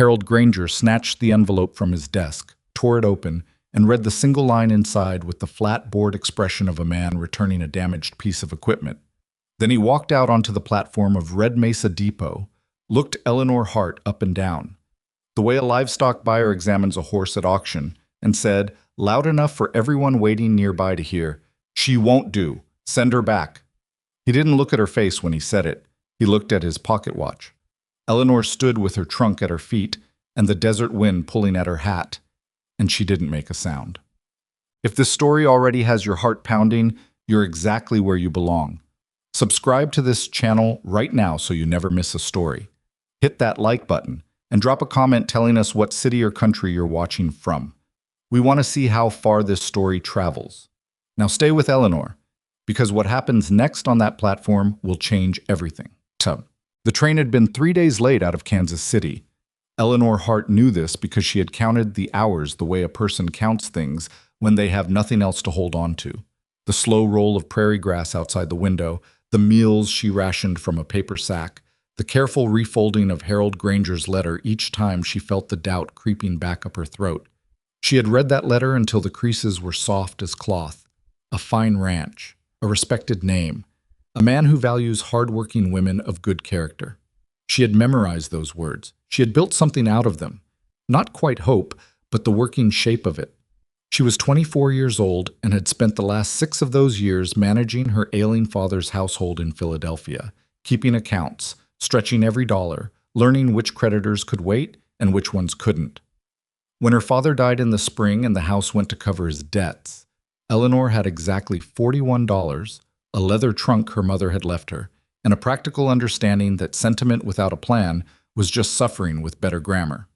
Harold Granger snatched the envelope from his desk, tore it open, and read the single line inside with the flat, bored expression of a man returning a damaged piece of equipment. Then he walked out onto the platform of Red Mesa Depot, looked Eleanor Hart up and down, the way a livestock buyer examines a horse at auction, and said, loud enough for everyone waiting nearby to hear, "She won't do. Send her back." He didn't look at her face when he said it. He looked at his pocket watch. Eleanor stood with her trunk at her feet and the desert wind pulling at her hat, and she didn't make a sound. If this story already has your heart pounding, you're exactly where you belong. Subscribe to this channel right now so you never miss a story. Hit that like button and drop a comment telling us what city or country you're watching from. We want to see how far this story travels. Now stay with Eleanor, because what happens next on that platform will change everything. The train had been 3 days late out of Kansas City. Eleanor Hart knew this because she had counted the hours the way a person counts things when they have nothing else to hold on to. The slow roll of prairie grass outside the window, the meals she rationed from a paper sack, the careful refolding of Harold Granger's letter each time she felt the doubt creeping back up her throat. She had read that letter until the creases were soft as cloth. A fine ranch, a respected name, a man who values hard-working women of good character. She had memorized those words. She had built something out of them. Not quite hope, but the working shape of it. She was 24 years old and had spent the last 6 of those years managing her ailing father's household in Philadelphia, keeping accounts, stretching every dollar, learning which creditors could wait and which ones couldn't. When her father died in the spring and the house went to cover his debts, Eleanor had exactly $41, a leather trunk her mother had left her, and a practical understanding that sentiment without a plan was just suffering with better grammar.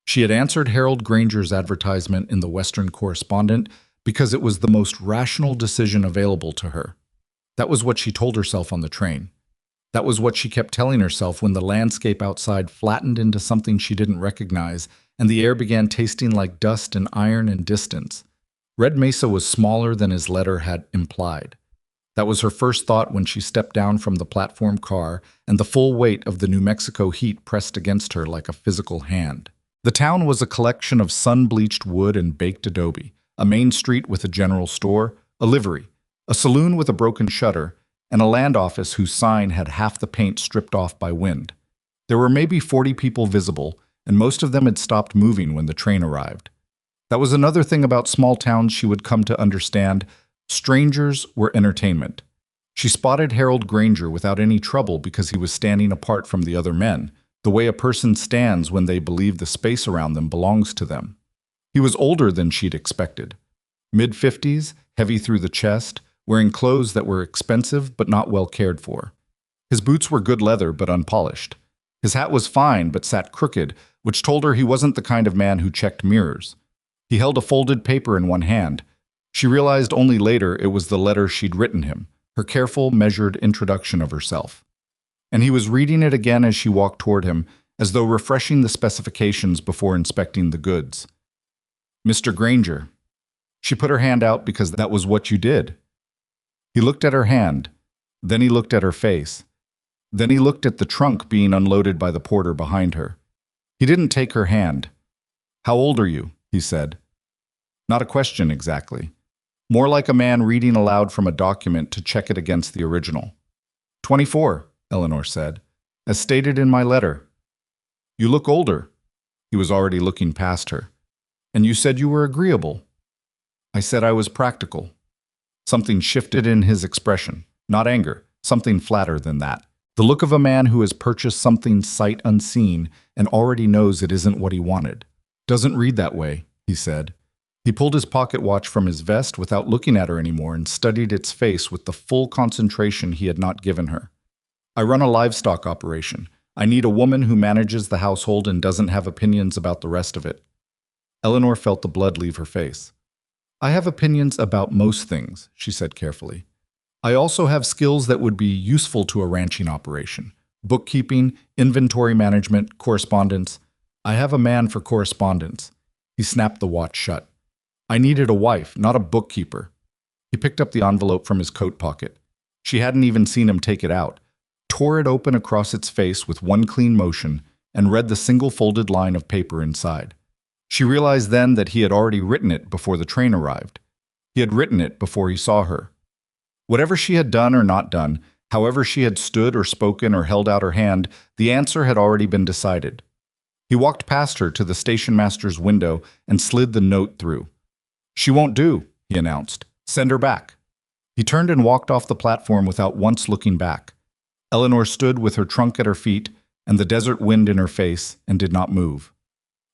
She had answered Harold Granger's advertisement in the Western Correspondent because it was the most rational decision available to her. That was what she told herself on the train. That was what she kept telling herself when the landscape outside flattened into something she didn't recognize and the air began tasting like dust and iron and distance. Red Mesa was smaller than his letter had implied. That was her first thought when she stepped down from the platform car and the full weight of the New Mexico heat pressed against her like a physical hand. The town was a collection of sun-bleached wood and baked adobe, a main street with a general store, a livery, a saloon with a broken shutter, and a land office whose sign had half the paint stripped off by wind. There were maybe 40 people visible, and most of them had stopped moving when the train arrived. That was another thing about small towns she would come to understand. Strangers were entertainment. She spotted Harold Granger without any trouble because he was standing apart from the other men, the way a person stands when they believe the space around them belongs to them. He was older than she'd expected. Mid-50s, heavy through the chest, wearing clothes that were expensive but not well cared for. His boots were good leather but unpolished. His hat was fine but sat crooked, which told her he wasn't the kind of man who checked mirrors. He held a folded paper in one hand. She realized only later it was the letter she'd written him, her careful, measured introduction of herself. And he was reading it again as she walked toward him, as though refreshing the specifications before inspecting the goods. "Mr. Granger." She put her hand out because that was what you did. He looked at her hand, then he looked at her face. Then he looked at the trunk being unloaded by the porter behind her. He didn't take her hand. "How old are you?" he said. Not a question exactly. More like a man reading aloud from a document to check it against the original. 24, Eleanor said, as stated in my letter. You look older. He was already looking past her. And you said you were agreeable. I said I was practical. Something shifted in his expression. Not anger, something flatter than that. The look of a man who has purchased something sight unseen and already knows it isn't what he wanted. Doesn't read that way, he said. He pulled his pocket watch from his vest without looking at her anymore and studied its face with the full concentration he had not given her. I run a livestock operation. I need a woman who manages the household and doesn't have opinions about the rest of it. Eleanor felt the blood leave her face. I have opinions about most things, she said carefully. I also have skills that would be useful to a ranching operation. Bookkeeping, inventory management, correspondence. I have a man for correspondence. He snapped the watch shut. I needed a wife, not a bookkeeper. He picked up the envelope from his coat pocket. She hadn't even seen him take it out, tore it open across its face with one clean motion, and read the single folded line of paper inside. She realized then that he had already written it before the train arrived. He had written it before he saw her. Whatever she had done or not done, however she had stood or spoken or held out her hand, the answer had already been decided. He walked past her to the station master's window and slid the note through. "She won't do," he announced. "Send her back." He turned and walked off the platform without once looking back. Eleanor stood with her trunk at her feet and the desert wind in her face and did not move.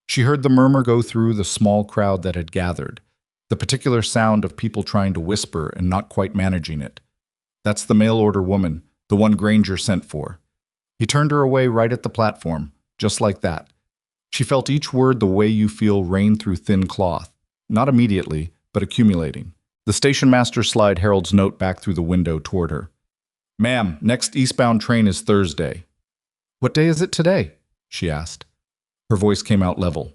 She heard the murmur go through the small crowd that had gathered, the particular sound of people trying to whisper and not quite managing it. "That's the mail-order woman, the one Granger sent for." He turned her away right at the platform, just like that. She felt each word the way you feel rain through thin cloth, not immediately, but accumulating. The station master slid Harold's note back through the window toward her. "Ma'am, next eastbound train is Thursday." "What day is it today?" she asked. Her voice came out level.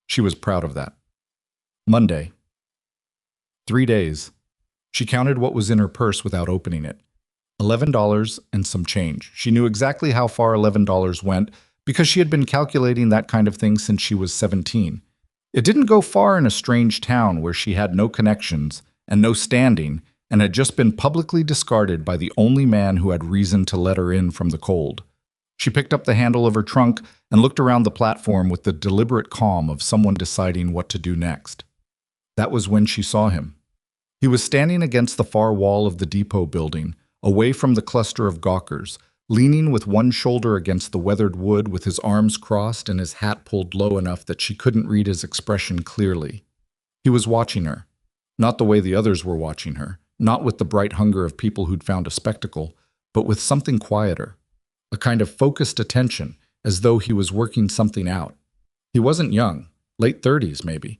She was proud of that. "Monday." 3 days. She counted what was in her purse without opening it. $11 and some change. She knew exactly how far $11 went because she had been calculating that kind of thing since she was 17. It didn't go far in a strange town where she had no connections and no standing and had just been publicly discarded by the only man who had reason to let her in from the cold. She picked up the handle of her trunk and looked around the platform with the deliberate calm of someone deciding what to do next. That was when she saw him. He was standing against the far wall of the depot building, away from the cluster of gawkers, leaning with one shoulder against the weathered wood with his arms crossed and his hat pulled low enough that she couldn't read his expression clearly. He was watching her, not the way the others were watching her, not with the bright hunger of people who'd found a spectacle, but with something quieter, a kind of focused attention, as though he was working something out. He wasn't young, late 30s maybe.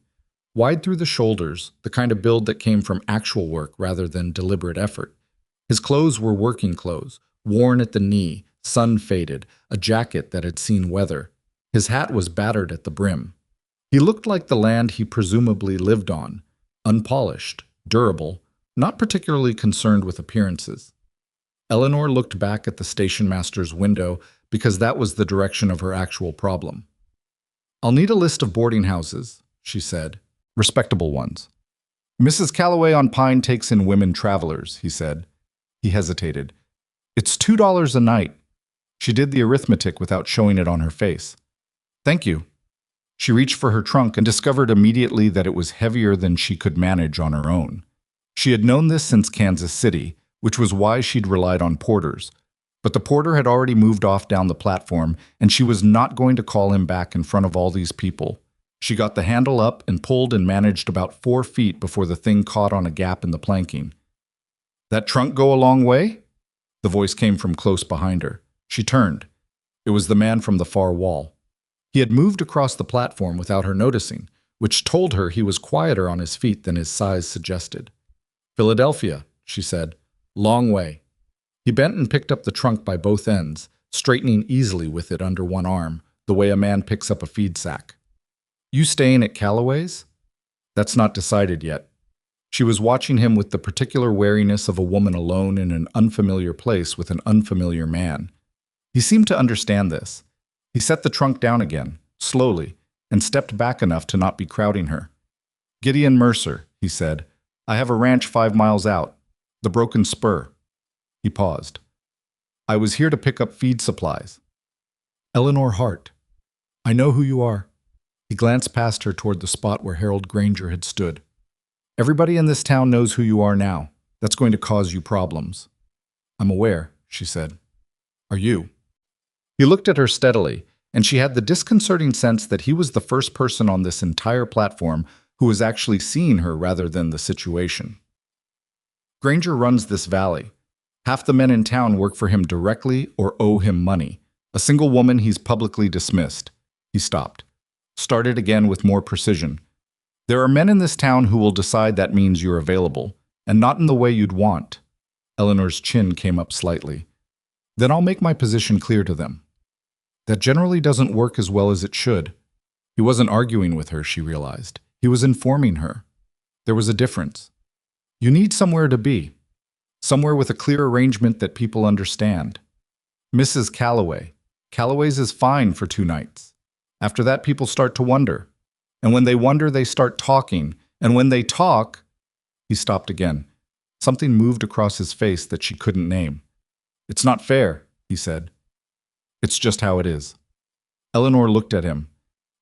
Wide through the shoulders, the kind of build that came from actual work rather than deliberate effort. His clothes were working clothes, worn at the knee, sun-faded, a jacket that had seen weather. His hat was battered at the brim. He looked like the land he presumably lived on, unpolished, durable, not particularly concerned with appearances. Eleanor looked back at the station master's window because that was the direction of her actual problem. "I'll need a list of boarding houses," she said. "Respectable ones." "Mrs. Calloway on Pine takes in women travelers," he said. He hesitated. "It's $2 a night." She did the arithmetic without showing it on her face. "Thank you." She reached for her trunk and discovered immediately that it was heavier than she could manage on her own. She had known this since Kansas City, which was why she'd relied on porters. But the porter had already moved off down the platform, and she was not going to call him back in front of all these people. She got the handle up and pulled and managed about 4 feet before the thing caught on a gap in the planking. "That trunk go a long way?" The voice came from close behind her. She turned. It was the man from the far wall. He had moved across the platform without her noticing, which told her he was quieter on his feet than his size suggested. "Philadelphia," she said. "Long way." He bent and picked up the trunk by both ends, straightening easily with it under one arm, the way a man picks up a feed sack. "You staying at Calloway's?" "That's not decided yet." She was watching him with the particular wariness of a woman alone in an unfamiliar place with an unfamiliar man. He seemed to understand this. He set the trunk down again, slowly, and stepped back enough to not be crowding her. "Gideon Mercer," he said. "I have a ranch 5 miles out. The Broken Spur." He paused. "I was here to pick up feed supplies." "Eleanor Hart. I know who you are." He glanced past her toward the spot where Harold Granger had stood. "Everybody in this town knows who you are now. That's going to cause you problems." "I'm aware," she said. "Are you?" He looked at her steadily, and she had the disconcerting sense that he was the first person on this entire platform who was actually seeing her rather than the situation. "Granger runs this valley. Half the men in town work for him directly or owe him money. A single woman he's publicly dismissed." He stopped. Started again with more precision. "There are men in this town who will decide that means you're available, and not in the way you'd want." Eleanor's chin came up slightly. "Then I'll make my position clear to them." That generally doesn't work as well as it should. He wasn't arguing with her, she realized. He was informing her. There was a difference. You need somewhere to be. Somewhere with a clear arrangement that people understand. "Mrs. Calloway." Callaway's is fine for 2 nights. After that, people start to wonder. And when they wonder, they start talking. And when they talk, he stopped again. Something moved across his face that she couldn't name. It's not fair, he said. It's just how it is. Eleanor looked at him.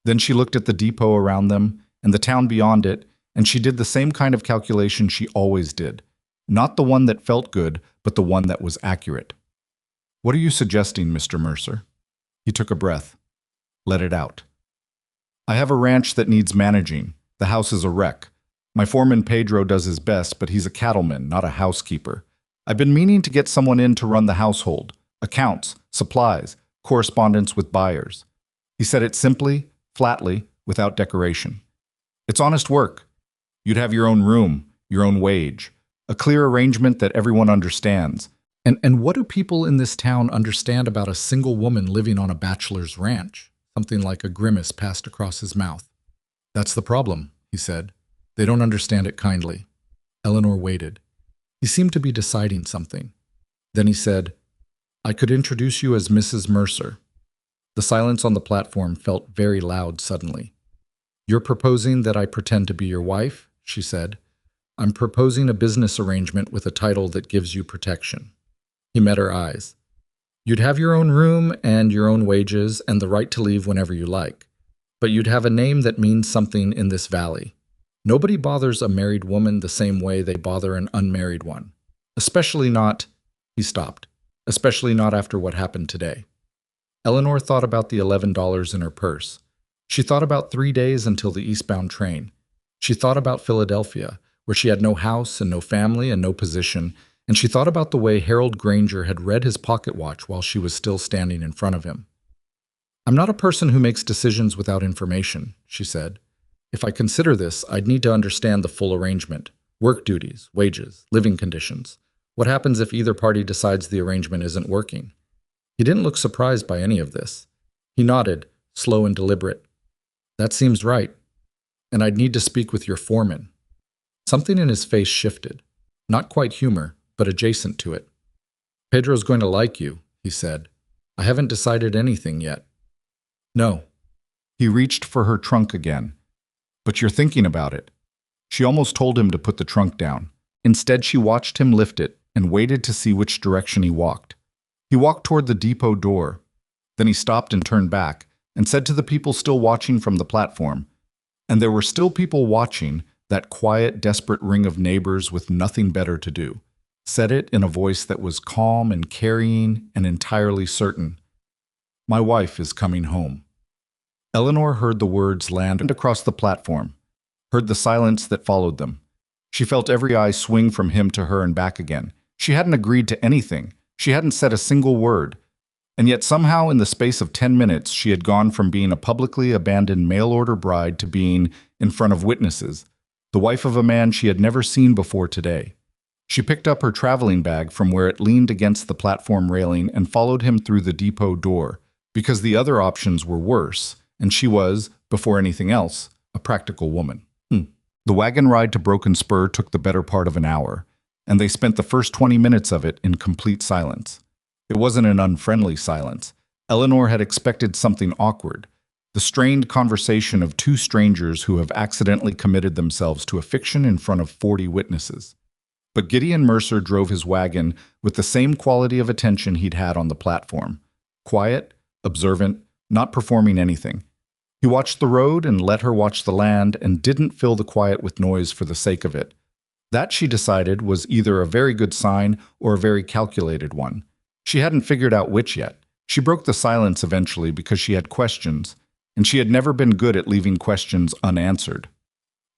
Then she looked at the depot around them and the town beyond it, and she did the same kind of calculation she always did. Not the one that felt good, but the one that was accurate. What are you suggesting, Mr. Mercer? He took a breath. Let it out. I have a ranch that needs managing. The house is a wreck. My foreman Pedro does his best, but he's a cattleman, not a housekeeper. I've been meaning to get someone in to run the household. Accounts, supplies, correspondence with buyers. He said it simply, flatly, without decoration. It's honest work. You'd have your own room, your own wage, a clear arrangement that everyone understands. And what do people in this town understand about a single woman living on a bachelor's ranch? Something like a grimace passed across his mouth. That's the problem, he said. They don't understand it kindly. Eleanor waited. He seemed to be deciding something. Then he said, I could introduce you as Mrs. Mercer. The silence on the platform felt very loud suddenly. You're proposing that I pretend to be your wife? She said. I'm proposing a business arrangement with a title that gives you protection. He met her eyes. You'd have your own room and your own wages and the right to leave whenever you like. But you'd have a name that means something in this valley. Nobody bothers a married woman the same way they bother an unmarried one. Especially not, he stopped, especially not after what happened today. Eleanor thought about the $11 in her purse. She thought about 3 days until the eastbound train. She thought about Philadelphia, where she had no house and no family and no position, and she thought about the way Harold Granger had read his pocket watch while she was still standing in front of him. I'm not a person who makes decisions without information, she said. If I consider this, I'd need to understand the full arrangement, work duties, wages, living conditions. What happens if either party decides the arrangement isn't working? He didn't look surprised by any of this. He nodded, slow and deliberate. That seems right. And I'd need to speak with your foreman. Something in his face shifted. Not quite humor, but adjacent to it. Pedro's going to like you, he said. I haven't decided anything yet. No. He reached for her trunk again. But you're thinking about it. She almost told him to put the trunk down. Instead, she watched him lift it and waited to see which direction he walked. He walked toward the depot door. Then he stopped and turned back and said to the people still watching from the platform, and there were still people watching, that quiet, desperate ring of neighbors with nothing better to do, said it in a voice that was calm and carrying and entirely certain. My wife is coming home. Eleanor heard the words land across the platform, heard the silence that followed them. She felt every eye swing from him to her and back again. She hadn't agreed to anything. She hadn't said a single word. And yet somehow in the space of 10 minutes, she had gone from being a publicly abandoned mail-order bride to being, in front of witnesses, the wife of a man she had never seen before today. She picked up her traveling bag from where it leaned against the platform railing and followed him through the depot door, because the other options were worse, and she was, before anything else, a practical woman. The wagon ride to Broken Spur took the better part of an hour, and they spent the first 20 minutes of it in complete silence. It wasn't an unfriendly silence. Eleanor had expected something awkward, the strained conversation of two strangers who have accidentally committed themselves to a fiction in front of 40 witnesses. But Gideon Mercer drove his wagon with the same quality of attention he'd had on the platform. Quiet, observant, not performing anything. He watched the road and let her watch the land and didn't fill the quiet with noise for the sake of it. That, she decided, was either a very good sign or a very calculated one. She hadn't figured out which yet. She broke the silence eventually because she had questions, and she had never been good at leaving questions unanswered.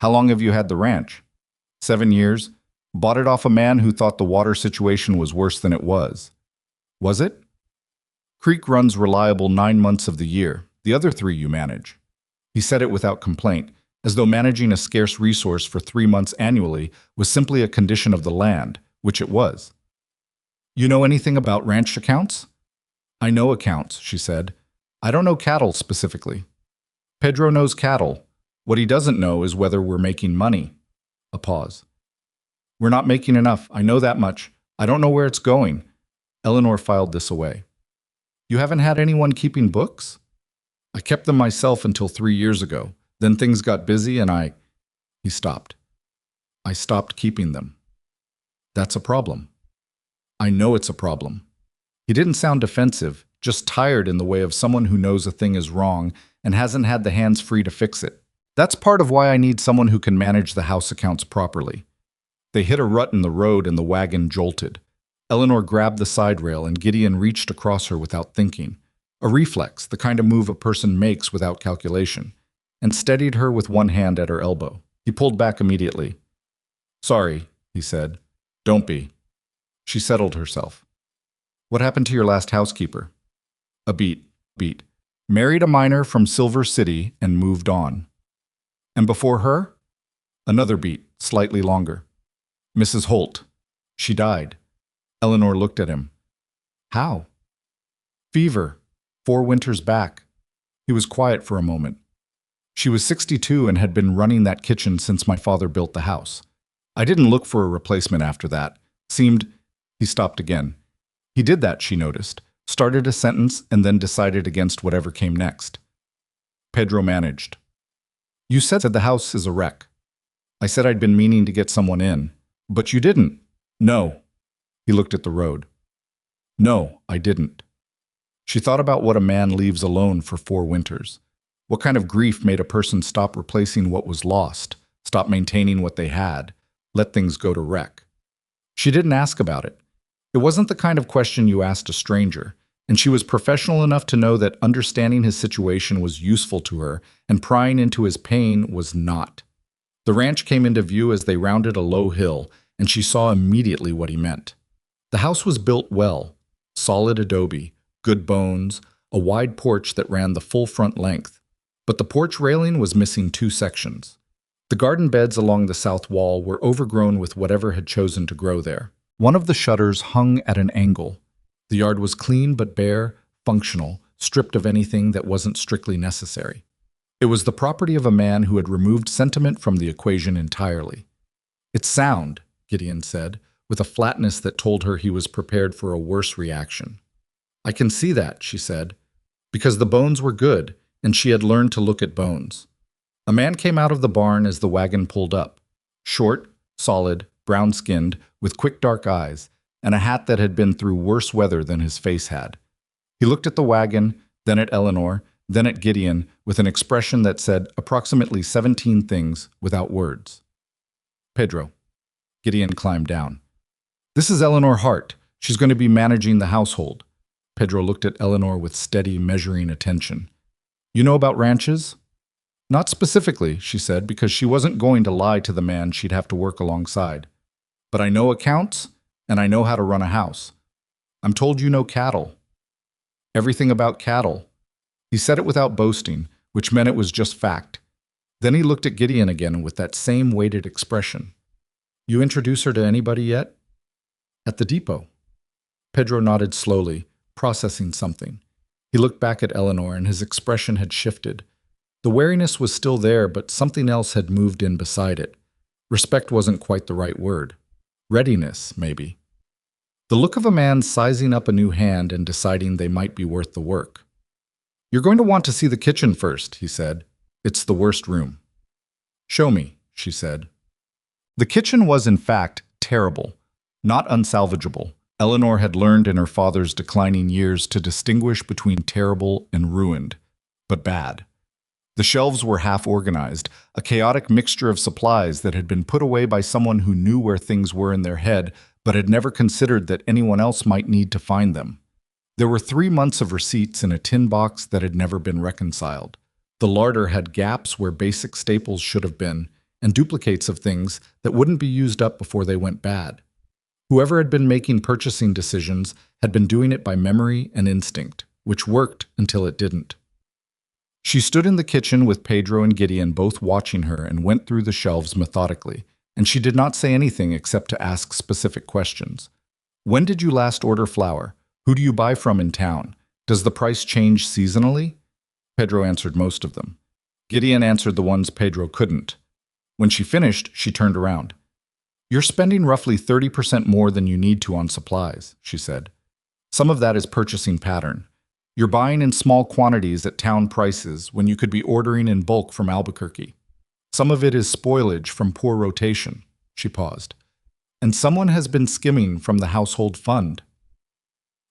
How long have you had the ranch? 7 years. Bought it off a man who thought the water situation was worse than it was. Was it? Creek runs reliable 9 months of the year. The other 3 you manage. He said it without complaint, as though managing a scarce resource for 3 months annually was simply a condition of the land, which it was. You know anything about ranch accounts? I know accounts, she said. I don't know cattle specifically. Pedro knows cattle. What he doesn't know is whether we're making money. A pause. We're not making enough. I know that much. I don't know where it's going. Eleanor filed this away. You haven't had anyone keeping books? I kept them myself until 3 years ago. Then things got busy and He stopped. I stopped keeping them. That's a problem. I know it's a problem. He didn't sound defensive, just tired in the way of someone who knows a thing is wrong and hasn't had the hands free to fix it. That's part of why I need someone who can manage the house accounts properly. They hit a rut in the road and the wagon jolted. Eleanor grabbed the side rail and Gideon reached across her without thinking. A reflex, the kind of move a person makes without calculation, and steadied her with one hand at her elbow. He pulled back immediately. Sorry, he said. Don't be. She settled herself. What happened to your last housekeeper? A beat. Married a miner from Silver City and moved on. And before her? Another beat, slightly longer. Mrs. Holt. She died. Eleanor looked at him. How? Fever. 4 winters back. He was quiet for a moment. She was 62 and had been running that kitchen since my father built the house. I didn't look for a replacement after that. He stopped again. He did that, she noticed, started a sentence and then decided against whatever came next. Pedro managed. You said the house is a wreck. I said I'd been meaning to get someone in. But you didn't. No. He looked at the road. No, I didn't. She thought about what a man leaves alone for 4 winters. What kind of grief made a person stop replacing what was lost, stop maintaining what they had, let things go to wreck? She didn't ask about it. It wasn't the kind of question you asked a stranger, and she was professional enough to know that understanding his situation was useful to her and prying into his pain was not. The ranch came into view as they rounded a low hill, and she saw immediately what he meant. The house was built well, solid adobe, good bones, a wide porch that ran the full front length, but the porch railing was missing 2 sections. The garden beds along the south wall were overgrown with whatever had chosen to grow there. One of the shutters hung at an angle. The yard was clean but bare, functional, stripped of anything that wasn't strictly necessary. It was the property of a man who had removed sentiment from the equation entirely. It's sound, Gideon said, with a flatness that told her he was prepared for a worse reaction. I can see that, she said, because the bones were good, and she had learned to look at bones. A man came out of the barn as the wagon pulled up. Short, solid, brown-skinned, with quick dark eyes, and a hat that had been through worse weather than his face had. He looked at the wagon, then at Eleanor, then at Gideon, with an expression that said approximately 17 things without words. Pedro. Gideon climbed down. This is Eleanor Hart. She's going to be managing the household. Pedro looked at Eleanor with steady, measuring attention. You know about ranches? Not specifically, she said, because she wasn't going to lie to the man she'd have to work alongside. But I know accounts, and I know how to run a house. I'm told you know cattle. Everything about cattle. He said it without boasting, which meant it was just fact. Then he looked at Gideon again with that same weighted expression. You introduce her to anybody yet? At the depot. Pedro nodded slowly, processing something. He looked back at Eleanor, and his expression had shifted. The wariness was still there, but something else had moved in beside it. Respect wasn't quite the right word. Readiness, maybe. The look of a man sizing up a new hand and deciding they might be worth the work. You're going to want to see the kitchen first, he said. It's the worst room. Show me, she said. The kitchen was, in fact, terrible, not unsalvageable. Eleanor had learned in her father's declining years to distinguish between terrible and ruined, but bad. The shelves were half-organized, a chaotic mixture of supplies that had been put away by someone who knew where things were in their head, but had never considered that anyone else might need to find them. There were 3 months of receipts in a tin box that had never been reconciled. The larder had gaps where basic staples should have been, and duplicates of things that wouldn't be used up before they went bad. Whoever had been making purchasing decisions had been doing it by memory and instinct, which worked until it didn't. She stood in the kitchen with Pedro and Gideon both watching her and went through the shelves methodically, and she did not say anything except to ask specific questions. When did you last order flour? Who do you buy from in town? Does the price change seasonally? Pedro answered most of them. Gideon answered the ones Pedro couldn't. When she finished, she turned around. You're spending roughly 30% more than you need to on supplies, she said. Some of that is purchasing pattern. You're buying in small quantities at town prices when you could be ordering in bulk from Albuquerque. Some of it is spoilage from poor rotation." She paused. "And someone has been skimming from the household fund."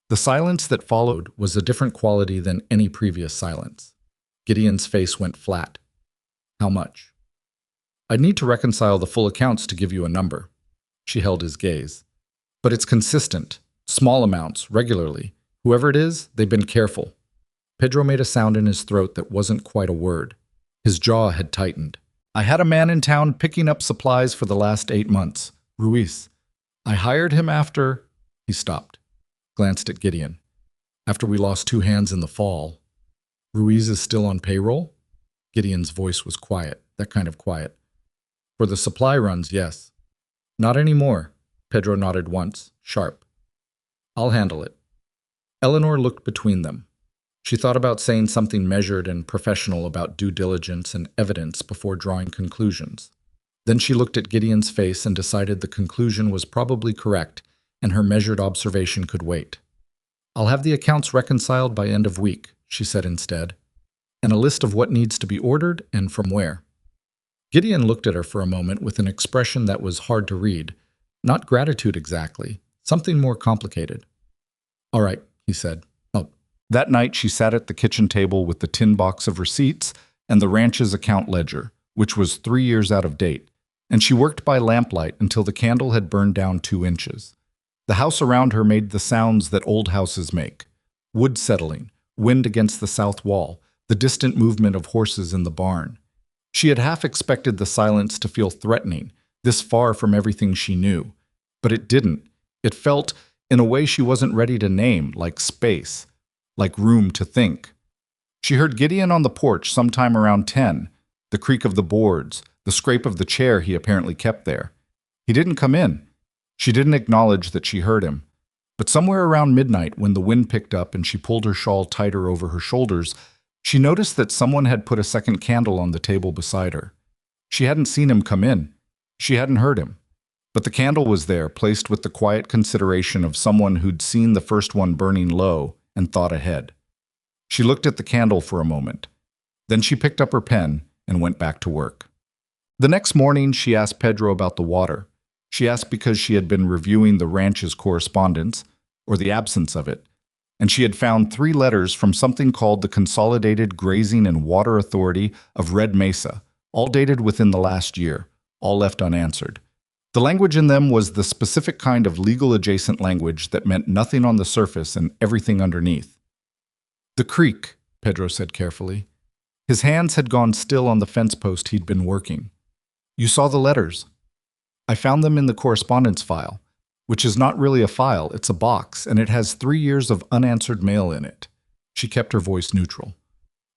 The silence that followed was a different quality than any previous silence. Gideon's face went flat. "How much?" "I'd need to reconcile the full accounts to give you a number." She held his gaze. "But it's consistent. Small amounts, regularly. Whoever it is, they've been careful." Pedro made a sound in his throat that wasn't quite a word. His jaw had tightened. "I had a man in town picking up supplies for the last 8 months. Ruiz. I hired him after—" He stopped, glanced at Gideon. "After we lost 2 hands in the fall." "Ruiz is still on payroll?" Gideon's voice was quiet, that kind of quiet. "For the supply runs, yes." "Not anymore." Pedro nodded once, sharp. "I'll handle it." Eleanor looked between them. She thought about saying something measured and professional about due diligence and evidence before drawing conclusions. Then she looked at Gideon's face and decided the conclusion was probably correct and her measured observation could wait. "I'll have the accounts reconciled by end of week," she said instead, "and a list of what needs to be ordered and from where." Gideon looked at her for a moment with an expression that was hard to read. Not gratitude exactly, something more complicated. "All right," he said. "Oh." That night she sat at the kitchen table with the tin box of receipts and the ranch's account ledger, which was 3 years out of date, and she worked by lamplight until the candle had burned down 2 inches. The house around her made the sounds that old houses make. Wood settling, wind against the south wall, the distant movement of horses in the barn. She had half expected the silence to feel threatening, this far from everything she knew. But it didn't. It felt, in a way she wasn't ready to name, like space, like room to think. She heard Gideon on the porch sometime around 10, the creak of the boards, the scrape of the chair he apparently kept there. He didn't come in. She didn't acknowledge that she heard him. But somewhere around midnight, when the wind picked up and she pulled her shawl tighter over her shoulders, she noticed that someone had put a second candle on the table beside her. She hadn't seen him come in. She hadn't heard him. But the candle was there, placed with the quiet consideration of someone who'd seen the first one burning low and thought ahead. She looked at the candle for a moment. Then she picked up her pen and went back to work. The next morning, she asked Pedro about the water. She asked because she had been reviewing the ranch's correspondence, or the absence of it, and she had found 3 letters from something called the Consolidated Grazing and Water Authority of Red Mesa, all dated within the last year, all left unanswered. The language in them was the specific kind of legal adjacent language that meant nothing on the surface and everything underneath. "The creek," Pedro said carefully. His hands had gone still on the fence post he'd been working. "You saw the letters." "I found them in the correspondence file, which is not really a file, it's a box, and it has 3 years of unanswered mail in it." She kept her voice neutral.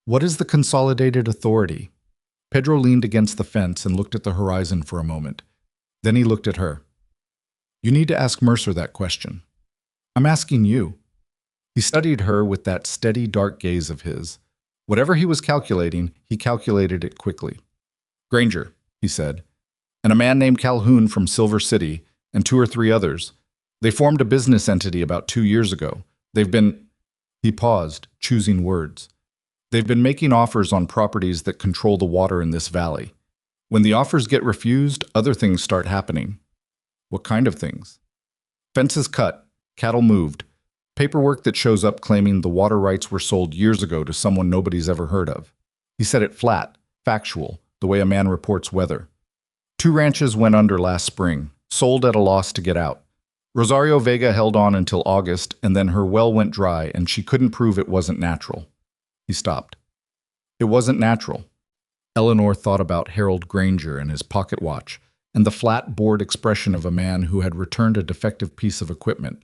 "What is the Consolidated Authority?" Pedro leaned against the fence and looked at the horizon for a moment. Then he looked at her. "You need to ask Mercer that question." "I'm asking you." He studied her with that steady, dark gaze of his. Whatever he was calculating, he calculated it quickly. "Granger," he said, "and a man named Calhoun from Silver City, and 2 or 3 others. They formed a business entity about 2 years ago. They've been—" He paused, choosing words. "They've been making offers on properties that control the water in this valley. When the offers get refused, other things start happening." "What kind of things?" "Fences cut, cattle moved, paperwork that shows up claiming the water rights were sold years ago to someone nobody's ever heard of." He said it flat, factual, the way a man reports weather. 2 ranches went under last spring, sold at a loss to get out. Rosario Vega held on until August, and then her well went dry, and she couldn't prove it wasn't natural. He stopped. "It wasn't natural." Eleanor thought about Harold Granger and his pocket watch, and the flat, bored expression of a man who had returned a defective piece of equipment.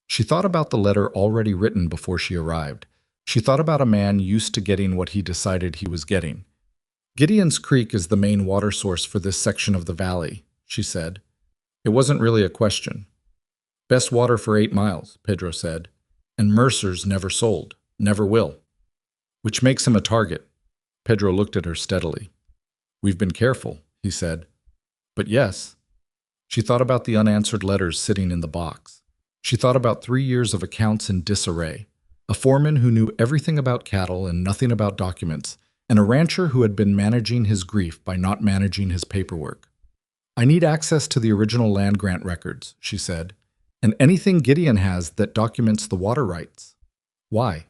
She thought about the letter already written before she arrived. She thought about a man used to getting what he decided he was getting. "Gideon's Creek is the main water source for this section of the valley," she said. It wasn't really a question. "Best water for 8 miles, Pedro said. "And Mercer's never sold, never will." "Which makes him a target." Pedro looked at her steadily. "We've been careful," he said. "But yes." She thought about the unanswered letters sitting in the box. She thought about 3 years of accounts in disarray, A foreman who knew everything about cattle and nothing about documents, and a rancher who had been managing his grief by not managing his paperwork. "I need access to the original land grant records," she said, "and anything Gideon has that documents the water rights." Why?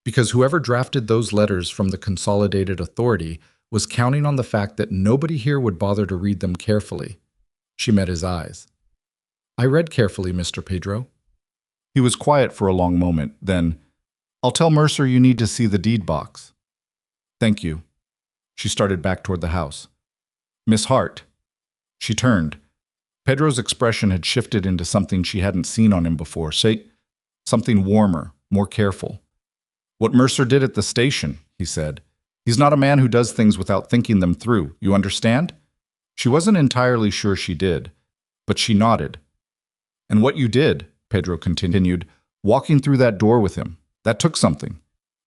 Because whoever drafted those letters from the Consolidated Authority was counting on the fact that nobody here would bother to read them carefully. She met his eyes. "I read carefully, Mr. Pedro." He was quiet for a long moment, then, "I'll tell Mercer you need to see the deed box." "Thank you." She started back toward the house. "Miss Hart." She turned. Pedro's expression had shifted into something she hadn't seen on him before, something warmer, more careful. "What Mercer did at the station," he said. "He's not a man who does things without thinking them through, you understand?" She wasn't entirely sure she did, but she nodded. "And what you did," Pedro continued, "walking through that door with him, that took something."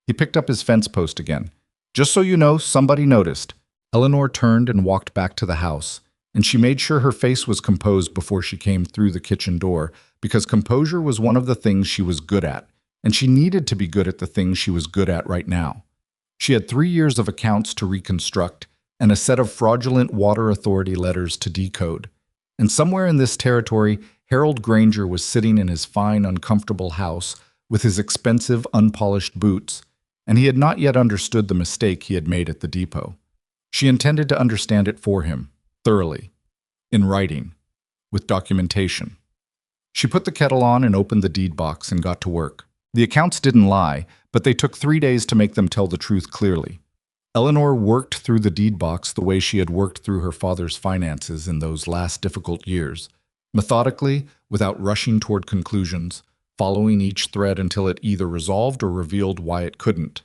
He picked up his fence post again. "Just so you know, somebody noticed." Eleanor turned and walked back to the house, and she made sure her face was composed before she came through the kitchen door, because composure was one of the things she was good at, and she needed to be good at the things she was good at right now. She had 3 years of accounts to reconstruct and a set of fraudulent water authority letters to decode. And somewhere in this territory, Harold Granger was sitting in his fine, uncomfortable house with his expensive, unpolished boots, and he had not yet understood the mistake he had made at the depot. She intended to understand it for him, thoroughly, in writing, with documentation. She put the kettle on and opened the deed box and got to work. The accounts didn't lie, but they took 3 days to make them tell the truth clearly. Eleanor worked through the deed box the way she had worked through her father's finances in those last difficult years, methodically, without rushing toward conclusions, following each thread until it either resolved or revealed why it couldn't.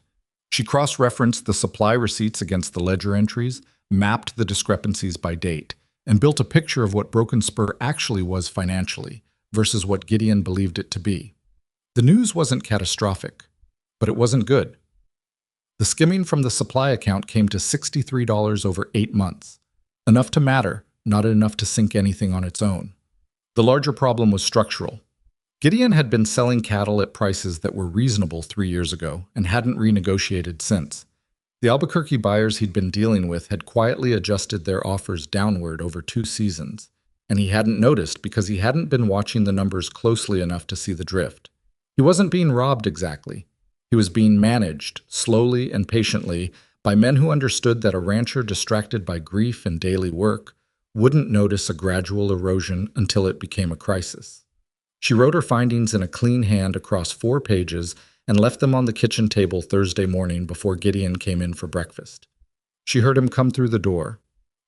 She cross-referenced the supply receipts against the ledger entries, mapped the discrepancies by date, and built a picture of what Broken Spur actually was financially versus what Gideon believed it to be. The news wasn't catastrophic, but it wasn't good. The skimming from the supply account came to $63 over 8 months. Enough to matter, not enough to sink anything on its own. The larger problem was structural. Gideon had been selling cattle at prices that were reasonable 3 years ago and hadn't renegotiated since. The Albuquerque buyers he'd been dealing with had quietly adjusted their offers downward over 2 seasons, and he hadn't noticed because he hadn't been watching the numbers closely enough to see the drift. He wasn't being robbed exactly. He was being managed, slowly and patiently, by men who understood that a rancher distracted by grief and daily work wouldn't notice a gradual erosion until it became a crisis. She wrote her findings in a clean hand across 4 pages and left them on the kitchen table Thursday morning before Gideon came in for breakfast. She heard him come through the door,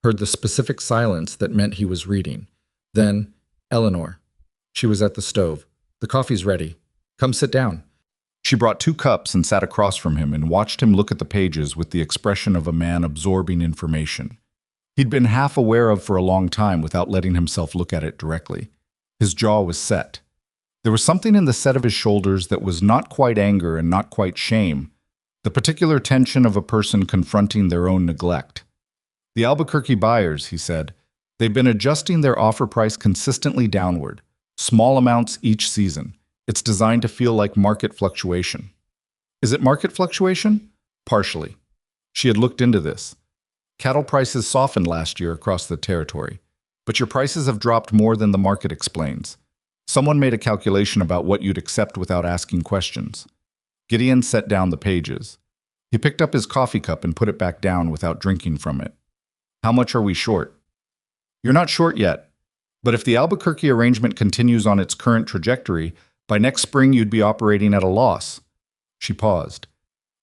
heard the specific silence that meant he was reading. Then, "Eleanor." She was at the stove. "The coffee's ready. Come sit down." She brought 2 cups and sat across from him and watched him look at the pages with the expression of a man absorbing information he'd been half aware of for a long time without letting himself look at it directly. His jaw was set. There was something in the set of his shoulders that was not quite anger and not quite shame, the particular tension of a person confronting their own neglect. "The Albuquerque buyers," he said, "they've been adjusting their offer price consistently downward, small amounts each season. It's designed to feel like market fluctuation." "Is it market fluctuation?" "Partially." She had looked into this. "Cattle prices softened last year across the territory, but your prices have dropped more than the market explains. Someone made a calculation about what you'd accept without asking questions." Gideon set down the pages. He picked up his coffee cup and put it back down without drinking from it. "How much are we short?" "You're not short yet, but if the Albuquerque arrangement continues on its current trajectory, by next spring you'd be operating at a loss." She paused.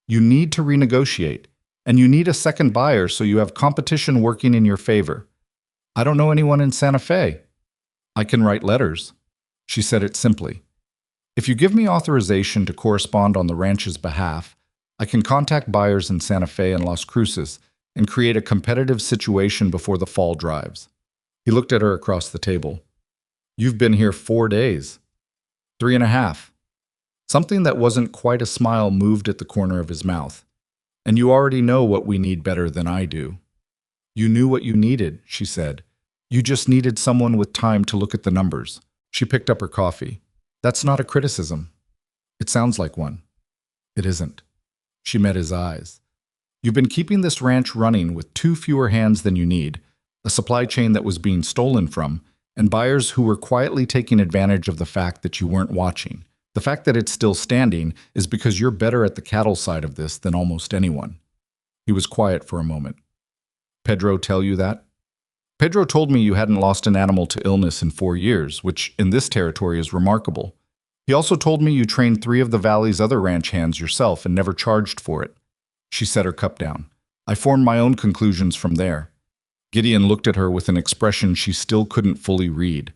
"You need to renegotiate, and you need a second buyer so you have competition working in your favor." "I don't know anyone in Santa Fe." "I can write letters." She said it simply. "If you give me authorization to correspond on the ranch's behalf, I can contact buyers in Santa Fe and Las Cruces and create a competitive situation before the fall drives." He looked at her across the table. "You've been here 4 days." 3.5. Something that wasn't quite a smile moved at the corner of his mouth. "And you already know what we need better than I do." "You knew what you needed," she said. "You just needed someone with time to look at the numbers." She picked up her coffee. "That's not a criticism." "It sounds like one." It isn't. She met his eyes. You've been keeping this ranch running with two fewer hands than you need, a supply chain that was being stolen from, and buyers who were quietly taking advantage of the fact that you weren't watching. The fact that it's still standing is because you're better at the cattle side of this than almost anyone. He was quiet for a moment. Pedro tell you that? Pedro told me you hadn't lost an animal to illness in 4 years, which in this territory is remarkable. He also told me you trained 3 of the valley's other ranch hands yourself and never charged for it. She set her cup down. I formed my own conclusions from there. Gideon looked at her with an expression she still couldn't fully read.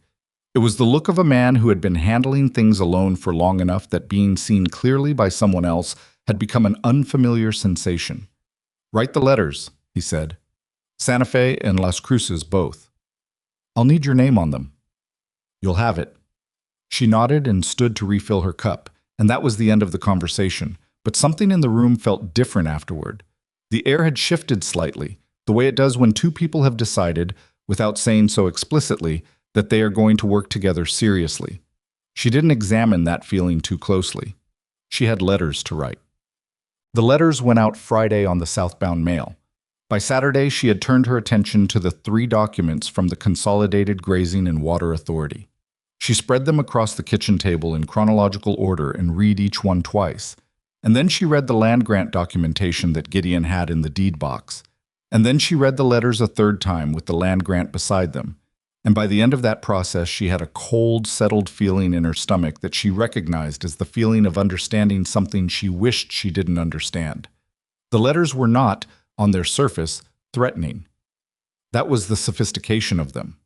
It was the look of a man who had been handling things alone for long enough that being seen clearly by someone else had become an unfamiliar sensation. Write the letters, he said. Santa Fe and Las Cruces both. I'll need your name on them. You'll have it. She nodded and stood to refill her cup, and that was the end of the conversation. But something in the room felt different afterward. The air had shifted slightly, the way it does when two people have decided, without saying so explicitly, that they are going to work together seriously. She didn't examine that feeling too closely. She had letters to write. The letters went out Friday on the southbound mail. By Saturday, she had turned her attention to the 3 documents from the Consolidated Grazing and Water Authority. She spread them across the kitchen table in chronological order and read each one twice. And then she read the land grant documentation that Gideon had in the deed box. And then she read the letters a 3rd time with the land grant beside them. And by the end of that process, she had a cold, settled feeling in her stomach that she recognized as the feeling of understanding something she wished she didn't understand. The letters were not, on their surface, threatening. That was the sophistication of them.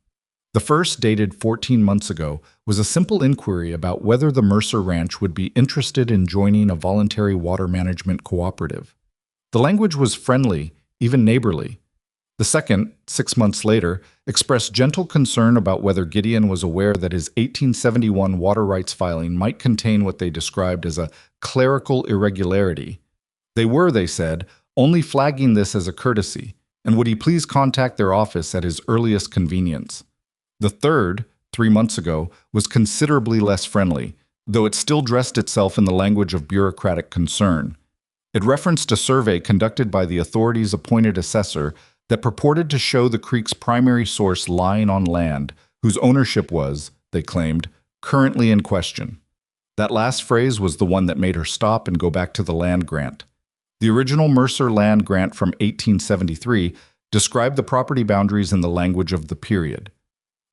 The first, dated 14 months ago, was a simple inquiry about whether the Mercer Ranch would be interested in joining a voluntary water management cooperative. The language was friendly, even neighborly. The second, 6 months later, expressed gentle concern about whether Gideon was aware that his 1871 water rights filing might contain what they described as a clerical irregularity. They were, they said, only flagging this as a courtesy, and would he please contact their office at his earliest convenience. The third, 3 months ago, was considerably less friendly, though it still dressed itself in the language of bureaucratic concern. It referenced a survey conducted by the authority's appointed assessor that purported to show the creek's primary source lying on land whose ownership was, they claimed, currently in question. That last phrase was the one that made her stop and go back to the land grant. The original Mercer land grant from 1873 described the property boundaries in the language of the period.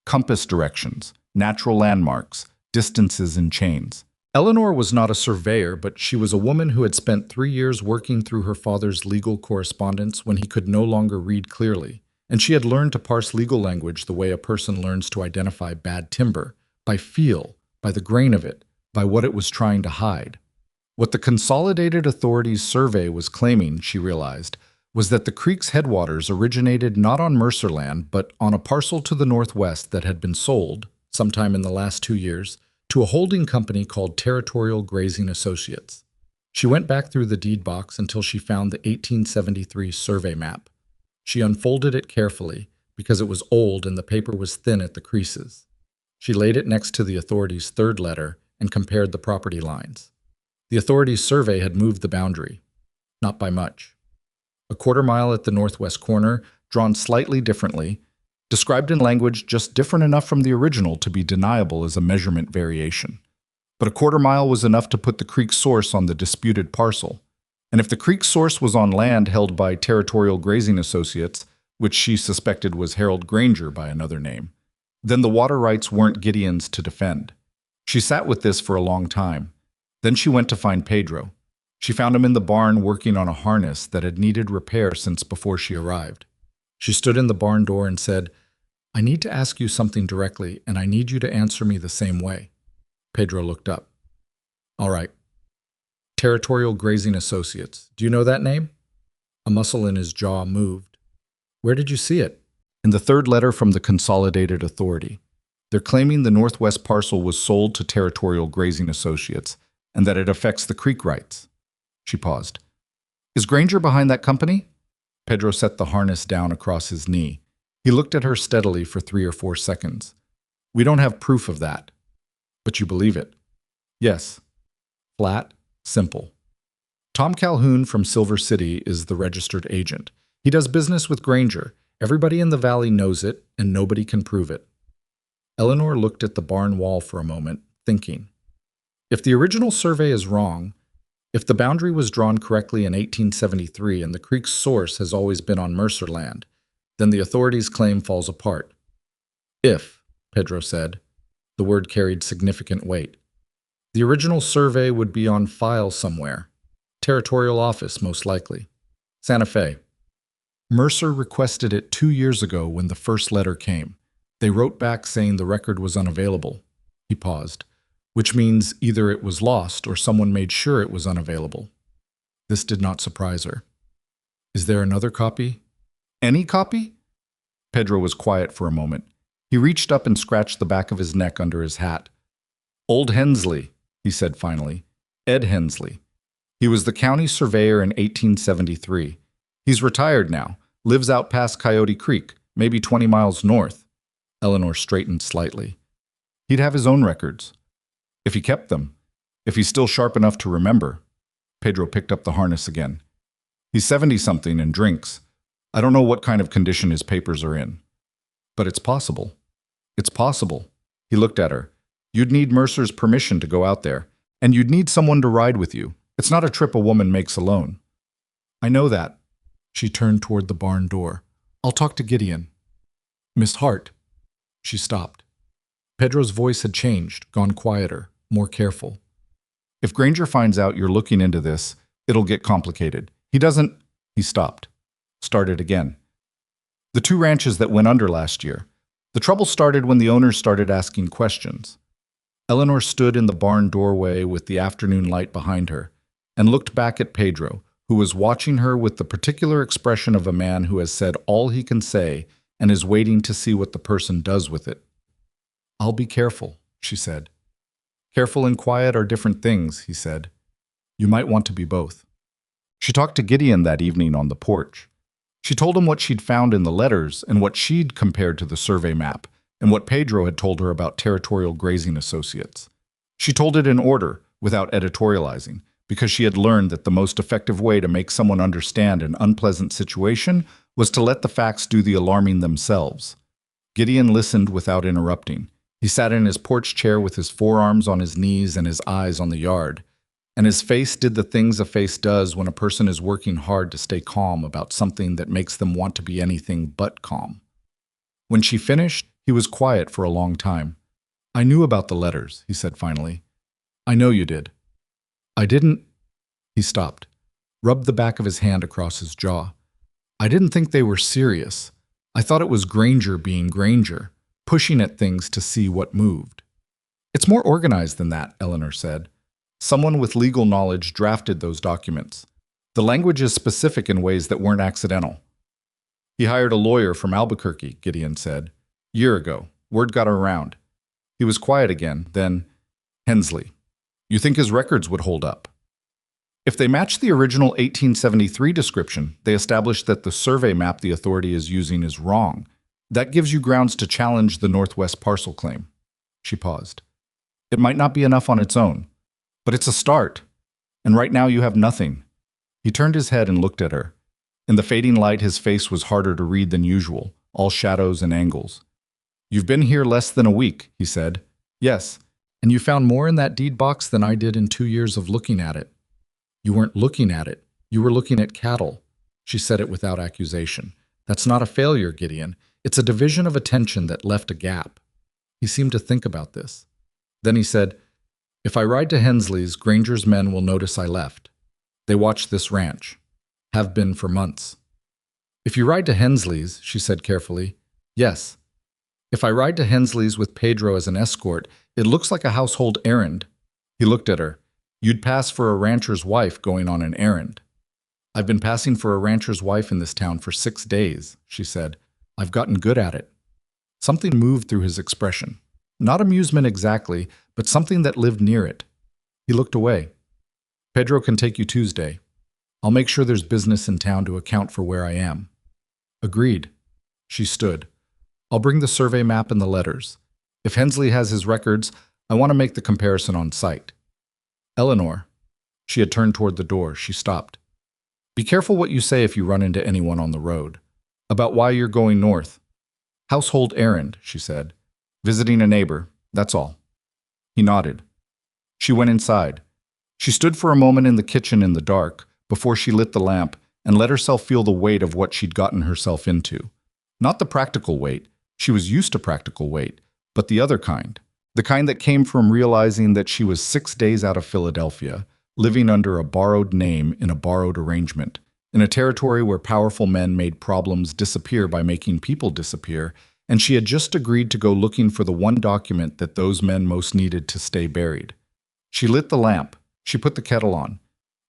Compass directions, natural landmarks, distances in chains. Eleanor was not a surveyor, but she was a woman who had spent 3 years working through her father's legal correspondence when he could no longer read clearly, and she had learned to parse legal language the way a person learns to identify bad timber, by feel, by the grain of it, by what it was trying to hide. What the Consolidated Authority's survey was claiming, she realized, was that the creek's headwaters originated not on Mercer land, but on a parcel to the northwest that had been sold, sometime in the last 2 years, to a holding company called Territorial Grazing Associates. She went back through the deed box until she found the 1873 survey map. She unfolded it carefully, because it was old and the paper was thin at the creases. She laid it next to the authority's 3rd letter and compared the property lines. The authority's survey had moved the boundary, not by much. A 1/4 mile at the northwest corner, drawn slightly differently, described in language just different enough from the original to be deniable as a measurement variation. But a 1/4 mile was enough to put the creek's source on the disputed parcel. And if the creek's source was on land held by Territorial Grazing Associates, which she suspected was Harold Granger by another name, then the water rights weren't Gideon's to defend. She sat with this for a long time. Then she went to find Pedro. She found him in the barn working on a harness that had needed repair since before she arrived. She stood in the barn door and said, "I need to ask you something directly, and I need you to answer me the same way." Pedro looked up. "All right. Territorial Grazing Associates. Do you know that name?" A muscle in his jaw moved. "Where did you see it?" "In the 3rd letter from the Consolidated Authority. They're claiming the northwest parcel was sold to Territorial Grazing Associates, and that it affects the creek rights." She paused. "Is Granger behind that company?" Pedro set the harness down across his knee. He looked at her steadily for 3 or 4 seconds. "We don't have proof of that." "But you believe it?" "Yes." Flat, simple. Tom Calhoun from Silver City is the registered agent. He does business with Granger. Everybody in the valley knows it, and nobody can prove it. Eleanor looked at the barn wall for a moment, thinking. If the original survey is wrong, if the boundary was drawn correctly in 1873 and the creek's source has always been on Mercer land, then the authorities' claim falls apart. If, Pedro said, the word carried significant weight. The original survey would be on file somewhere. Territorial office, most likely. Santa Fe. Mercer requested it 2 years ago when the first letter came. They wrote back saying the record was unavailable. He paused, which means either it was lost or someone made sure it was unavailable. This did not surprise her. Is there another copy? Any copy? Pedro was quiet for a moment. He reached up and scratched the back of his neck under his hat. Old Hensley, he said finally. Ed Hensley. He was the county surveyor in 1873. He's retired now, lives out past Coyote Creek, maybe 20 miles north. Eleanor straightened slightly. He'd have his own records. If he kept them. If he's still sharp enough to remember. Pedro picked up the harness again. He's 70-something and drinks. I don't know what kind of condition his papers are in. But it's possible. It's possible. He looked at her. You'd need Mercer's permission to go out there, and you'd need someone to ride with you. It's not a trip a woman makes alone. I know that. She turned toward the barn door. I'll talk to Gideon. Miss Hart. She stopped. Pedro's voice had changed, gone quieter, more careful. If Granger finds out you're looking into this, it'll get complicated. He doesn't... He stopped. Started again. The 2 ranches that went under last year. The trouble started when the owners started asking questions. Eleanor stood in the barn doorway with the afternoon light behind her and looked back at Pedro, who was watching her with the particular expression of a man who has said all he can say and is waiting to see what the person does with it. I'll be careful, she said. Careful and quiet are different things, he said. You might want to be both. She talked to Gideon that evening on the porch. She told him what she'd found in the letters and what she'd compared to the survey map and what Pedro had told her about Territorial Grazing Associates. She told it in order, without editorializing, because she had learned that the most effective way to make someone understand an unpleasant situation was to let the facts do the alarming themselves. Gideon listened without interrupting. He sat in his porch chair with his forearms on his knees and his eyes on the yard. And his face did the things a face does when a person is working hard to stay calm about something that makes them want to be anything but calm. When she finished, he was quiet for a long time. I knew about the letters, he said finally. I know you did. I didn't... He stopped, rubbed the back of his hand across his jaw. I didn't think they were serious. I thought it was Granger being Granger, pushing at things to see what moved. It's more organized than that, Eleanor said. Someone with legal knowledge drafted those documents. The language is specific in ways that weren't accidental. He hired a lawyer from Albuquerque, Gideon said. Year ago. Word got around. He was quiet again, then, Hensley. You think his records would hold up? If they match the original 1873 description, they establish that the survey map the authority is using is wrong. That gives you grounds to challenge the Northwest parcel claim. She paused. It might not be enough on its own. But it's a start, and right now you have nothing. He turned his head and looked at her. In the fading light, his face was harder to read than usual, all shadows and angles. You've been here less than a week, he said. Yes, and you found more in that deed box than I did in 2 years of looking at it. You weren't looking at it. You were looking at cattle. She said it without accusation. That's not a failure, Gideon. It's a division of attention that left a gap. He seemed to think about this. Then he said, if I ride to Hensley's, Granger's men will notice I left. They watch this ranch. Have been for months. If you ride to Hensley's, she said carefully, yes. If I ride to Hensley's with Pedro as an escort, it looks like a household errand. He looked at her. You'd pass for a rancher's wife going on an errand. I've been passing for a rancher's wife in this town for 6 days, she said. I've gotten good at it. Something moved through his expression. Not amusement exactly, but something that lived near it. He looked away. Pedro can take you Tuesday. I'll make sure there's business in town to account for where I am. Agreed. She stood. I'll bring the survey map and the letters. If Hensley has his records, I want to make the comparison on site. Eleanor. She had turned toward the door. She stopped. Be careful what you say if you run into anyone on the road. About why you're going north. Household errand, she said. Visiting a neighbor, that's all. He nodded. She went inside. She stood for a moment in the kitchen in the dark before she lit the lamp and let herself feel the weight of what she'd gotten herself into. Not the practical weight. She was used to practical weight, but the other kind. The kind that came from realizing that she was 6 days out of Philadelphia, living under a borrowed name in a borrowed arrangement, in a territory where powerful men made problems disappear by making people disappear, and she had just agreed to go looking for the one document that those men most needed to stay buried. She lit the lamp. She put the kettle on.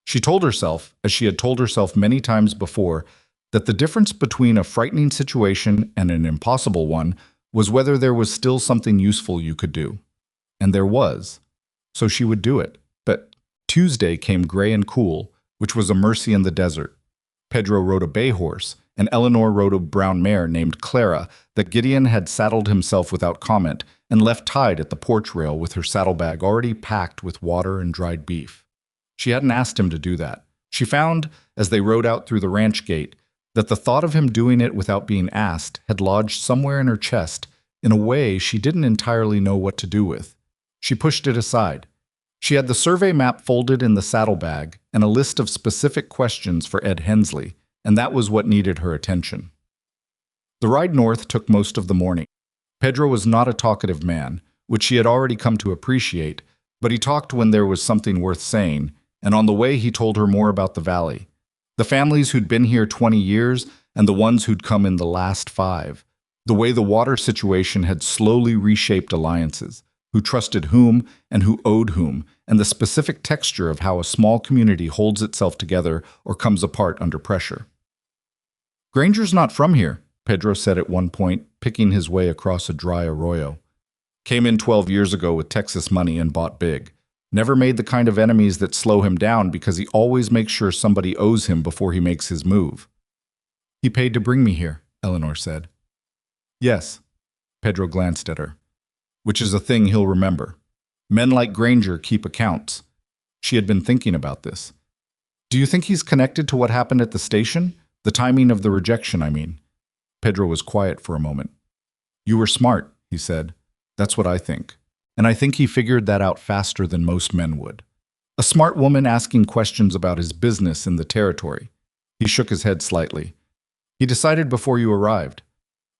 She told herself, as she had told herself many times before, that the difference between a frightening situation and an impossible one was whether there was still something useful you could do. And there was. So she would do it. But Tuesday came gray and cool, which was a mercy in the desert. Pedro rode a bay horse, and Eleanor rode a brown mare named Clara that Gideon had saddled himself without comment and left tied at the porch rail with her saddlebag already packed with water and dried beef. She hadn't asked him to do that. She found, as they rode out through the ranch gate, that the thought of him doing it without being asked had lodged somewhere in her chest in a way she didn't entirely know what to do with. She pushed it aside. She had the survey map folded in the saddlebag and a list of specific questions for Ed Hensley, and that was what needed her attention. The ride north took most of the morning. Pedro was not a talkative man, which she had already come to appreciate, but he talked when there was something worth saying, and on the way he told her more about the valley. The families who'd been here 20 years and the ones who'd come in the last 5. The way the water situation had slowly reshaped alliances, who trusted whom and who owed whom, and the specific texture of how a small community holds itself together or comes apart under pressure. Granger's not from here, Pedro said at one point, picking his way across a dry arroyo. Came in 12 years ago with Texas money and bought big. Never made the kind of enemies that slow him down because he always makes sure somebody owes him before he makes his move. He paid to bring me here, Eleanor said. Yes, Pedro glanced at her. Which is a thing he'll remember. Men like Granger keep accounts. She had been thinking about this. Do you think he's connected to what happened at the station? The timing of the rejection, I mean. Pedro was quiet for a moment. You were smart, he said. That's what I think. And I think he figured that out faster than most men would. A smart woman asking questions about his business in the territory. He shook his head slightly. He decided before you arrived.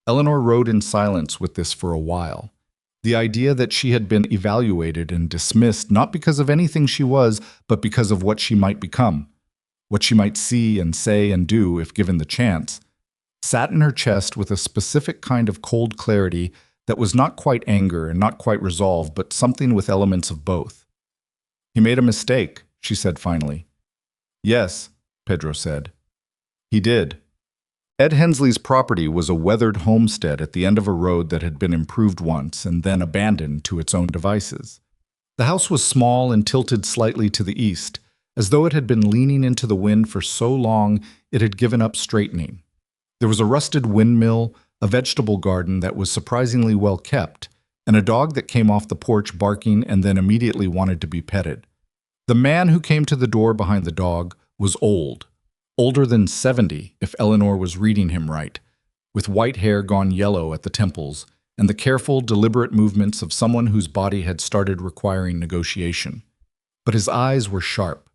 Eleanor rode in silence with this for a while. The idea that she had been evaluated and dismissed not because of anything she was, but because of what she might become, what she might see and say and do if given the chance, sat in her chest with a specific kind of cold clarity that was not quite anger and not quite resolve, but something with elements of both. He made a mistake, she said finally. Yes, Pedro said. He did. Ed Hensley's property was a weathered homestead at the end of a road that had been improved once and then abandoned to its own devices. The house was small and tilted slightly to the east, as though it had been leaning into the wind for so long it had given up straightening. There was a rusted windmill, a vegetable garden that was surprisingly well kept, and a dog that came off the porch barking and then immediately wanted to be petted. The man who came to the door behind the dog was old. Older than 70, if Eleanor was reading him right, with white hair gone yellow at the temples, and the careful, deliberate movements of someone whose body had started requiring negotiation. But his eyes were sharp.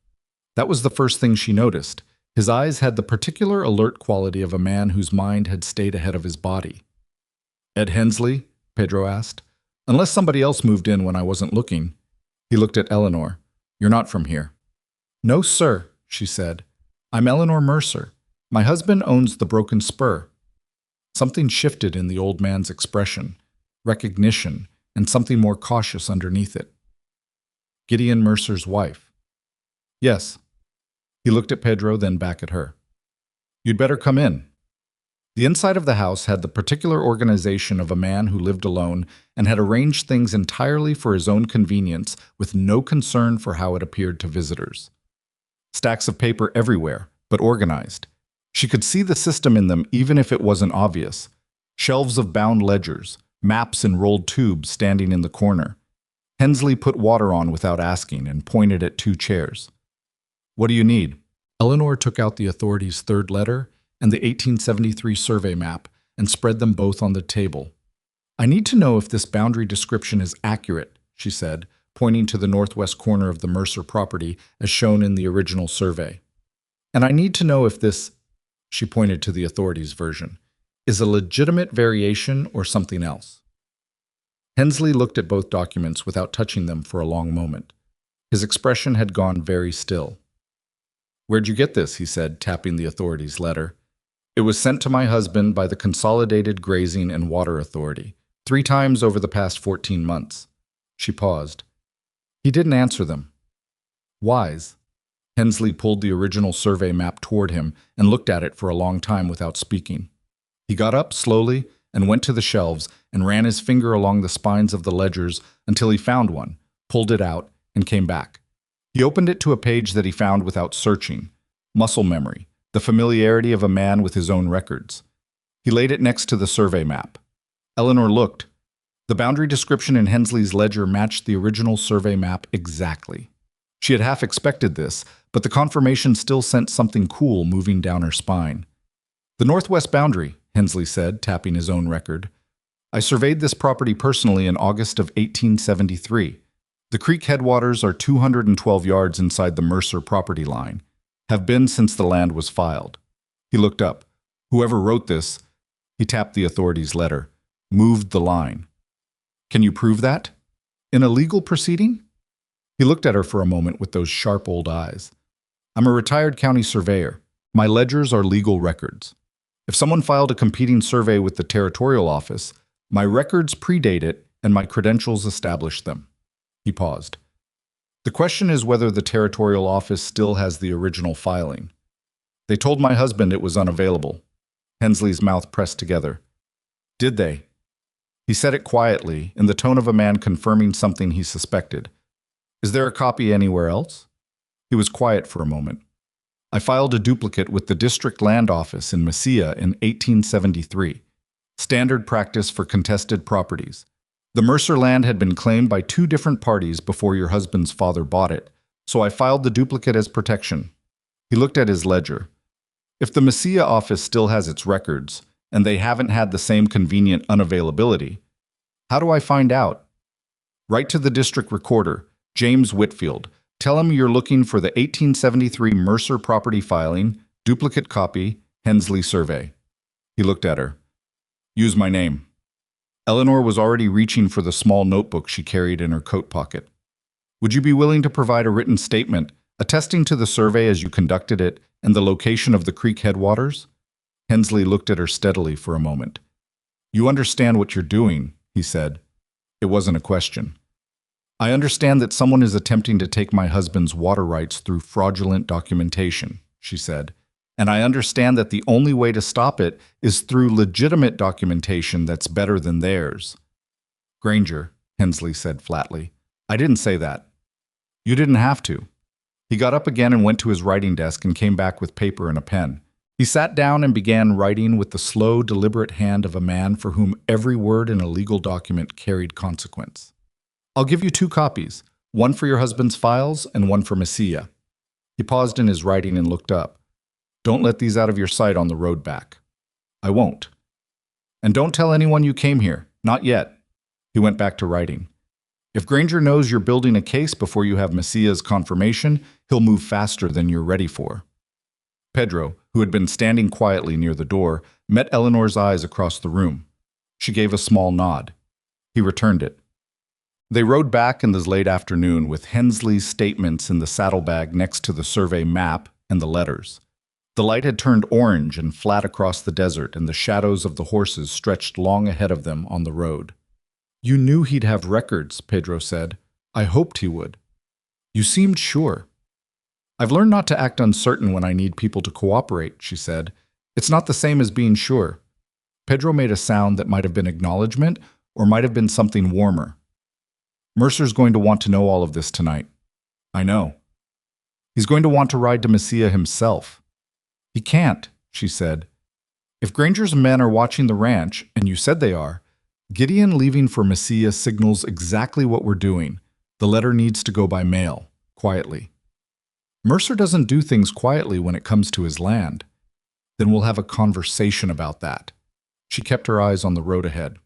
That was the first thing she noticed. His eyes had the particular alert quality of a man whose mind had stayed ahead of his body. Ed Hensley? Pedro asked. Unless somebody else moved in when I wasn't looking. He looked at Eleanor. You're not from here. No, sir, she said. I'm Eleanor Mercer. My husband owns the Broken Spur. Something shifted in the old man's expression, recognition, and something more cautious underneath it. Gideon Mercer's wife. Yes. He looked at Pedro, then back at her. You'd better come in. The inside of the house had the particular organization of a man who lived alone and had arranged things entirely for his own convenience with no concern for how it appeared to visitors. Stacks of paper everywhere, but organized. She could see the system in them even if it wasn't obvious. Shelves of bound ledgers, maps in rolled tubes standing in the corner. Hensley put water on without asking and pointed at 2 chairs. What do you need? Eleanor took out the authorities' third letter and the 1873 survey map and spread them both on the table. I need to know if this boundary description is accurate, she said, pointing to the northwest corner of the Mercer property as shown in the original survey. And I need to know if this, she pointed to the authorities' version, is a legitimate variation or something else. Hensley looked at both documents without touching them for a long moment. His expression had gone very still. Where'd you get this? He said, tapping the authorities' letter. It was sent to my husband by the Consolidated Grazing and Water Authority, 3 times over the past 14 months. She paused. He didn't answer them. Wise. Hensley pulled the original survey map toward him and looked at it for a long time without speaking. He got up slowly and went to the shelves and ran his finger along the spines of the ledgers until he found one, pulled it out, and came back. He opened it to a page that he found without searching. Muscle memory, the familiarity of a man with his own records. He laid it next to the survey map. Eleanor looked. The boundary description in Hensley's ledger matched the original survey map exactly. She had half expected this, but the confirmation still sent something cool moving down her spine. The northwest boundary, Hensley said, tapping his own record. I surveyed this property personally in August of 1873. The creek headwaters are 212 yards inside the Mercer property line, have been since the land was filed. He looked up. Whoever wrote this, he tapped the authorities' letter, moved the line. Can you prove that? In a legal proceeding? He looked at her for a moment with those sharp old eyes. I'm a retired county surveyor. My ledgers are legal records. If someone filed a competing survey with the territorial office, my records predate it and my credentials establish them. He paused. The question is whether the territorial office still has the original filing. They told my husband it was unavailable. Hensley's mouth pressed together. Did they? He said it quietly, in the tone of a man confirming something he suspected. Is there a copy anywhere else? He was quiet for a moment. I filed a duplicate with the District Land Office in Mesilla in 1873. Standard practice for contested properties. The Mercer land had been claimed by 2 different parties before your husband's father bought it, so I filed the duplicate as protection. He looked at his ledger. If the Mesilla office still has its records, and they haven't had the same convenient unavailability, how do I find out? Write to the district recorder, James Whitfield. Tell him you're looking for the 1873 Mercer property filing, duplicate copy, Hensley survey. He looked at her. Use my name. Eleanor was already reaching for the small notebook she carried in her coat pocket. Would you be willing to provide a written statement attesting to the survey as you conducted it and the location of the creek headwaters? Hensley looked at her steadily for a moment. You understand what you're doing, he said. It wasn't a question. I understand that someone is attempting to take my husband's water rights through fraudulent documentation, she said. And I understand that the only way to stop it is through legitimate documentation that's better than theirs. Granger, Hensley said flatly. I didn't say that. You didn't have to. He got up again and went to his writing desk and came back with paper and a pen. He sat down and began writing with the slow, deliberate hand of a man for whom every word in a legal document carried consequence. I'll give you 2 copies, one for your husband's files and one for Mesilla. He paused in his writing and looked up. Don't let these out of your sight on the road back. I won't. And don't tell anyone you came here, not yet. He went back to writing. If Granger knows you're building a case before you have Messilla's confirmation, he'll move faster than you're ready for. Pedro, who had been standing quietly near the door, met Eleanor's eyes across the room. She gave a small nod. He returned it. They rode back in the late afternoon with Hensley's statements in the saddlebag next to the survey map and the letters. The light had turned orange and flat across the desert, and the shadows of the horses stretched long ahead of them on the road. You knew he'd have records, Pedro said. I hoped he would. You seemed sure. I've learned not to act uncertain when I need people to cooperate, she said. It's not the same as being sure. Pedro made a sound that might have been acknowledgement or might have been something warmer. Mercer's going to want to know all of this tonight. I know. He's going to want to ride to Mesilla himself. He can't, she said. If Granger's men are watching the ranch, and you said they are, Gideon leaving for Mesilla signals exactly what we're doing. The letter needs to go by mail, quietly. Mercer doesn't do things quietly when it comes to his land. Then we'll have a conversation about that. She kept her eyes on the road ahead.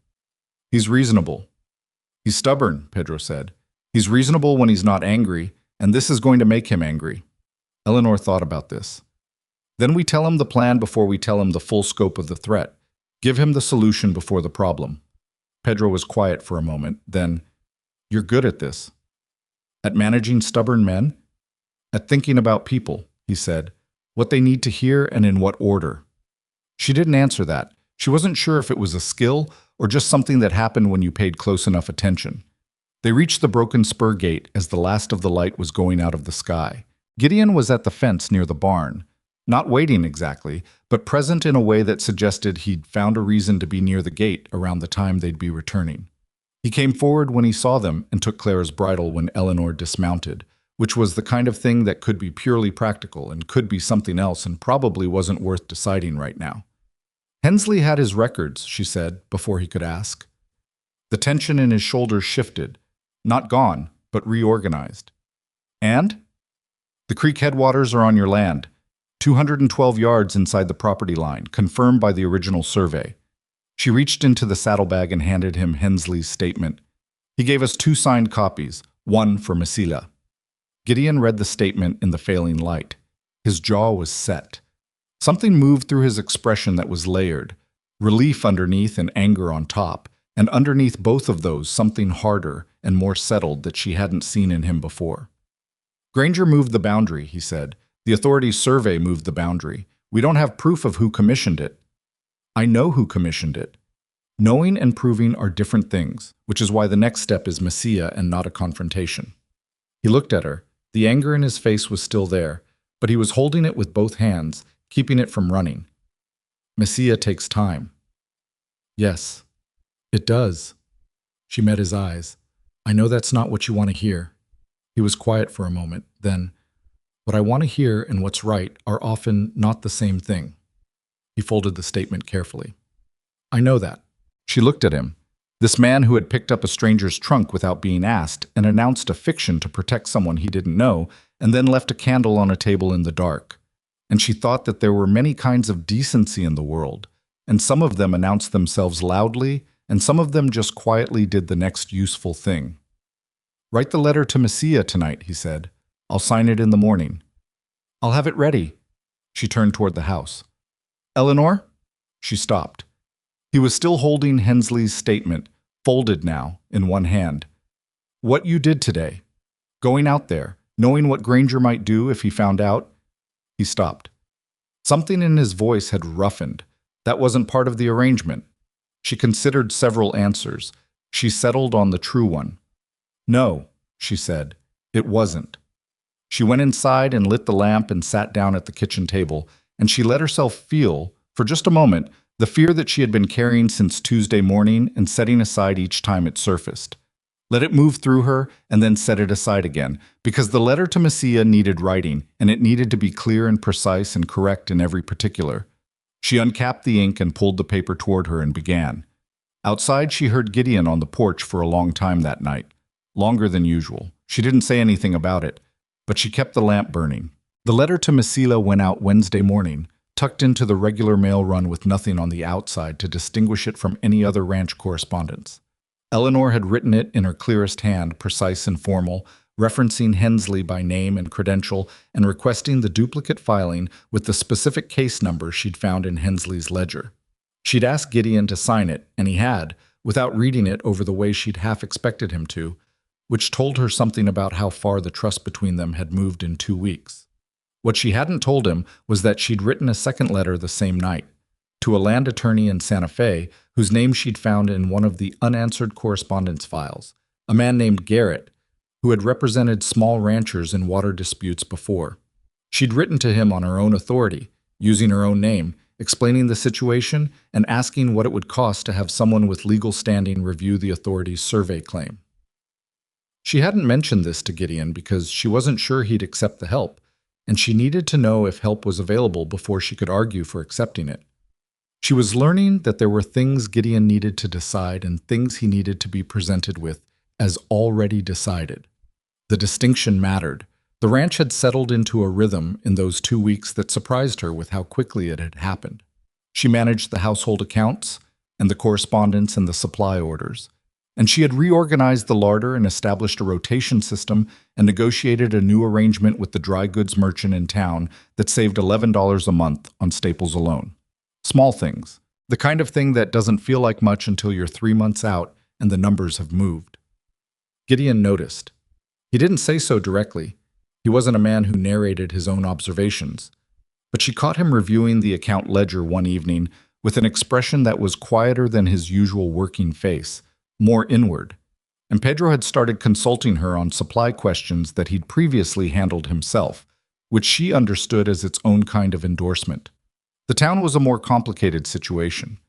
He's reasonable. He's stubborn, Pedro said. He's reasonable when he's not angry, and this is going to make him angry. Eleanor thought about this. Then we tell him the plan before we tell him the full scope of the threat. Give him the solution before the problem. Pedro was quiet for a moment. Then, you're good at this. At managing stubborn men? At thinking about people, he said. What they need to hear and in what order. She didn't answer that. She wasn't sure if it was a skill or just something that happened when you paid close enough attention. They reached the broken spur gate as the last of the light was going out of the sky. Gideon was at the fence near the barn. Not waiting exactly, but present in a way that suggested he'd found a reason to be near the gate around the time they'd be returning. He came forward when he saw them and took Claire's bridle when Eleanor dismounted, which was the kind of thing that could be purely practical and could be something else and probably wasn't worth deciding right now. Hensley had his records, she said, before he could ask. The tension in his shoulders shifted, not gone, but reorganized. And? The creek headwaters are on your land, 212 yards inside the property line, confirmed by the original survey. She reached into the saddlebag and handed him Hensley's statement. He gave us 2 signed copies, one for Masila. Gideon read the statement in the failing light. His jaw was set. Something moved through his expression that was layered, relief underneath and anger on top, and underneath both of those something harder and more settled that she hadn't seen in him before. Granger moved the boundary, he said. The authorities' survey moved the boundary. We don't have proof of who commissioned it. I know who commissioned it. Knowing and proving are different things, which is why the next step is Messiah and not a confrontation. He looked at her. The anger in his face was still there, but he was holding it with both hands, keeping it from running. Messiah takes time. Yes, it does. She met his eyes. I know that's not what you want to hear. He was quiet for a moment. Then, what I want to hear and what's right are often not the same thing. He folded the statement carefully. I know that. She looked at him. This man who had picked up a stranger's trunk without being asked and announced a fiction to protect someone he didn't know and then left a candle on a table in the dark. And she thought that there were many kinds of decency in the world, and some of them announced themselves loudly, and some of them just quietly did the next useful thing. Write the letter to Messiah tonight, he said. I'll sign it in the morning. I'll have it ready. She turned toward the house. Eleanor? She stopped. He was still holding Hensley's statement, folded now, in one hand. What you did today, going out there, knowing what Granger might do if he found out. He stopped. Something in his voice had roughened. That wasn't part of the arrangement. She considered several answers. She settled on the true one. No, she said, it wasn't. She went inside and lit the lamp and sat down at the kitchen table, and she let herself feel, for just a moment, the fear that she had been carrying since Tuesday morning and setting aside each time it surfaced. Let it move through her and then set it aside again, because the letter to Messiah needed writing, and it needed to be clear and precise and correct in every particular. She uncapped the ink and pulled the paper toward her and began. Outside, she heard Gideon on the porch for a long time that night, longer than usual. She didn't say anything about it, but she kept the lamp burning. The letter to Messiah went out Wednesday morning, tucked into the regular mail run with nothing on the outside to distinguish it from any other ranch correspondence. Eleanor had written it in her clearest hand, precise and formal, referencing Hensley by name and credential and requesting the duplicate filing with the specific case number she'd found in Hensley's ledger. She'd asked Gideon to sign it, and he had, without reading it over the way she'd half expected him to, which told her something about how far the trust between them had moved in 2 weeks. What she hadn't told him was that she'd written a second letter the same night, to a land attorney in Santa Fe whose name she'd found in one of the unanswered correspondence files, a man named Garrett, who had represented small ranchers in water disputes before. She'd written to him on her own authority, using her own name, explaining the situation and asking what it would cost to have someone with legal standing review the authorities' survey claim. She hadn't mentioned this to Gideon because she wasn't sure he'd accept the help, and she needed to know if help was available before she could argue for accepting it. She was learning that there were things Gideon needed to decide and things he needed to be presented with as already decided. The distinction mattered. The ranch had settled into a rhythm in those 2 weeks that surprised her with how quickly it had happened. She managed the household accounts and the correspondence and the supply orders. And she had reorganized the larder and established a rotation system and negotiated a new arrangement with the dry goods merchant in town that saved $11 a month on staples alone. Small things. The kind of thing that doesn't feel like much until you're 3 months out and the numbers have moved. Gideon noticed. He didn't say so directly. He wasn't a man who narrated his own observations. But she caught him reviewing the account ledger one evening with an expression that was quieter than his usual working face, more inward. And Pedro had started consulting her on supply questions that he'd previously handled himself, which she understood as its own kind of endorsement. The town was a more complicated situation.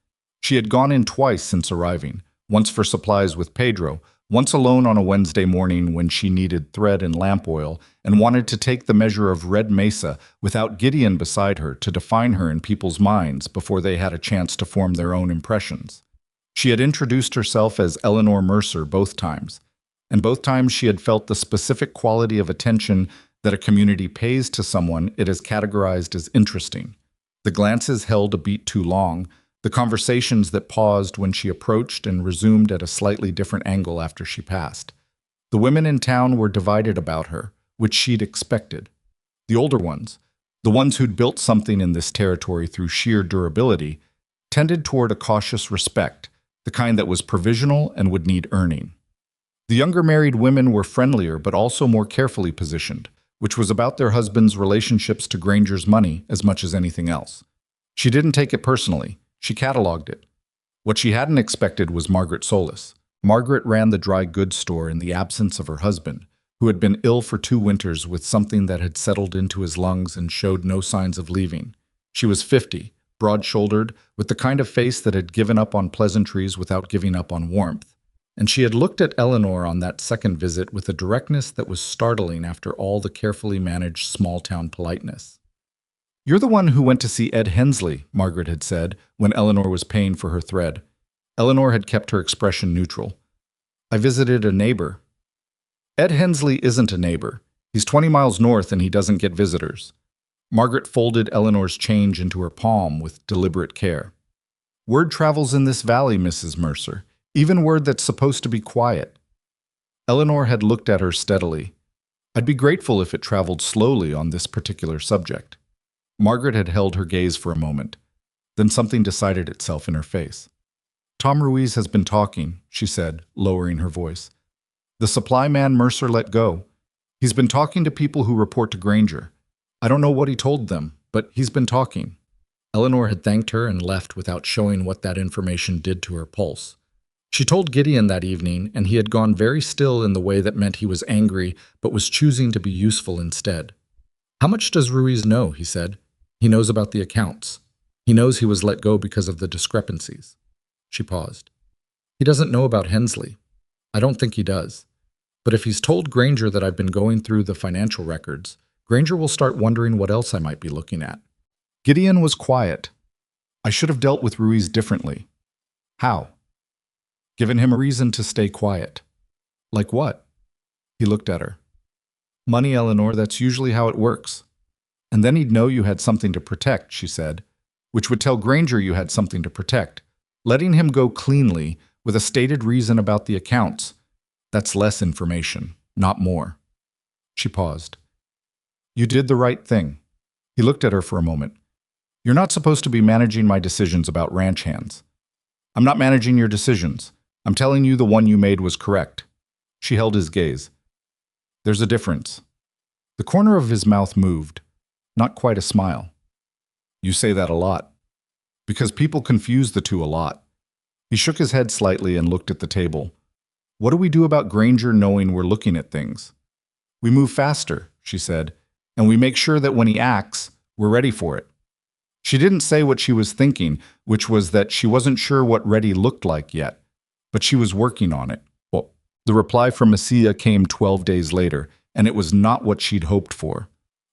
She had gone in twice since arriving, once for supplies with Pedro, once alone on a Wednesday morning when she needed thread and lamp oil and wanted to take the measure of Red Mesa without Gideon beside her to define her in people's minds before they had a chance to form their own impressions. She had introduced herself as Eleanor Mercer both times, and both times she had felt the specific quality of attention that a community pays to someone it has categorized as interesting. The glances held a beat too long, the conversations that paused when she approached and resumed at a slightly different angle after she passed. The women in town were divided about her, which she'd expected. The older ones, the ones who'd built something in this territory through sheer durability, tended toward a cautious respect, the kind that was provisional and would need earning. The younger married women were friendlier but also more carefully positioned, which was about their husbands' relationships to Granger's money as much as anything else. She didn't take it personally. She cataloged it. What she hadn't expected was Margaret Solis. Margaret ran the dry goods store in the absence of her husband, who had been ill for 2 winters with something that had settled into his lungs and showed no signs of leaving. She was 50, broad-shouldered, with the kind of face that had given up on pleasantries without giving up on warmth. And she had looked at Eleanor on that second visit with a directness that was startling after all the carefully managed small-town politeness. "You're the one who went to see Ed Hensley," Margaret had said, when Eleanor was paying for her thread. Eleanor had kept her expression neutral. "I visited a neighbor." "Ed Hensley isn't a neighbor. He's 20 miles north and he doesn't get visitors." Margaret folded Eleanor's change into her palm with deliberate care. "Word travels in this valley, Mrs. Mercer, even word that's supposed to be quiet." Eleanor had looked at her steadily. "I'd be grateful if it traveled slowly on this particular subject." Margaret had held her gaze for a moment. Then something decided itself in her face. "Tom Ruiz has been talking," she said, lowering her voice. "The supply man Mercer let go. He's been talking to people who report to Granger. I don't know what he told them, but he's been talking." Eleanor had thanked her and left without showing what that information did to her pulse. She told Gideon that evening, and he had gone very still in the way that meant he was angry, but was choosing to be useful instead. "How much does Ruiz know?" he said. "He knows about the accounts. He knows he was let go because of the discrepancies." She paused. "He doesn't know about Hensley. I don't think he does. But if he's told Granger that I've been going through the financial records, Granger will start wondering what else I might be looking at." Gideon was quiet. "I should have dealt with Ruiz differently." "How?" "Given him a reason to stay quiet." "Like what?" He looked at her. "Money, Eleanor, that's usually how it works." "And then he'd know you had something to protect," she said, "which would tell Granger you had something to protect. Letting him go cleanly, with a stated reason about the accounts, that's less information, not more." She paused. "You did the right thing." He looked at her for a moment. "You're not supposed to be managing my decisions about ranch hands." "I'm not managing your decisions. I'm telling you the one you made was correct." She held his gaze. "There's a difference." The corner of his mouth moved. Not quite a smile. "You say that a lot." "Because people confuse the two a lot." He shook his head slightly and looked at the table. "What do we do about Granger knowing we're looking at things?" "We move faster," she said, "and we make sure that when he acts, we're ready for it." She didn't say what she was thinking, which was that she wasn't sure what ready looked like yet, but she was working on it. Well, the reply from Messia came 12 days later, and it was not what she'd hoped for.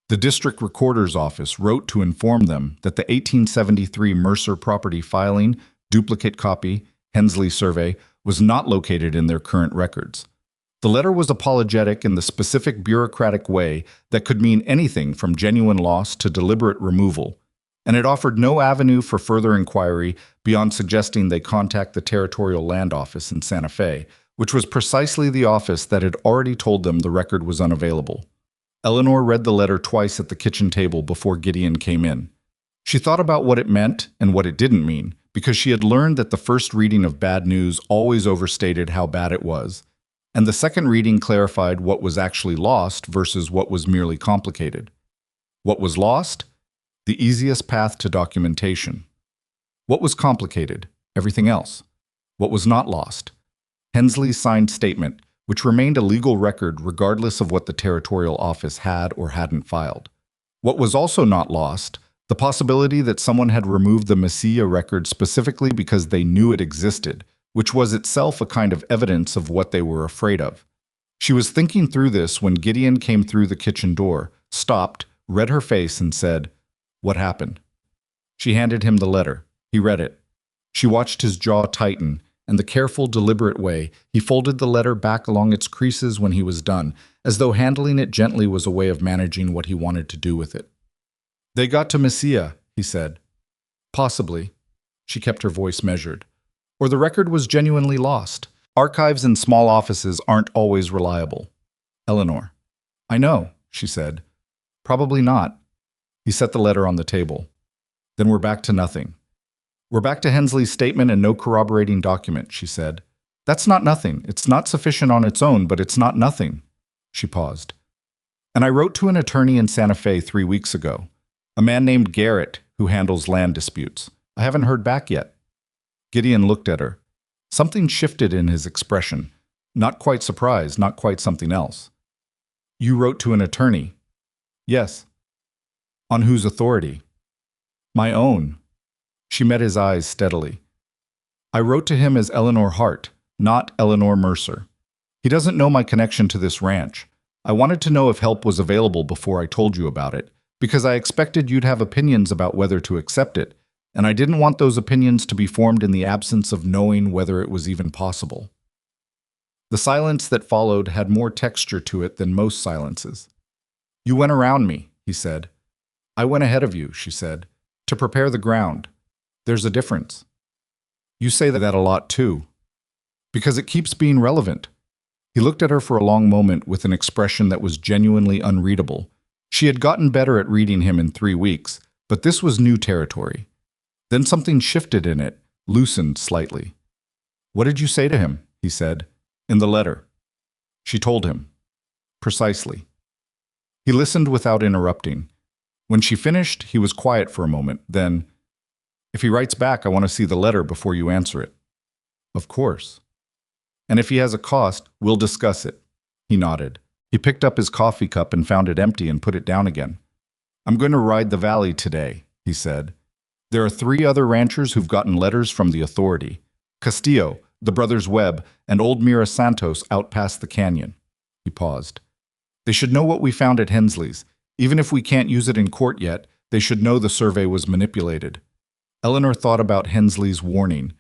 The district recorder's office wrote to inform them that the 1873 Mercer property filing, duplicate copy, Hensley survey, was not located in their current records. The letter was apologetic in the specific bureaucratic way that could mean anything from genuine loss to deliberate removal, and it offered no avenue for further inquiry beyond suggesting they contact the Territorial Land Office in Santa Fe, which was precisely the office that had already told them the record was unavailable. Eleanor read the letter twice at the kitchen table before Gideon came in. She thought about what it meant and what it didn't mean, because she had learned that the first reading of bad news always overstated how bad it was, and the second reading clarified what was actually lost versus what was merely complicated. What was lost? The easiest path to documentation. What was complicated? Everything else. What was not lost? Hensley's signed statement, which remained a legal record regardless of what the Territorial Office had or hadn't filed. What was also not lost? The possibility that someone had removed the Messia record specifically because they knew it existed, which was itself a kind of evidence of what they were afraid of. She was thinking through this when Gideon came through the kitchen door, stopped, read her face, and said, "What happened?" She handed him the letter. He read it. She watched his jaw tighten, and the careful, deliberate way he folded the letter back along its creases when he was done, as though handling it gently was a way of managing what he wanted to do with it. "They got to Messia," he said. "Possibly." She kept her voice measured. "Or the record was genuinely lost. Archives in small offices aren't always reliable." "Eleanor." "I know," she said. "Probably not." He set the letter on the table. "Then we're back to nothing." "We're back to Hensley's statement and no corroborating document," she said. "That's not nothing. It's not sufficient on its own, but it's not nothing." She paused. "And I wrote to an attorney in Santa Fe 3 weeks ago. A man named Garrett who handles land disputes. I haven't heard back yet." Gideon looked at her. Something shifted in his expression. Not quite surprise, not quite something else. "You wrote to an attorney?" "Yes." "On whose authority?" "My own." She met his eyes steadily. "I wrote to him as Eleanor Hart, not Eleanor Mercer. He doesn't know my connection to this ranch. I wanted to know if help was available before I told you about it, because I expected you'd have opinions about whether to accept it, and I didn't want those opinions to be formed in the absence of knowing whether it was even possible." The silence that followed had more texture to it than most silences. "You went around me," he said. "I went ahead of you," she said, "to prepare the ground. There's a difference." "You say that a lot too." "Because it keeps being relevant." He looked at her for a long moment with an expression that was genuinely unreadable. She had gotten better at reading him in 3 weeks, but this was new territory. Then something shifted in it, loosened slightly. "What did you say to him?" he said. "In the letter." She told him. Precisely. He listened without interrupting. When she finished, he was quiet for a moment, then, "If he writes back, I want to see the letter before you answer it." "Of course." "And if he has a cost, we'll discuss it." He nodded. He picked up his coffee cup and found it empty and put it down again. "I'm going to ride the valley today," he said. "There are 3 other ranchers who've gotten letters from the authority. Castillo, the brothers Webb, and old Mira Santos out past the canyon." He paused. "They should know what we found at Hensley's. Even if we can't use it in court yet, they should know the survey was manipulated." Eleanor thought about Hensley's warning.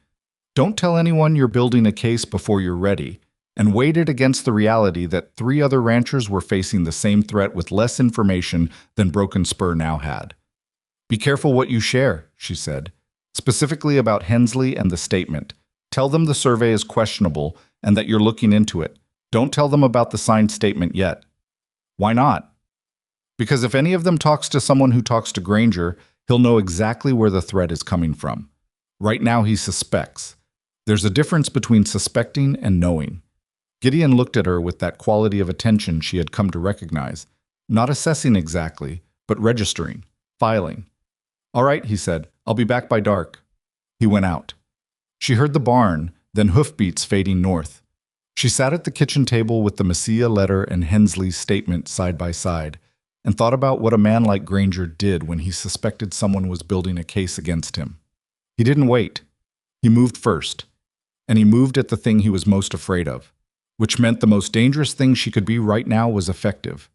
"Don't tell anyone you're building a case before you're ready," and weighed it against the reality that 3 other ranchers were facing the same threat with less information than Broken Spur now had. "Be careful what you share," she said, "specifically about Hensley and the statement. Tell them the survey is questionable and that you're looking into it. Don't tell them about the signed statement yet." "Why not?" "Because if any of them talks to someone who talks to Granger, he'll know exactly where the threat is coming from. Right now he suspects. There's a difference between suspecting and knowing." Gideon looked at her with that quality of attention she had come to recognize, not assessing exactly, but registering, filing. "All right," he said, "I'll be back by dark." He went out. She heard the barn, then hoofbeats fading north. She sat at the kitchen table with the Messia letter and Hensley's statement side by side, and thought about what a man like Granger did when he suspected someone was building a case against him. He didn't wait. He moved first. And he moved at the thing he was most afraid of, which meant the most dangerous thing she could be right now was effective.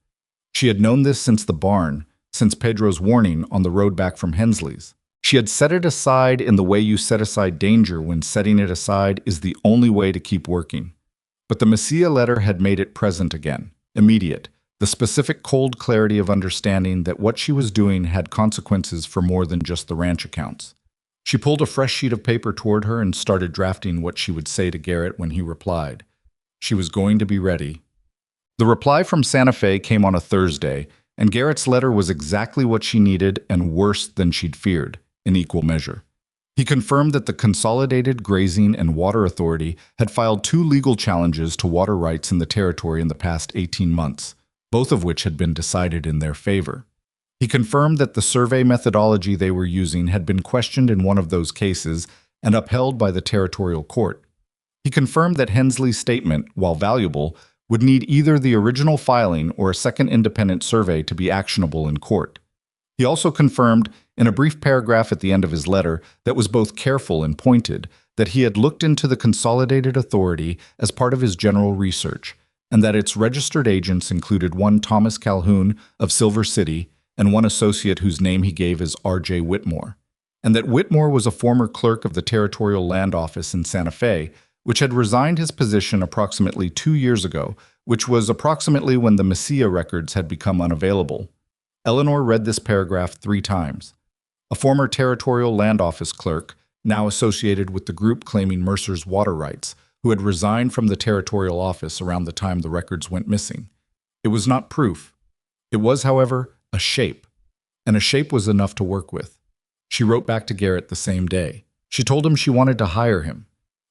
She had known this since the barn, since Pedro's warning on the road back from Hensley's. She had set it aside in the way you set aside danger when setting it aside is the only way to keep working. But the Messiah letter had made it present again, immediate, the specific cold clarity of understanding that what she was doing had consequences for more than just the ranch accounts. She pulled a fresh sheet of paper toward her and started drafting what she would say to Garrett when he replied. She was going to be ready. The reply from Santa Fe came on a Thursday, and Garrett's letter was exactly what she needed and worse than she'd feared, in equal measure. He confirmed that the Consolidated Grazing and Water Authority had filed 2 legal challenges to water rights in the territory in the past 18 months, both of which had been decided in their favor. He confirmed that the survey methodology they were using had been questioned in one of those cases and upheld by the territorial court. He confirmed that Hensley's statement, while valuable, would need either the original filing or a second independent survey to be actionable in court. He also confirmed, in a brief paragraph at the end of his letter that was both careful and pointed, that he had looked into the Consolidated Authority as part of his general research, and that its registered agents included one Thomas Calhoun of Silver City and one associate whose name he gave as R.J. Whitmore, and that Whitmore was a former clerk of the Territorial Land Office in Santa Fe, which had resigned his position approximately 2 years ago, which was approximately when the Messiah records had become unavailable. Eleanor read this paragraph 3 times. A former Territorial Land Office clerk, now associated with the group claiming Mercer's water rights, who had resigned from the Territorial Office around the time the records went missing. It was not proof. It was, however, a shape, and a shape was enough to work with. She wrote back to Garrett the same day. She told him she wanted to hire him.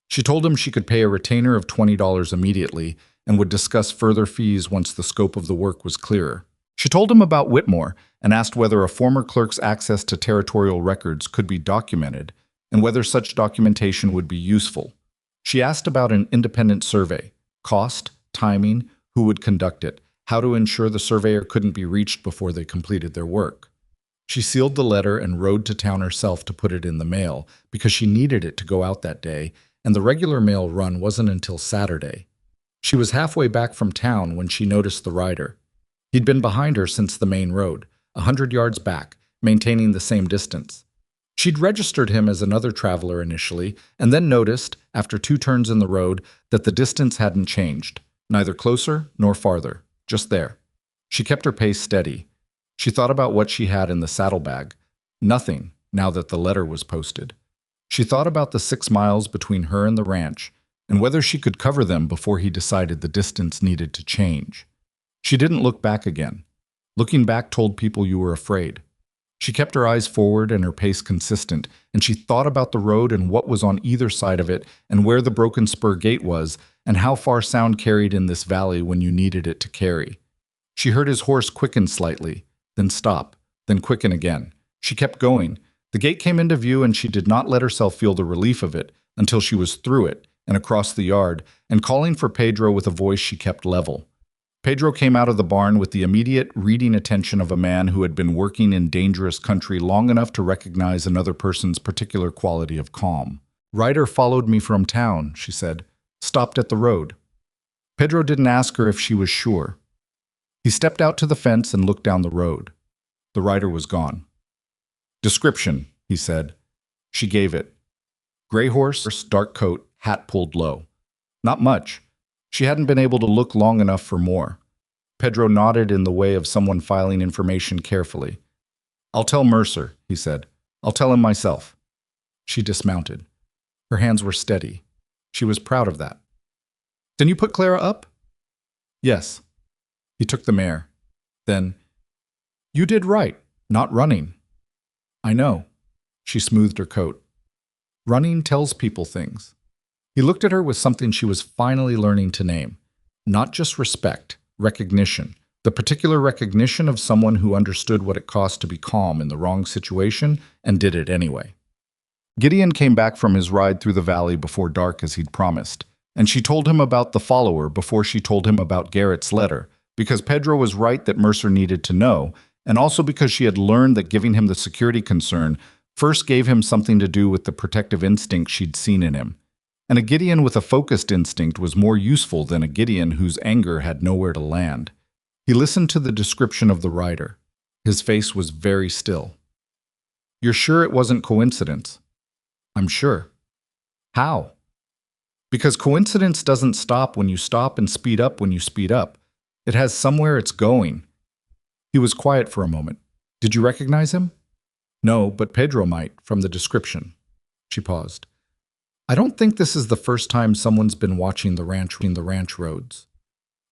She told him she could pay a retainer of $20 immediately and would discuss further fees once the scope of the work was clearer. She told him about Whitmore and asked whether a former clerk's access to territorial records could be documented and whether such documentation would be useful. She asked about an independent survey, cost, timing, who would conduct it, how to ensure the surveyor couldn't be reached before they completed their work. She sealed the letter and rode to town herself to put it in the mail because she needed it to go out that day, and the regular mail run wasn't until Saturday. She was halfway back from town when she noticed the rider. He'd been behind her since the main road, 100 yards back, maintaining the same distance. She'd registered him as another traveler initially, and then noticed, after 2 turns in the road, that the distance hadn't changed, neither closer nor farther, just there. She kept her pace steady. She thought about what she had in the saddlebag. Nothing, now that the letter was posted. She thought about the 6 miles between her and the ranch, and whether she could cover them before he decided the distance needed to change. She didn't look back again. Looking back told people you were afraid. She kept her eyes forward and her pace consistent, and she thought about the road and what was on either side of it, and where the broken spur gate was, and how far sound carried in this valley when you needed it to carry. She heard his horse quicken slightly, then stop, then quicken again. She kept going. The gate came into view, and she did not let herself feel the relief of it until she was through it and across the yard, and calling for Pedro with a voice she kept level. Pedro came out of the barn with the immediate reading attention of a man who had been working in dangerous country long enough to recognize another person's particular quality of calm. "Ryder followed me from town," she said. "Stopped at the road." Pedro didn't ask her if she was sure. He stepped out to the fence and looked down the road. The rider was gone. "Description," he said. She gave it. Gray horse, dark coat, hat pulled low. Not much. She hadn't been able to look long enough for more. Pedro nodded in the way of someone filing information carefully. "I'll tell Mercer," he said. "I'll tell him myself." She dismounted. Her hands were steady. She was proud of that. "Then you put Clara up?" "Yes." He took the mare. Then, "You did right, not running." "I know." She smoothed her coat. "Running tells people things." He looked at her with something she was finally learning to name. Not just respect, recognition. The particular recognition of someone who understood what it cost to be calm in the wrong situation and did it anyway. Gideon came back from his ride through the valley before dark as he'd promised, and she told him about the follower before she told him about Garrett's letter, because Pedro was right that Mercer needed to know, and also because she had learned that giving him the security concern first gave him something to do with the protective instinct she'd seen in him. And a Gideon with a focused instinct was more useful than a Gideon whose anger had nowhere to land. He listened to the description of the rider. His face was very still. "You're sure it wasn't coincidence?" "I'm sure." "How?" Because coincidence doesn't stop when you stop and speed up when you speed up. It has somewhere it's going. He was quiet for a moment. Did you recognize him? No, but Pedro might, from the description. She paused. I don't think this is the first time someone's been watching the ranch roads.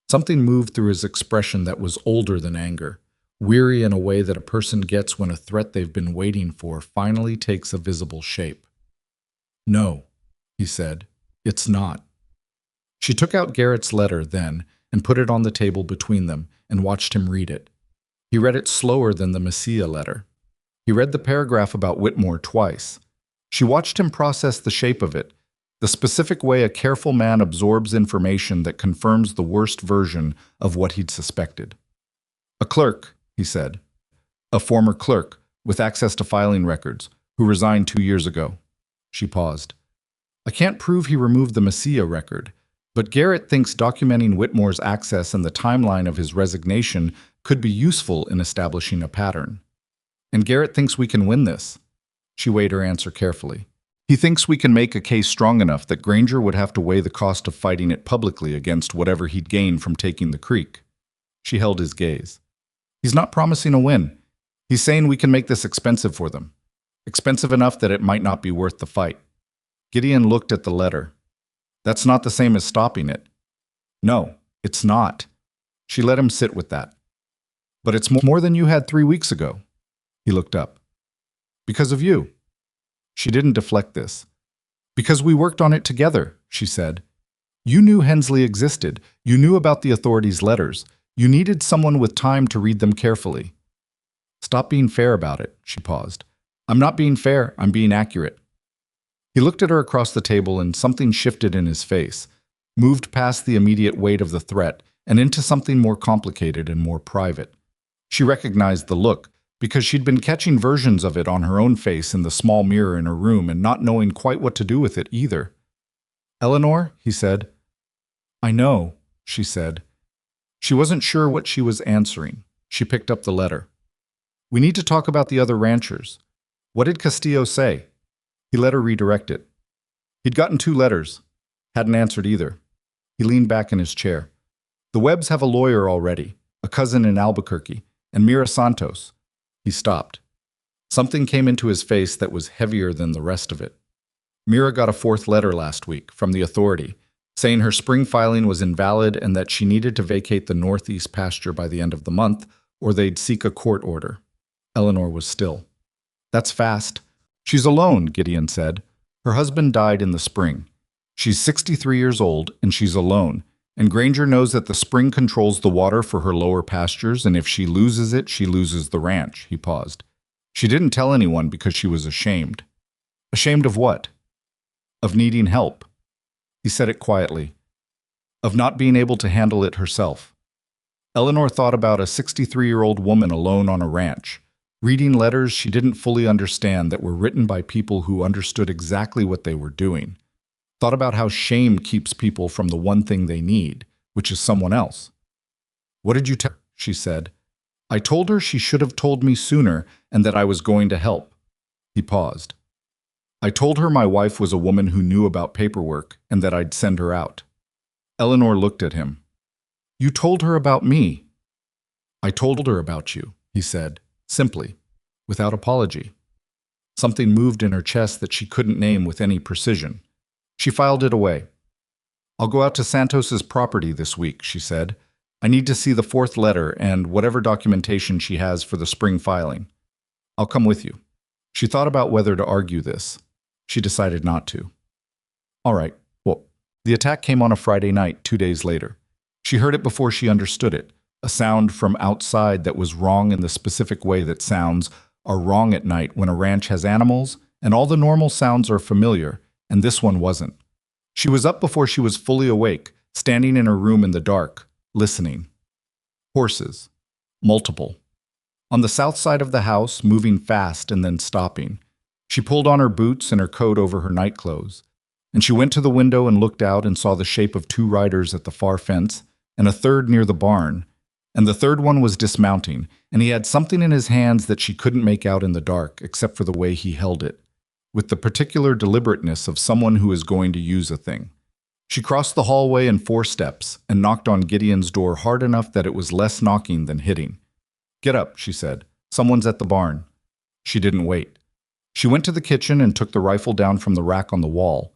Something moved through his expression that was older than anger, weary in a way that a person gets when a threat they've been waiting for finally takes a visible shape. No, he said, it's not. She took out Garrett's letter then and put it on the table between them and watched him read it. He read it slower than the Messia letter. He read the paragraph about Whitmore twice. She watched him process the shape of it, the specific way a careful man absorbs information that confirms the worst version of what he'd suspected. A clerk, he said. A former clerk, with access to filing records, who resigned 2 years ago. She paused. I can't prove he removed the Messia record, but Garrett thinks documenting Whitmore's access and the timeline of his resignation could be useful in establishing a pattern. And Garrett thinks we can win this. She weighed her answer carefully. He thinks we can make a case strong enough that Granger would have to weigh the cost of fighting it publicly against whatever he'd gain from taking the creek. She held his gaze. He's not promising a win. He's saying we can make this expensive for them. Expensive enough that it might not be worth the fight. Gideon looked at the letter. That's not the same as stopping it. No, it's not. She let him sit with that. But it's more than you had 3 weeks ago. He looked up. Because of you. She didn't deflect this. Because we worked on it together, she said. You knew Hensley existed. You knew about the authorities' letters. You needed someone with time to read them carefully. Stop being fair about it, she paused. I'm not being fair, I'm being accurate. He looked at her across the table and something shifted in his face, moved past the immediate weight of the threat and into something more complicated and more private. She recognized the look, because she'd been catching versions of it on her own face in the small mirror in her room and not knowing quite what to do with it either. Eleanor, he said. I know, she said. She wasn't sure what she was answering. She picked up the letter. We need to talk about the other ranchers. What did Castillo say? He let her redirect it. He'd gotten 2 letters. Hadn't answered either. He leaned back in his chair. The Webbs have a lawyer already, a cousin in Albuquerque, and Mira Santos. He stopped. Something came into his face that was heavier than the rest of it. Mira got a 4th letter last week from the authority, saying her spring filing was invalid and that she needed to vacate the northeast pasture by the end of the month, or they'd seek a court order. Eleanor was still. That's fast. She's alone, Gideon said. Her husband died in the spring. She's 63 years old, and she's alone. And Granger knows that the spring controls the water for her lower pastures, and if she loses it, she loses the ranch. He paused. She didn't tell anyone because she was ashamed. Ashamed of what? Of needing help. He said it quietly. Of not being able to handle it herself. Eleanor thought about a 63-year-old woman alone on a ranch, reading letters she didn't fully understand that were written by people who understood exactly what they were doing. Thought about how shame keeps people from the one thing they need, which is someone else. What did you tell her? She said. I told her she should have told me sooner and that I was going to help. He paused. I told her my wife was a woman who knew about paperwork and that I'd send her out. Eleanor looked at him. You told her about me. I told her about you, he said, simply, without apology. Something moved in her chest that she couldn't name with any precision. She filed it away. I'll go out to Santos's property this week, she said. I need to see the 4th letter and whatever documentation she has for the spring filing. I'll come with you. She thought about whether to argue this. She decided not to. All right, well, the attack came on a Friday night 2 days later. She heard it before she understood it, a sound from outside that was wrong in the specific way that sounds are wrong at night when a ranch has animals and all the normal sounds are familiar, and this one wasn't. She was up before she was fully awake, standing in her room in the dark, listening. Horses. Multiple. On the south side of the house, moving fast and then stopping. She pulled on her boots and her coat over her nightclothes, and she went to the window and looked out and saw the shape of 2 riders at the far fence and a third near the barn, and the third one was dismounting, and he had something in his hands that she couldn't make out in the dark except for the way he held it, with the particular deliberateness of someone who is going to use a thing. She crossed the hallway in 4 steps and knocked on Gideon's door hard enough that it was less knocking than hitting. "Get up," she said. "Someone's at the barn." She didn't wait. She went to the kitchen and took the rifle down from the rack on the wall.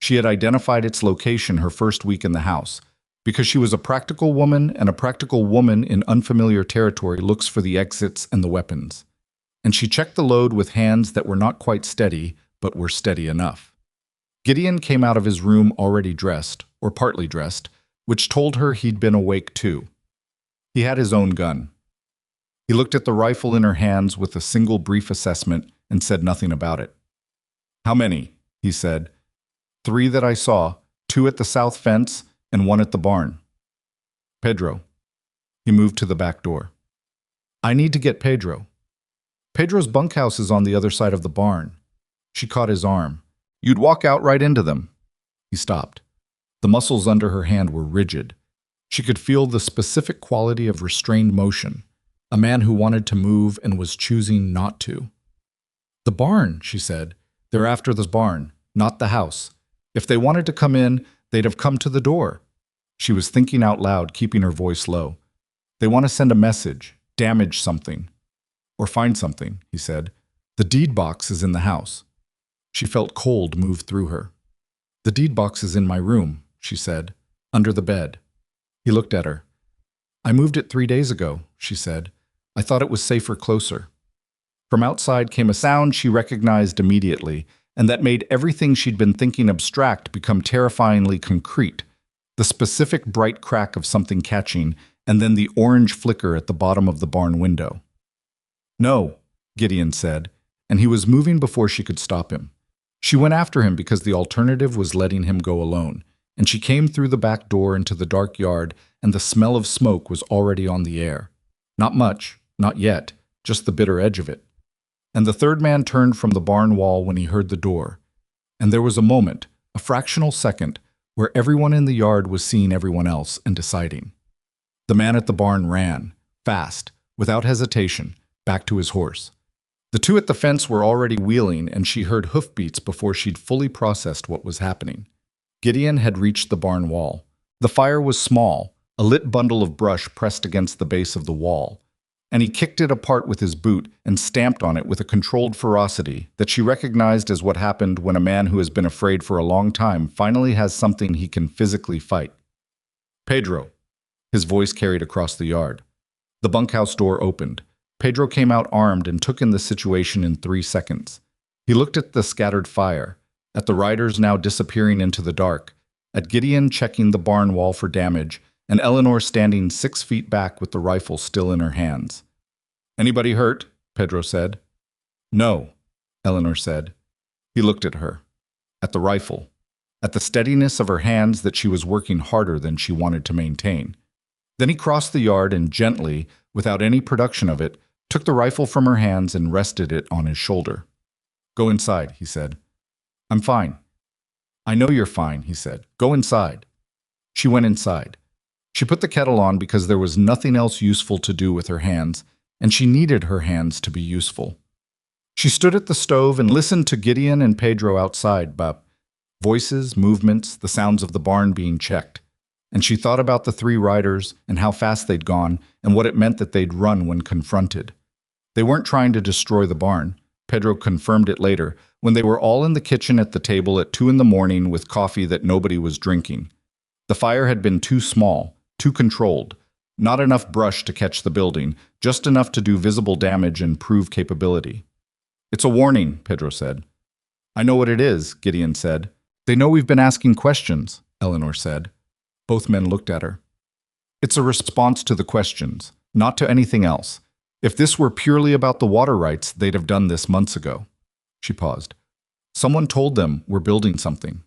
She had identified its location her first week in the house, because she was a practical woman, and a practical woman in unfamiliar territory looks for the exits and the weapons. And she checked the load with hands that were not quite steady, but were steady enough. Gideon came out of his room already dressed, or partly dressed, which told her he'd been awake too. He had his own gun. He looked at the rifle in her hands with a single brief assessment and said nothing about it. "How many?" he said. "3 that I saw, 2 at the south fence and 1 at the barn." "Pedro." He moved to the back door. "I need to get Pedro." "Pedro's bunkhouse is on the other side of the barn." She caught his arm. "You'd walk out right into them." He stopped. The muscles under her hand were rigid. She could feel the specific quality of restrained motion, a man who wanted to move and was choosing not to. "The barn," she said. "They're after the barn, not the house. If they wanted to come in, they'd have come to the door." She was thinking out loud, keeping her voice low. "They want to send a message, damage something." "Or find something," he said. "The deed box is in the house." She felt cold move through her. "The deed box is in my room," she said, "under the bed." He looked at her. "I moved it 3 days ago," she said. "I thought it was safer closer." From outside came a sound she recognized immediately, and that made everything she'd been thinking abstract become terrifyingly concrete. The specific bright crack of something catching, and then the orange flicker at the bottom of the barn window. "No," Gideon said, and he was moving before she could stop him. She went after him because the alternative was letting him go alone, and she came through the back door into the dark yard, and the smell of smoke was already on the air. Not much, not yet, just the bitter edge of it. And the third man turned from the barn wall when he heard the door. And there was a moment, a fractional second, where everyone in the yard was seeing everyone else and deciding. The man at the barn ran, fast, without hesitation, back to his horse. The 2 at the fence were already wheeling, and she heard hoofbeats before she'd fully processed what was happening. Gideon had reached the barn wall. The fire was small, a lit bundle of brush pressed against the base of the wall, and he kicked it apart with his boot and stamped on it with a controlled ferocity that she recognized as what happened when a man who has been afraid for a long time finally has something he can physically fight. "Pedro." His voice carried across the yard. The bunkhouse door opened. Pedro came out armed and took in the situation in 3 seconds. He looked at the scattered fire, at the riders now disappearing into the dark, at Gideon checking the barn wall for damage, and Eleanor standing 6 feet back with the rifle still in her hands. "Anybody hurt?" Pedro said. "No," Eleanor said. He looked at her, at the rifle, at the steadiness of her hands that she was working harder than she wanted to maintain. Then he crossed the yard and gently, without any production of it, took the rifle from her hands and rested it on his shoulder. "Go inside," he said. "I'm fine." "I know you're fine," he said. "Go inside." She went inside. She put the kettle on because there was nothing else useful to do with her hands, and she needed her hands to be useful. She stood at the stove and listened to Gideon and Pedro outside, but voices, movements, the sounds of the barn being checked. And she thought about the 3 riders and how fast they'd gone and what it meant that they'd run when confronted. They weren't trying to destroy the barn. Pedro confirmed it later, when they were all in the kitchen at the table at 2 in the morning with coffee that nobody was drinking. The fire had been too small, too controlled. Not enough brush to catch the building, just enough to do visible damage and prove capability. "It's a warning," Pedro said. "I know what it is," Gideon said. "They know we've been asking questions," Eleanor said. Both men looked at her. "It's a response to the questions, not to anything else. If this were purely about the water rights, they'd have done this months ago." She paused. "Someone told them we're building something."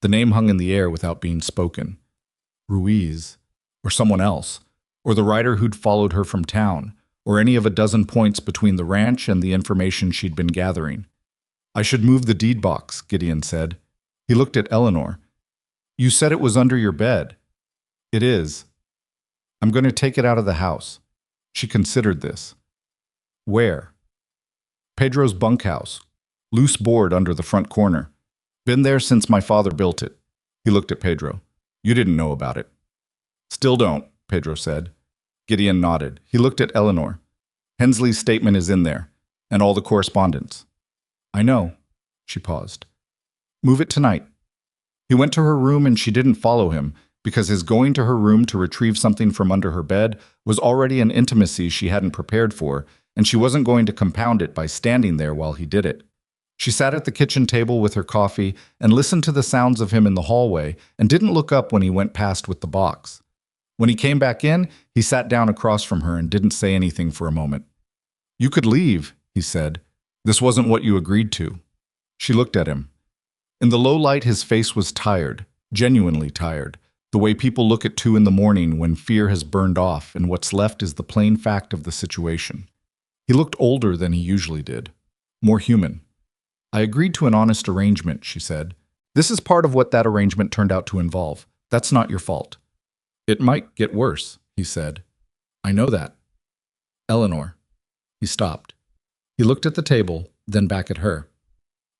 The name hung in the air without being spoken. Ruiz, or someone else, or the rider who'd followed her from town, or any of a dozen points between the ranch and the information she'd been gathering. "I should move the deed box," Gideon said. He looked at Eleanor. "You said it was under your bed." "It is." "I'm going to take it out of the house." She considered this. "Where?" "Pedro's bunkhouse. Loose board under the front corner. Been there since my father built it." He looked at Pedro. You didn't know about it. Still don't, Pedro said. Gideon nodded. He looked at Eleanor. Hensley's statement is in there, and all the correspondence. I know. She paused. Move it tonight. He went to her room and she didn't follow him, because his going to her room to retrieve something from under her bed was already an intimacy she hadn't prepared for, and she wasn't going to compound it by standing there while he did it. She sat at the kitchen table with her coffee and listened to the sounds of him in the hallway and didn't look up when he went past with the box. When he came back in, he sat down across from her and didn't say anything for a moment. You could leave, he said. This wasn't what you agreed to. She looked at him. In the low light, his face was tired, genuinely tired, the way people look at 2 in the morning when fear has burned off and what's left is the plain fact of the situation. He looked older than he usually did, more human. I agreed to an honest arrangement, she said. This is part of what that arrangement turned out to involve. That's not your fault. It might get worse, he said. I know that. Eleanor. He stopped. He looked at the table, then back at her.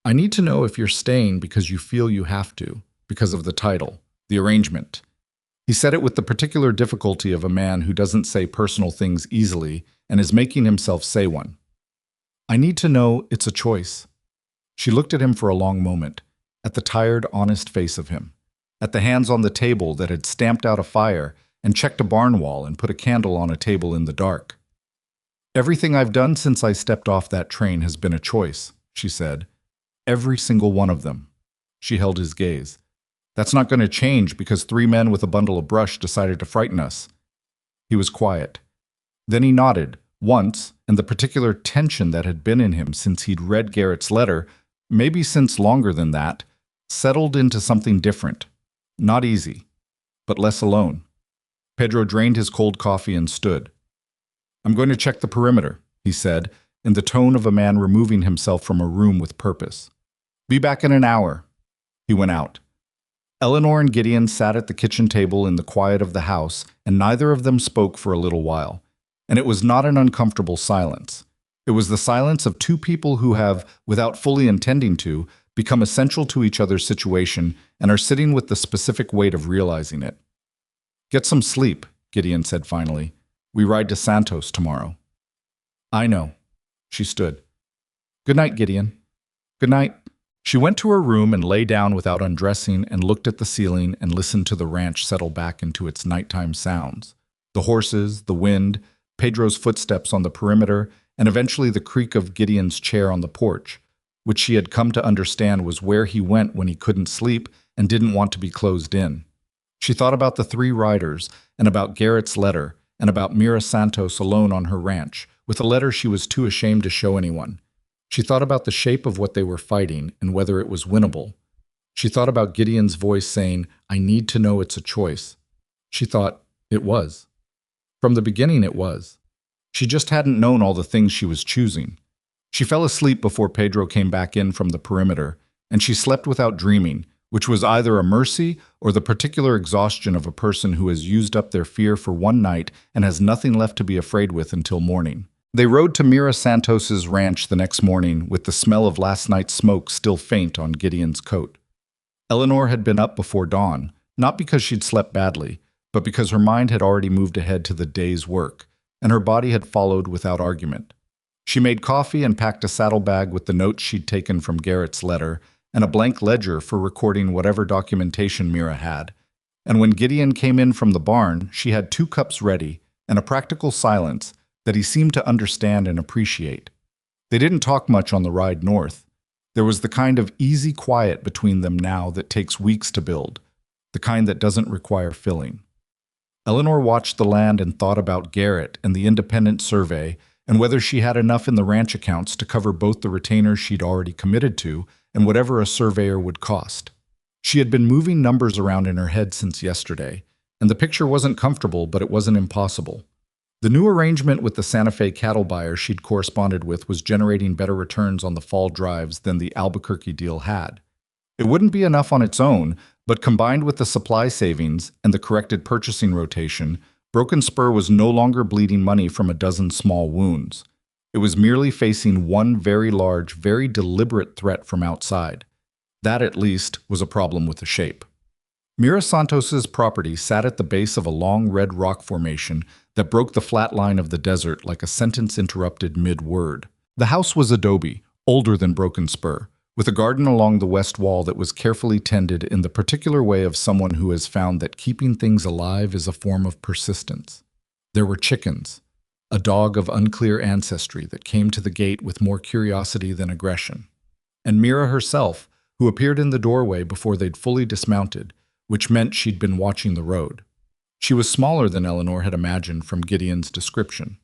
I need to know if you're staying because you feel you have to, because of the title, the arrangement. He said it with the particular difficulty of a man who doesn't say personal things easily and is making himself say one. I need to know it's a choice. She looked at him for a long moment, at the tired, honest face of him, at the hands on the table that had stamped out a fire and checked a barn wall and put a candle on a table in the dark. Everything I've done since I stepped off that train has been a choice, she said. Every single one of them. She held his gaze. That's not going to change because 3 men with a bundle of brush decided to frighten us. He was quiet. Then he nodded, once, and the particular tension that had been in him since he'd read Garrett's letter, maybe since longer than that, settled into something different. Not easy, but less alone. Pedro drained his cold coffee and stood. I'm going to check the perimeter, he said, in the tone of a man removing himself from a room with purpose. Be back in an hour. He went out. Eleanor and Gideon sat at the kitchen table in the quiet of the house, and neither of them spoke for a little while. And it was not an uncomfortable silence. It was the silence of 2 people who have, without fully intending to, become essential to each other's situation and are sitting with the specific weight of realizing it. Get some sleep, Gideon said finally. We ride to Santos tomorrow. I know. She stood. Good night, Gideon. Good night. She went to her room and lay down without undressing and looked at the ceiling and listened to the ranch settle back into its nighttime sounds. The horses, the wind, Pedro's footsteps on the perimeter, and eventually the creak of Gideon's chair on the porch, which she had come to understand was where he went when he couldn't sleep and didn't want to be closed in. She thought about the 3 riders and about Garrett's letter and about Mira Santos alone on her ranch, with a letter she was too ashamed to show anyone. She thought about the shape of what they were fighting and whether it was winnable. She thought about Gideon's voice saying, I need to know it's a choice. She thought, it was. From the beginning it was. She just hadn't known all the things she was choosing. She fell asleep before Pedro came back in from the perimeter, and she slept without dreaming, which was either a mercy or the particular exhaustion of a person who has used up their fear for one night and has nothing left to be afraid with until morning. They rode to Mira Santos's ranch the next morning with the smell of last night's smoke still faint on Gideon's coat. Eleanor had been up before dawn, not because she'd slept badly, but because her mind had already moved ahead to the day's work, and her body had followed without argument. She made coffee and packed a saddlebag with the notes she'd taken from Garrett's letter and a blank ledger for recording whatever documentation Mira had. And when Gideon came in from the barn, she had 2 cups ready and a practical silence that he seemed to understand and appreciate. They didn't talk much on the ride north. There was the kind of easy quiet between them now that takes weeks to build, the kind that doesn't require filling. Eleanor watched the land and thought about Garrett and the independent survey and whether she had enough in the ranch accounts to cover both the retainers she'd already committed to and whatever a surveyor would cost. She had been moving numbers around in her head since yesterday, and the picture wasn't comfortable, but it wasn't impossible. The new arrangement with the Santa Fe cattle buyer she'd corresponded with was generating better returns on the fall drives than the Albuquerque deal had. It wouldn't be enough on its own, but combined with the supply savings and the corrected purchasing rotation, Broken Spur was no longer bleeding money from a dozen small wounds. It was merely facing one very large, very deliberate threat from outside. That, at least, was a problem with the shape. Mira Santos's property sat at the base of a long red rock formation that broke the flat line of the desert like a sentence interrupted mid-word. The house was adobe, older than Broken Spur, with a garden along the west wall that was carefully tended in the particular way of someone who has found that keeping things alive is a form of persistence. There were chickens, a dog of unclear ancestry that came to the gate with more curiosity than aggression, and Mira herself, who appeared in the doorway before they'd fully dismounted, which meant she'd been watching the road. She was smaller than Eleanor had imagined from Gideon's description.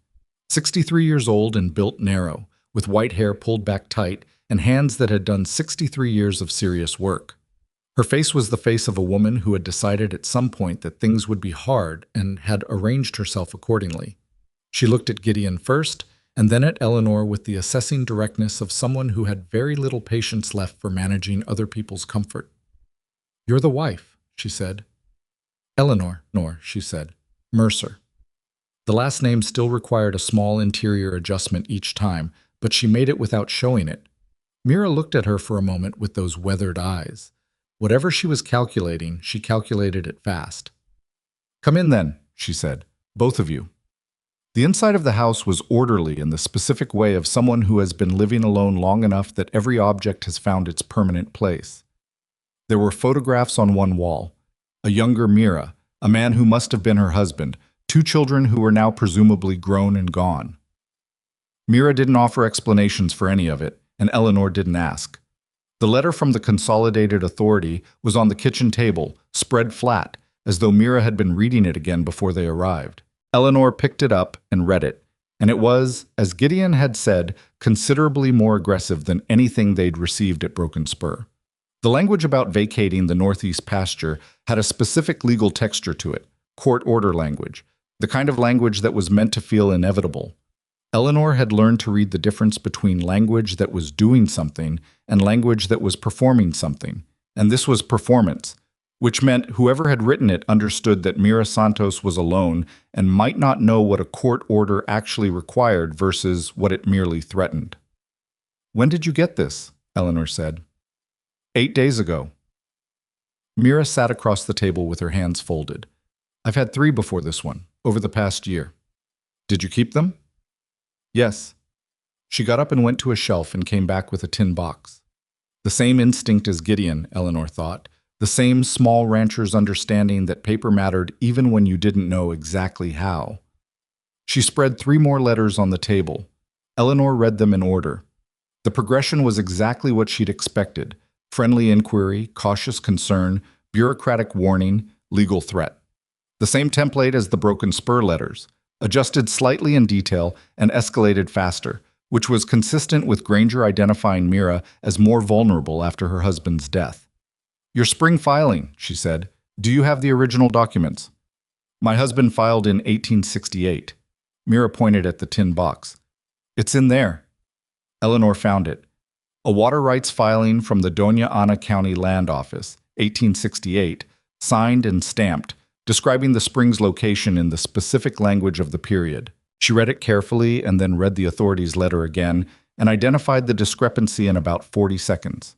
63 years old and built narrow, with white hair pulled back tight and hands that had done 63 years of serious work. Her face was the face of a woman who had decided at some point that things would be hard and had arranged herself accordingly. She looked at Gideon first, and then at Eleanor with the assessing directness of someone who had very little patience left for managing other people's comfort. "You're the wife," she said. "Eleanor," she said. "Mercer." The last name still required a small interior adjustment each time, but she made it without showing it. Mira looked at her for a moment with those weathered eyes. Whatever she was calculating, she calculated it fast. "Come in then," she said. "Both of you." The inside of the house was orderly in the specific way of someone who has been living alone long enough that every object has found its permanent place. There were photographs on one wall. A younger Mira, a man who must have been her husband, two children who were now presumably grown and gone. Mira didn't offer explanations for any of it, and Eleanor didn't ask. The letter from the Consolidated Authority was on the kitchen table, spread flat, as though Mira had been reading it again before they arrived. Eleanor picked it up and read it, and it was, as Gideon had said, considerably more aggressive than anything they'd received at Broken Spur. The language about vacating the northeast pasture had a specific legal texture to it, court order language, the kind of language that was meant to feel inevitable. Eleanor had learned to read the difference between language that was doing something and language that was performing something, and this was performance, which meant whoever had written it understood that Mira Santos was alone and might not know what a court order actually required versus what it merely threatened. "When did you get this?" Eleanor said. 8 days ago. Mira sat across the table with her hands folded. "I've had 3 before this one, over the past year." "Did you keep them?" "Yes." She got up and went to a shelf and came back with a tin box. The same instinct as Gideon, Eleanor thought, the same small rancher's understanding that paper mattered even when you didn't know exactly how. She spread 3 more letters on the table. Eleanor read them in order. The progression was exactly what she'd expected: friendly inquiry, cautious concern, bureaucratic warning, legal threat. The same template as the Broken Spur letters, adjusted slightly in detail and escalated faster, which was consistent with Granger identifying Mira as more vulnerable after her husband's death. "Your spring filing," she said. "Do you have the original documents?" "My husband filed in 1868. Mira pointed at the tin box. "It's in there." Eleanor found it. A water rights filing from the Doña Ana County Land Office, 1868, signed and stamped, describing the spring's location in the specific language of the period. She read it carefully and then read the authorities' letter again and identified the discrepancy in about 40 seconds.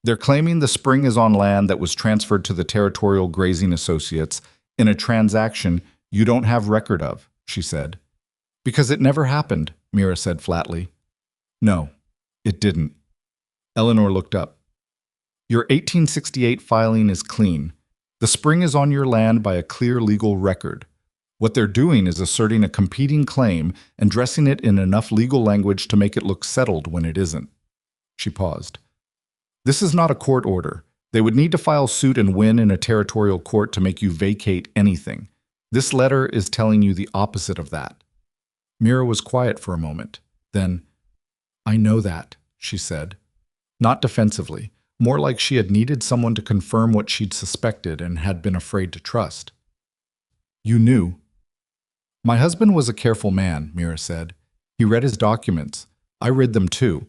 "They're claiming the spring is on land that was transferred to the Territorial Grazing Associates in a transaction you don't have record of," she said. "Because it never happened," Mira said flatly. "No, it didn't." Eleanor looked up. "Your 1868 filing is clean. The spring is on your land by a clear legal record. What they're doing is asserting a competing claim and dressing it in enough legal language to make it look settled when it isn't." She paused. "This is not a court order. They would need to file suit and win in a territorial court to make you vacate anything. This letter is telling you the opposite of that." Mira was quiet for a moment. Then, "I know that," she said. Not defensively, more like she had needed someone to confirm what she'd suspected and had been afraid to trust. "You knew." "My husband was a careful man," Mira said. "He read his documents. I read them too.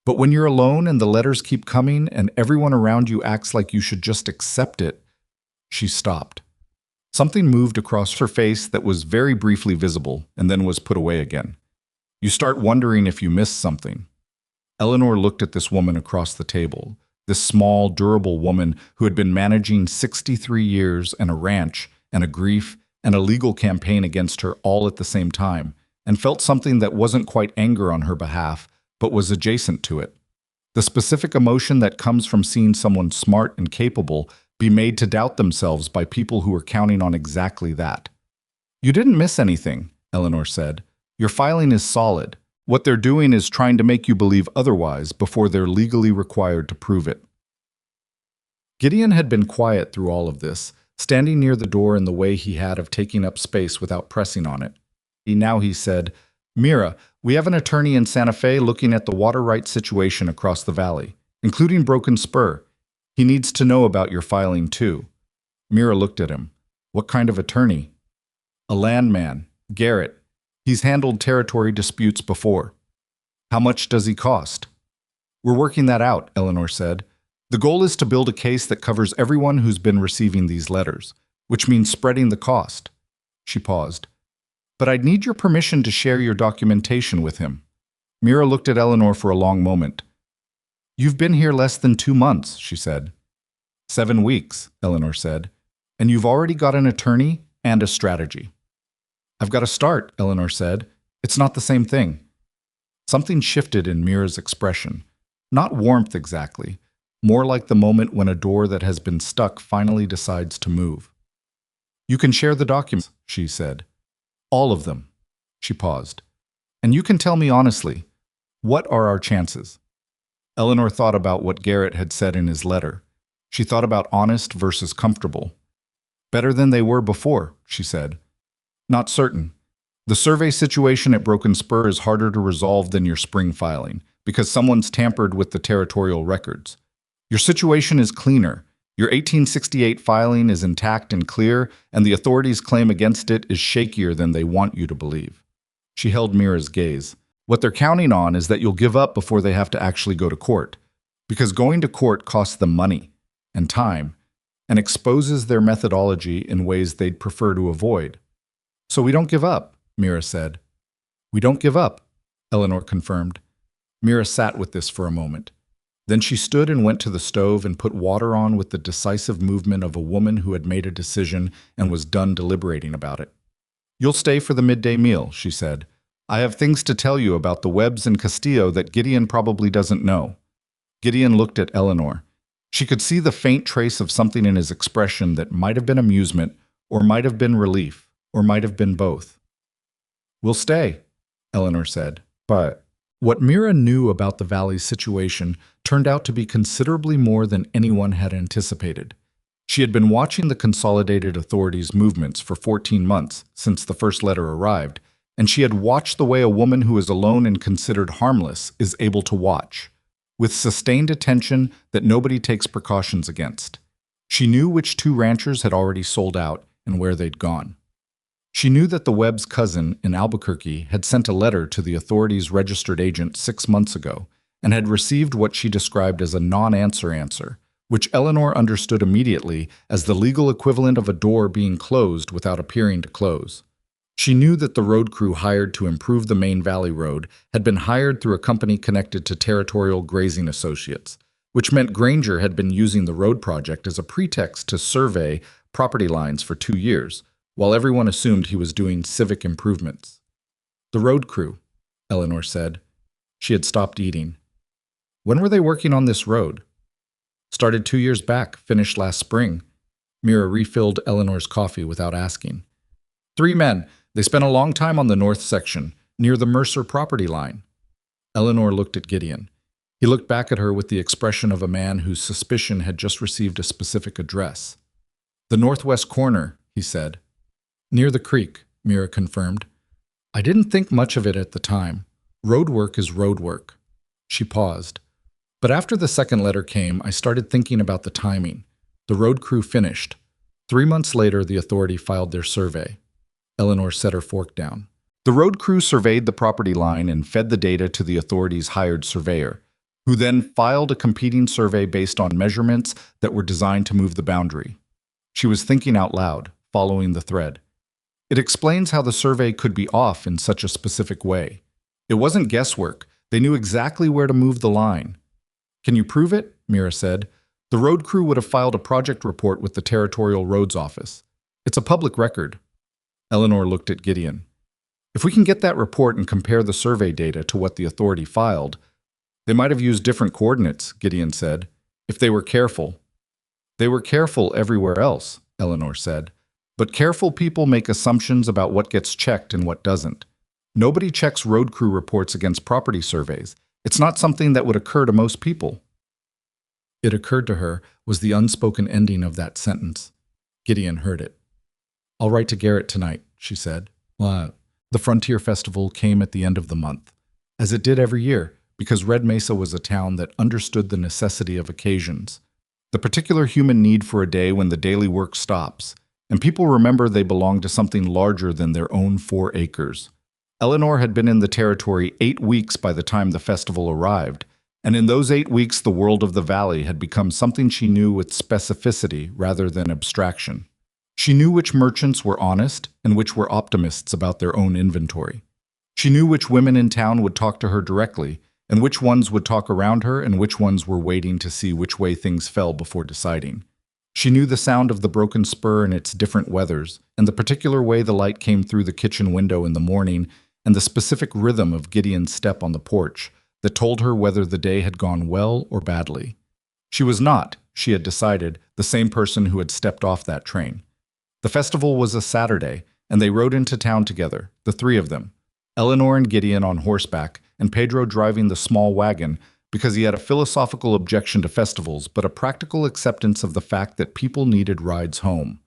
But when you're alone and the letters keep coming and everyone around you acts like you should just accept it..." She stopped. Something moved across her face that was very briefly visible and then was put away again. "You start wondering if you missed something." Eleanor looked at this woman across the table, This small, durable woman who had been managing 63 years and a ranch and a grief and a legal campaign against her all at the same time, and felt something that wasn't quite anger on her behalf, but was adjacent to it. The specific emotion that comes from seeing someone smart and capable be made to doubt themselves by people who are counting on exactly that. "You didn't miss anything," Eleanor said. "Your filing is solid. What they're doing is trying to make you believe otherwise before they're legally required to prove it." Gideon had been quiet through all of this, standing near the door in the way he had of taking up space without pressing on it. Now he said, "Mira, we have an attorney in Santa Fe looking at the water rights situation across the valley, including Broken Spur. He needs to know about your filing too." Mira looked at him. "What kind of attorney?" "A landman, Garrett. He's handled territory disputes before." "How much does he cost?" "We're working that out," Eleanor said. "The goal is to build a case that covers everyone who's been receiving these letters, which means spreading the cost." She paused. "But I'd need your permission to share your documentation with him." Mira looked at Eleanor for a long moment. "You've been here less than 2 months," she said. 7 weeks, Eleanor said. "And you've already got an attorney and a strategy." "I've got to start," Eleanor said. "It's not the same thing." Something shifted in Mira's expression. Not warmth exactly, more like the moment when a door that has been stuck finally decides to move. "You can share the documents," she said. "All of them." She paused. "And you can tell me honestly, what are our chances?" Eleanor thought about what Garrett had said in his letter. She thought about honest versus comfortable. "Better than they were before," she said. "Not certain. The survey situation at Broken Spur is harder to resolve than your spring filing, because someone's tampered with the territorial records. Your situation is cleaner. Your 1868 filing is intact and clear, and the authorities' claim against it is shakier than they want you to believe." She held Mira's gaze. "What they're counting on is that you'll give up before they have to actually go to court, because going to court costs them money and time, and exposes their methodology in ways they'd prefer to avoid." "So we don't give up," Mira said. "We don't give up," Eleanor confirmed. Mira sat with this for a moment. Then she stood and went to the stove and put water on with the decisive movement of a woman who had made a decision and was done deliberating about it. "You'll stay for the midday meal," she said. "I have things to tell you about the Webbs and Castillo that Gideon probably doesn't know." Gideon looked at Eleanor. She could see the faint trace of something in his expression that might have been amusement, or might have been relief, or might have been both. "We'll stay," Eleanor said. But what Mira knew about the valley's situation turned out to be considerably more than anyone had anticipated. She had been watching the Consolidated Authorities' movements for 14 months since the first letter arrived, and she had watched the way a woman who is alone and considered harmless is able to watch, with sustained attention that nobody takes precautions against. She knew which 2 ranchers had already sold out and where they'd gone. She knew that the Webb's cousin in Albuquerque had sent a letter to the authorities' registered agent 6 months ago and had received what she described as a non-answer answer, which Eleanor understood immediately as the legal equivalent of a door being closed without appearing to close. She knew that the road crew hired to improve the main valley road had been hired through a company connected to Territorial Grazing Associates, which meant Granger had been using the road project as a pretext to survey property lines for 2 years, while everyone assumed he was doing civic improvements. "The road crew," Eleanor said. She had stopped eating. "When were they working on this road?" "Started 2 years back, finished last spring." Mira refilled Eleanor's coffee without asking. 3 men. They spent a long time on the north section, near the Mercer property line." Eleanor looked at Gideon. He looked back at her with the expression of a man whose suspicion had just received a specific address. "The northwest corner," he said. "Near the creek," Mira confirmed. "I didn't think much of it at the time. Road work is road work." She paused. "But after the second letter came, I started thinking about the timing. The road crew finished. 3 months later, the authority filed their survey." Eleanor set her fork down. "The road crew surveyed the property line and fed the data to the authorities' hired surveyor, who then filed a competing survey based on measurements that were designed to move the boundary." She was thinking out loud, following the thread. "It explains how the survey could be off in such a specific way. It wasn't guesswork. They knew exactly where to move the line." "Can you prove it?" Mira said. The road crew would have filed a project report with the Territorial Roads Office. It's a public record. Eleanor looked at Gideon. If we can get that report and compare the survey data to what the authority filed, they might have used different coordinates, Gideon said, if they were careful. They were careful everywhere else, Eleanor said. But careful people make assumptions about what gets checked and what doesn't. Nobody checks road crew reports against property surveys. It's not something that would occur to most people. It occurred to her was the unspoken ending of that sentence. Gideon heard it. I'll write to Garrett tonight, she said. The Frontier Festival came at the end of the month, as it did every year, because Red Mesa was a town that understood the necessity of occasions, the particular human need for a day when the daily work stops, and people remember they belong to something larger than their own 4 acres. Eleanor had been in the territory 8 weeks by the time the festival arrived, and in those 8 weeks the world of the valley had become something she knew with specificity rather than abstraction. She knew which merchants were honest and which were optimists about their own inventory. She knew which women in town would talk to her directly, and which ones would talk around her and which ones were waiting to see which way things fell before deciding. She knew the sound of the broken spur in its different weathers, and the particular way the light came through the kitchen window in the morning, and the specific rhythm of Gideon's step on the porch that told her whether the day had gone well or badly. She was not, she had decided, the same person who had stepped off that train. The festival was a Saturday, and they rode into town together, the 3 of them, Eleanor and Gideon on horseback, and Pedro driving the small wagon, because he had a philosophical objection to festivals but a practical acceptance of the fact that people needed rides home.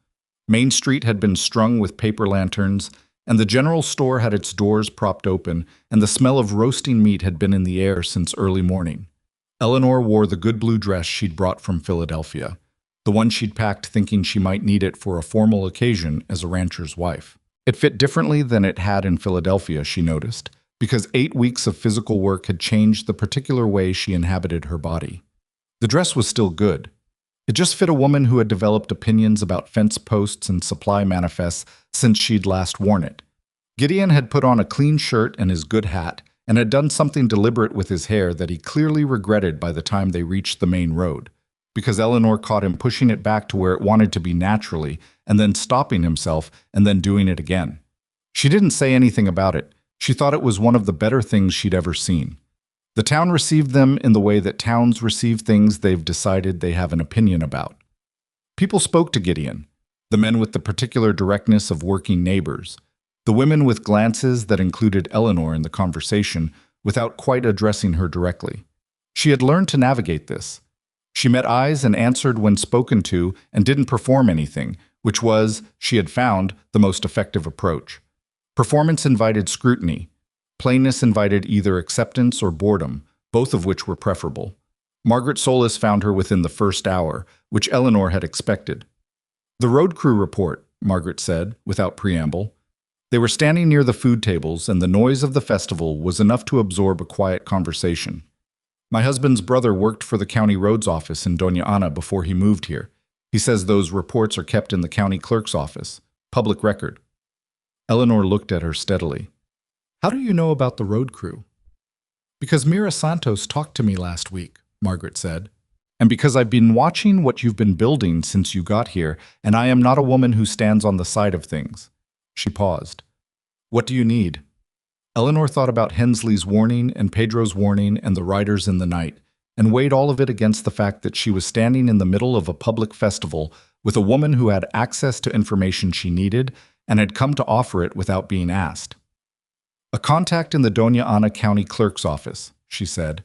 Main Street had been strung with paper lanterns, and the general store had its doors propped open, and the smell of roasting meat had been in the air since early morning. Eleanor wore the good blue dress she'd brought from Philadelphia, the one she'd packed thinking she might need it for a formal occasion as a rancher's wife. It fit differently than it had in Philadelphia, she noticed, because 8 weeks of physical work had changed the particular way she inhabited her body. The dress was still good. It just fit a woman who had developed opinions about fence posts and supply manifests since she'd last worn it. Gideon had put on a clean shirt and his good hat, and had done something deliberate with his hair that he clearly regretted by the time they reached the main road, because Eleanor caught him pushing it back to where it wanted to be naturally, and then stopping himself, and then doing it again. She didn't say anything about it. She thought it was one of the better things she'd ever seen. The town received them in the way that towns receive things they've decided they have an opinion about. People spoke to Gideon, the men with the particular directness of working neighbors, the women with glances that included Eleanor in the conversation without quite addressing her directly. She had learned to navigate this. She met eyes and answered when spoken to and didn't perform anything, which was, she had found, the most effective approach. Performance invited scrutiny. Plainness invited either acceptance or boredom, both of which were preferable. Margaret Solis found her within the first hour, which Eleanor had expected. The road crew report, Margaret said, without preamble. They were standing near the food tables, and the noise of the festival was enough to absorb a quiet conversation. My husband's brother worked for the county roads office in Doña Ana before he moved here. He says those reports are kept in the county clerk's office. Public record. Eleanor looked at her steadily. How do you know about the road crew? Because Mira Santos talked to me last week, Margaret said. And because I've been watching what you've been building since you got here, and I am not a woman who stands on the side of things. She paused. What do you need? Eleanor thought about Hensley's warning and Pedro's warning and the riders in the night, and weighed all of it against the fact that she was standing in the middle of a public festival with a woman who had access to information she needed and had come to offer it without being asked. A contact in the Doña Ana County Clerk's office, she said.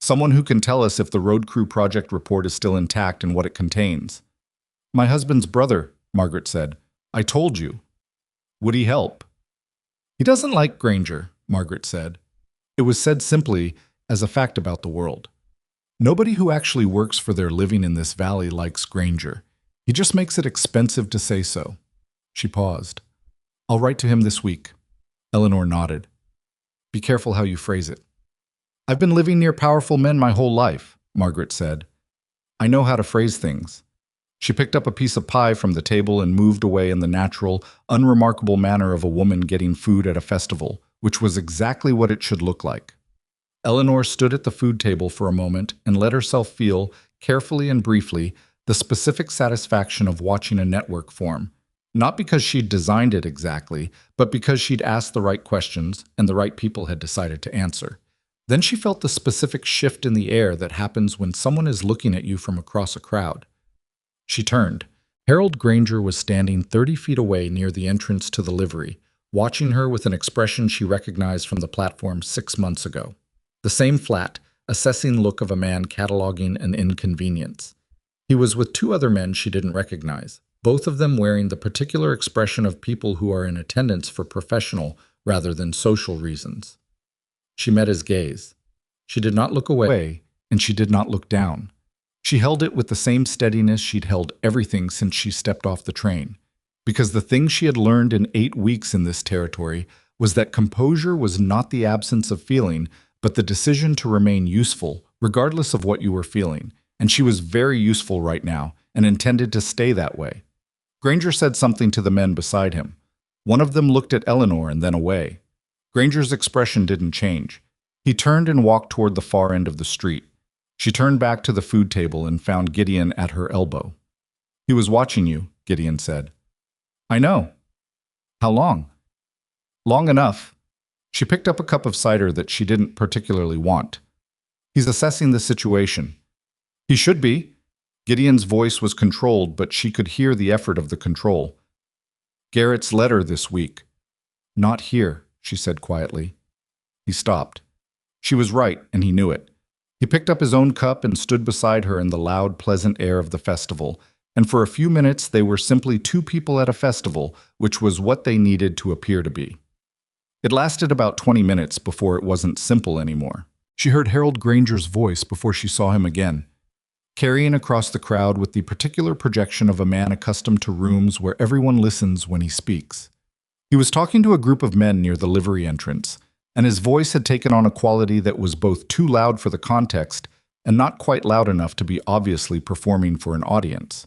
Someone who can tell us if the road crew project report is still intact and what it contains. My husband's brother, Margaret said. I told you. Would he help? He doesn't like Granger, Margaret said. It was said simply as a fact about the world. Nobody who actually works for their living in this valley likes Granger. He just makes it expensive to say so. She paused. I'll write to him this week. Eleanor nodded. Be careful how you phrase it. I've been living near powerful men my whole life, Margaret said. I know how to phrase things. She picked up a piece of pie from the table and moved away in the natural, unremarkable manner of a woman getting food at a festival, which was exactly what it should look like. Eleanor stood at the food table for a moment and let herself feel, carefully and briefly, the specific satisfaction of watching a network form. Not because she'd designed it exactly, but because she'd asked the right questions and the right people had decided to answer. Then she felt the specific shift in the air that happens when someone is looking at you from across a crowd. She turned. Harold Granger was standing 30 feet away near the entrance to the livery, watching her with an expression she recognized from the platform 6 months ago. The same flat, assessing look of a man cataloging an inconvenience. He was with two other men she didn't recognize, both of them wearing the particular expression of people who are in attendance for professional rather than social reasons. She met his gaze. She did not look away, and she did not look down. She held it with the same steadiness she'd held everything since she stepped off the train. Because the thing she had learned in 8 weeks in this territory was that composure was not the absence of feeling, but the decision to remain useful, regardless of what you were feeling. And she was very useful right now, and intended to stay that way. Granger said something to the men beside him. One of them looked at Eleanor and then away. Granger's expression didn't change. He turned and walked toward the far end of the street. She turned back to the food table and found Gideon at her elbow. "He was watching you," Gideon said. "I know." "How long?" "Long enough." She picked up a cup of cider that she didn't particularly want. "He's assessing the situation." "He should be." Gideon's voice was controlled, but she could hear the effort of the control. "Garrett's letter this week." "Not here," she said quietly. He stopped. She was right, and he knew it. He picked up his own cup and stood beside her in the loud, pleasant air of the festival, and for a few minutes they were simply two people at a festival, which was what they needed to appear to be. It lasted about 20 minutes before it wasn't simple anymore. She heard Harold Granger's voice before she saw him again, carrying across the crowd with the particular projection of a man accustomed to rooms where everyone listens when he speaks. He was talking to a group of men near the livery entrance, and his voice had taken on a quality that was both too loud for the context and not quite loud enough to be obviously performing for an audience.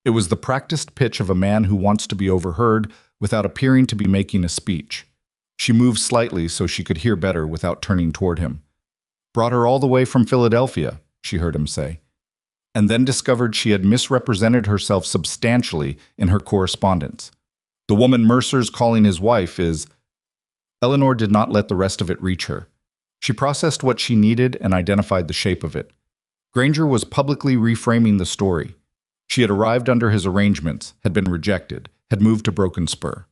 It was the practiced pitch of a man who wants to be overheard without appearing to be making a speech. She moved slightly so she could hear better without turning toward him. "Brought her all the way from Philadelphia," she heard him say, and then discovered she had misrepresented herself substantially in her correspondence. "The woman Mercer's calling his wife is—" Eleanor did not let the rest of it reach her. She processed what she needed and identified the shape of it. Granger was publicly reframing the story. She had arrived under his arrangements, had been rejected, had moved to Broken Spur.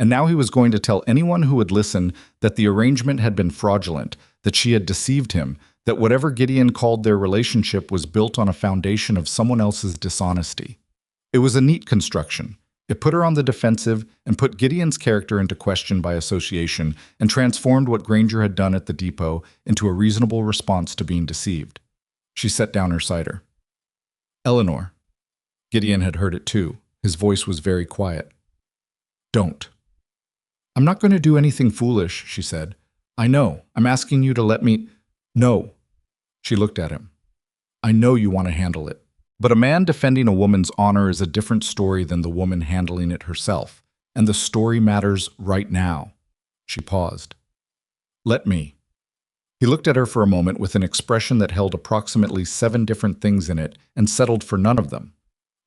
And now he was going to tell anyone who would listen that the arrangement had been fraudulent, that she had deceived him, that whatever Gideon called their relationship was built on a foundation of someone else's dishonesty. It was a neat construction. It put her on the defensive and put Gideon's character into question by association and transformed what Granger had done at the depot into a reasonable response to being deceived. She set down her cider. "Eleanor." Gideon had heard it too. His voice was very quiet. "Don't." "I'm not going to do anything foolish," she said. "I know. I'm asking you to let me—" "No." She looked at him. "I know you want to handle it. But a man defending a woman's honor is a different story than the woman handling it herself. And the story matters right now." She paused. "Let me." He looked at her for a moment with an expression that held approximately 7 different things in it and settled for none of them.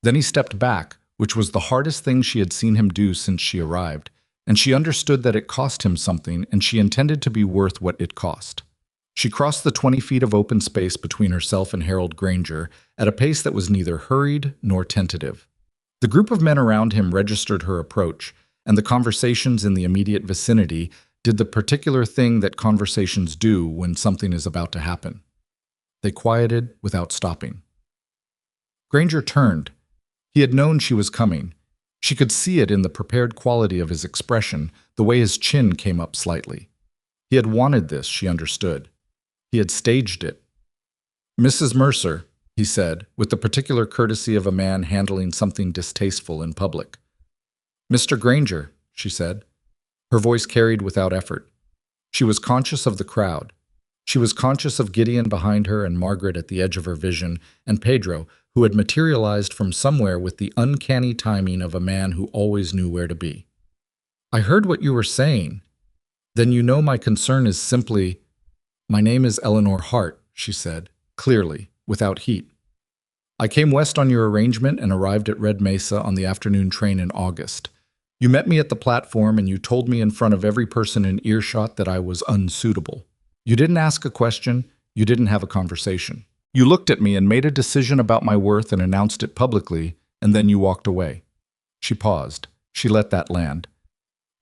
Then he stepped back, which was the hardest thing she had seen him do since she arrived, and she understood that it cost him something and she intended to be worth what it cost. She crossed the 20 feet of open space between herself and Harold Granger at a pace that was neither hurried nor tentative. The group of men around him registered her approach, and the conversations in the immediate vicinity did the particular thing that conversations do when something is about to happen. They quieted without stopping. Granger turned. He had known she was coming. She could see it in the prepared quality of his expression, the way his chin came up slightly. He had wanted this, she understood. He had staged it. "Mrs. Mercer," he said, with the particular courtesy of a man handling something distasteful in public. "Mr. Granger," she said. Her voice carried without effort. She was conscious of the crowd. She was conscious of Gideon behind her and Margaret at the edge of her vision, and Pedro, who had materialized from somewhere with the uncanny timing of a man who always knew where to be. "I heard what you were saying. Then you know my concern is simply—" "My name is Eleanor Hart," she said, clearly, without heat. I came west on your arrangement and arrived at Red Mesa on the afternoon train in August. You met me at the platform and you told me in front of every person in earshot that I was unsuitable. You didn't ask a question, you didn't have a conversation. You looked at me and made a decision about my worth and announced it publicly, and then you walked away. She paused. She let that land.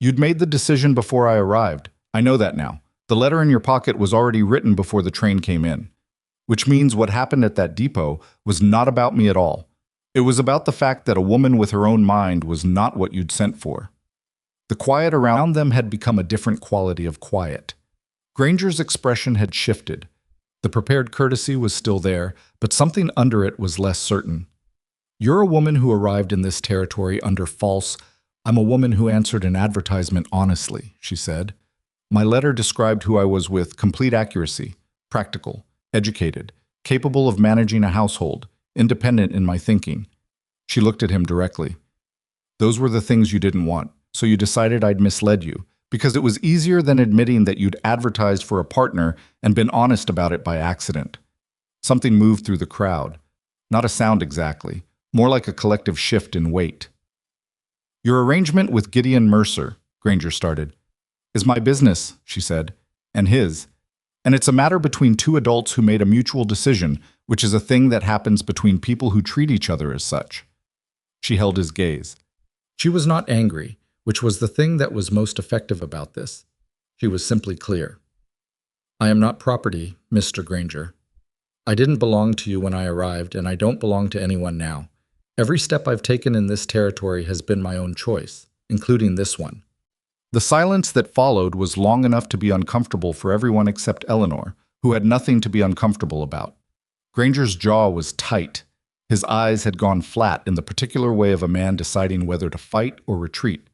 You'd made the decision before I arrived. I know that now. The letter in your pocket was already written before the train came in. Which means what happened at that depot was not about me at all. It was about the fact that a woman with her own mind was not what you'd sent for. The quiet around them had become a different quality of quiet. Granger's expression had shifted. The prepared courtesy was still there, but something under it was less certain. You're a woman who arrived in this territory under false, I'm a woman who answered an advertisement honestly, she said. My letter described who I was with complete accuracy, practical, educated, capable of managing a household, independent in my thinking. She looked at him directly. Those were the things you didn't want, so you decided I'd misled you, because it was easier than admitting that you'd advertised for a partner and been honest about it by accident. Something moved through the crowd. Not a sound exactly, more like a collective shift in weight. Your arrangement with Gideon Mercer, Granger started, is my business, she said, and his. And it's a matter between two adults who made a mutual decision, which is a thing that happens between people who treat each other as such. She held his gaze. She was not angry, which was the thing that was most effective about this. She was simply clear. I am not property, Mr. Granger. I didn't belong to you when I arrived, and I don't belong to anyone now. Every step I've taken in this territory has been my own choice, including this one. The silence that followed was long enough to be uncomfortable for everyone except Eleanor, who had nothing to be uncomfortable about. Granger's jaw was tight. His eyes had gone flat in the particular way of a man deciding whether to fight or retreat.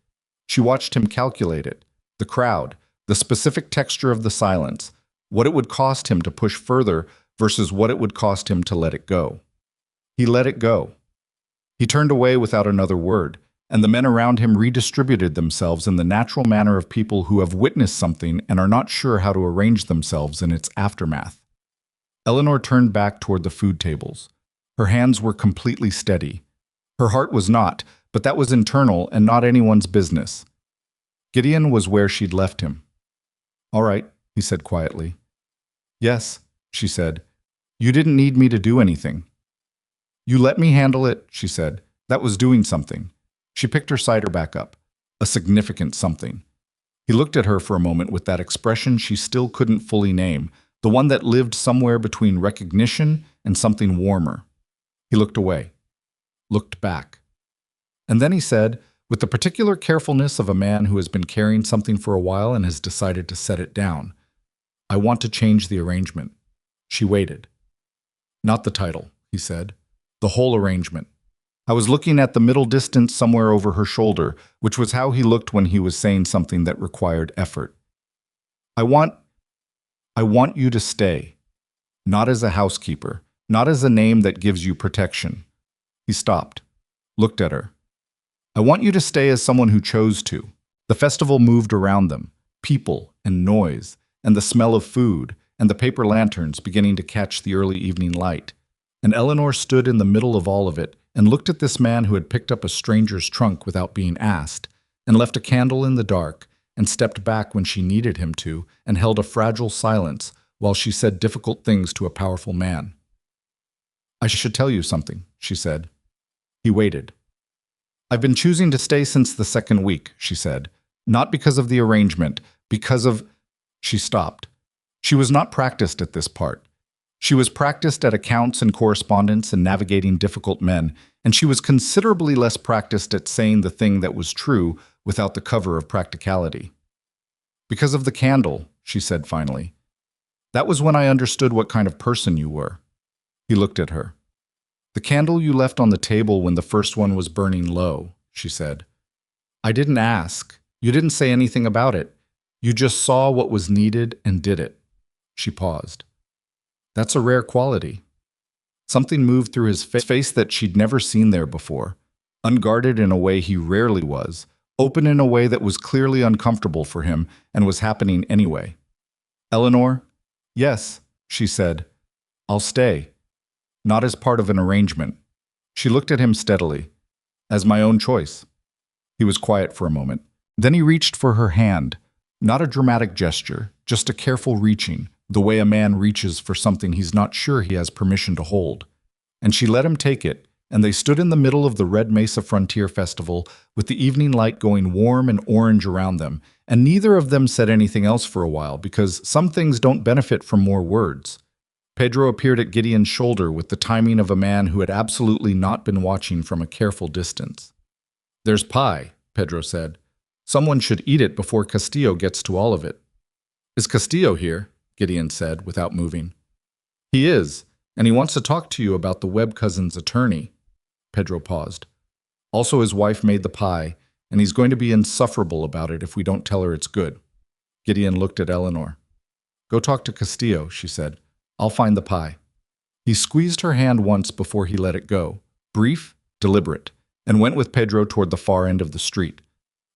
She watched him calculate it, the crowd, the specific texture of the silence, what it would cost him to push further versus what it would cost him to let it go. He let it go. He turned away without another word, and the men around him redistributed themselves in the natural manner of people who have witnessed something and are not sure how to arrange themselves in its aftermath. Eleanor turned back toward the food tables. Her hands were completely steady. Her heart was not, but that was internal and not anyone's business. Gideon was where she'd left him. All right, he said quietly. Yes, she said. You didn't need me to do anything. You let me handle it, she said. That was doing something. She picked her cider back up. A significant something. He looked at her for a moment with that expression she still couldn't fully name, the one that lived somewhere between recognition and something warmer. He looked away. Looked back. And then he said, with the particular carefulness of a man who has been carrying something for a while and has decided to set it down, I want to change the arrangement. She waited. Not the title, he said. The whole arrangement. I was looking at the middle distance somewhere over her shoulder, which was how he looked when he was saying something that required effort. I want you to stay. Not as a housekeeper, not as a name that gives you protection. He stopped, looked at her. I want you to stay as someone who chose to. The festival moved around them, people and noise, and the smell of food, and the paper lanterns beginning to catch the early evening light. And Eleanor stood in the middle of all of it and looked at this man who had picked up a stranger's trunk without being asked, and left a candle in the dark, and stepped back when she needed him to, and held a fragile silence while she said difficult things to a powerful man. I should tell you something, she said. He waited. I've been choosing to stay since the second week, she said, not because of the arrangement, because of... She stopped. She was not practiced at this part. She was practiced at accounts and correspondence and navigating difficult men, and she was considerably less practiced at saying the thing that was true without the cover of practicality. Because of the candle, she said finally. That was when I understood what kind of person you were. He looked at her. The candle you left on the table when the first one was burning low, she said. I didn't ask. You didn't say anything about it. You just saw what was needed and did it. She paused. That's a rare quality. Something moved through his face that she'd never seen there before, unguarded in a way he rarely was, open in a way that was clearly uncomfortable for him and was happening anyway. Eleanor? Yes, she said. I'll stay. Not as part of an arrangement. She looked at him steadily. As my own choice. He was quiet for a moment. Then he reached for her hand. Not a dramatic gesture, just a careful reaching, the way a man reaches for something he's not sure he has permission to hold. And she let him take it, and they stood in the middle of the Red Mesa Frontier Festival with the evening light going warm and orange around them, and neither of them said anything else for a while because some things don't benefit from more words. Pedro appeared at Gideon's shoulder with the timing of a man who had absolutely not been watching from a careful distance. There's pie, Pedro said. Someone should eat it before Castillo gets to all of it. Is Castillo here? Gideon said, without moving. He is, and he wants to talk to you about the Webb cousins' attorney. Pedro paused. Also, his wife made the pie, and he's going to be insufferable about it if we don't tell her it's good. Gideon looked at Eleanor. Go talk to Castillo, she said. I'll find the pie. He squeezed her hand once before he let it go, brief, deliberate, and went with Pedro toward the far end of the street.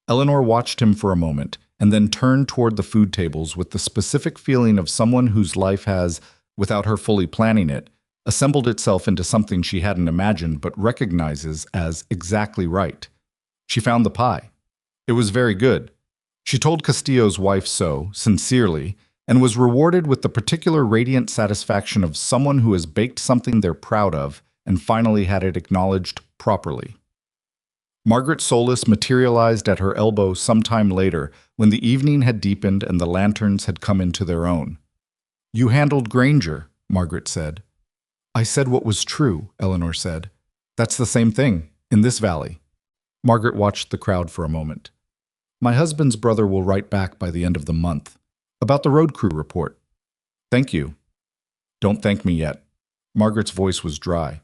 Eleanor watched him for a moment, and then turned toward the food tables with the specific feeling of someone whose life has, without her fully planning it, assembled itself into something she hadn't imagined but recognizes as exactly right. She found the pie. It was very good. She told Castillo's wife so, sincerely, and was rewarded with the particular radiant satisfaction of someone who has baked something they're proud of and finally had it acknowledged properly. Margaret Solis materialized at her elbow sometime later when the evening had deepened and the lanterns had come into their own. You handled Granger, Margaret said. I said what was true, Eleanor said. That's the same thing, in this valley. Margaret watched the crowd for a moment. My husband's brother will write back by the end of the month. About the road crew report. Thank you. Don't thank me yet. Margaret's voice was dry.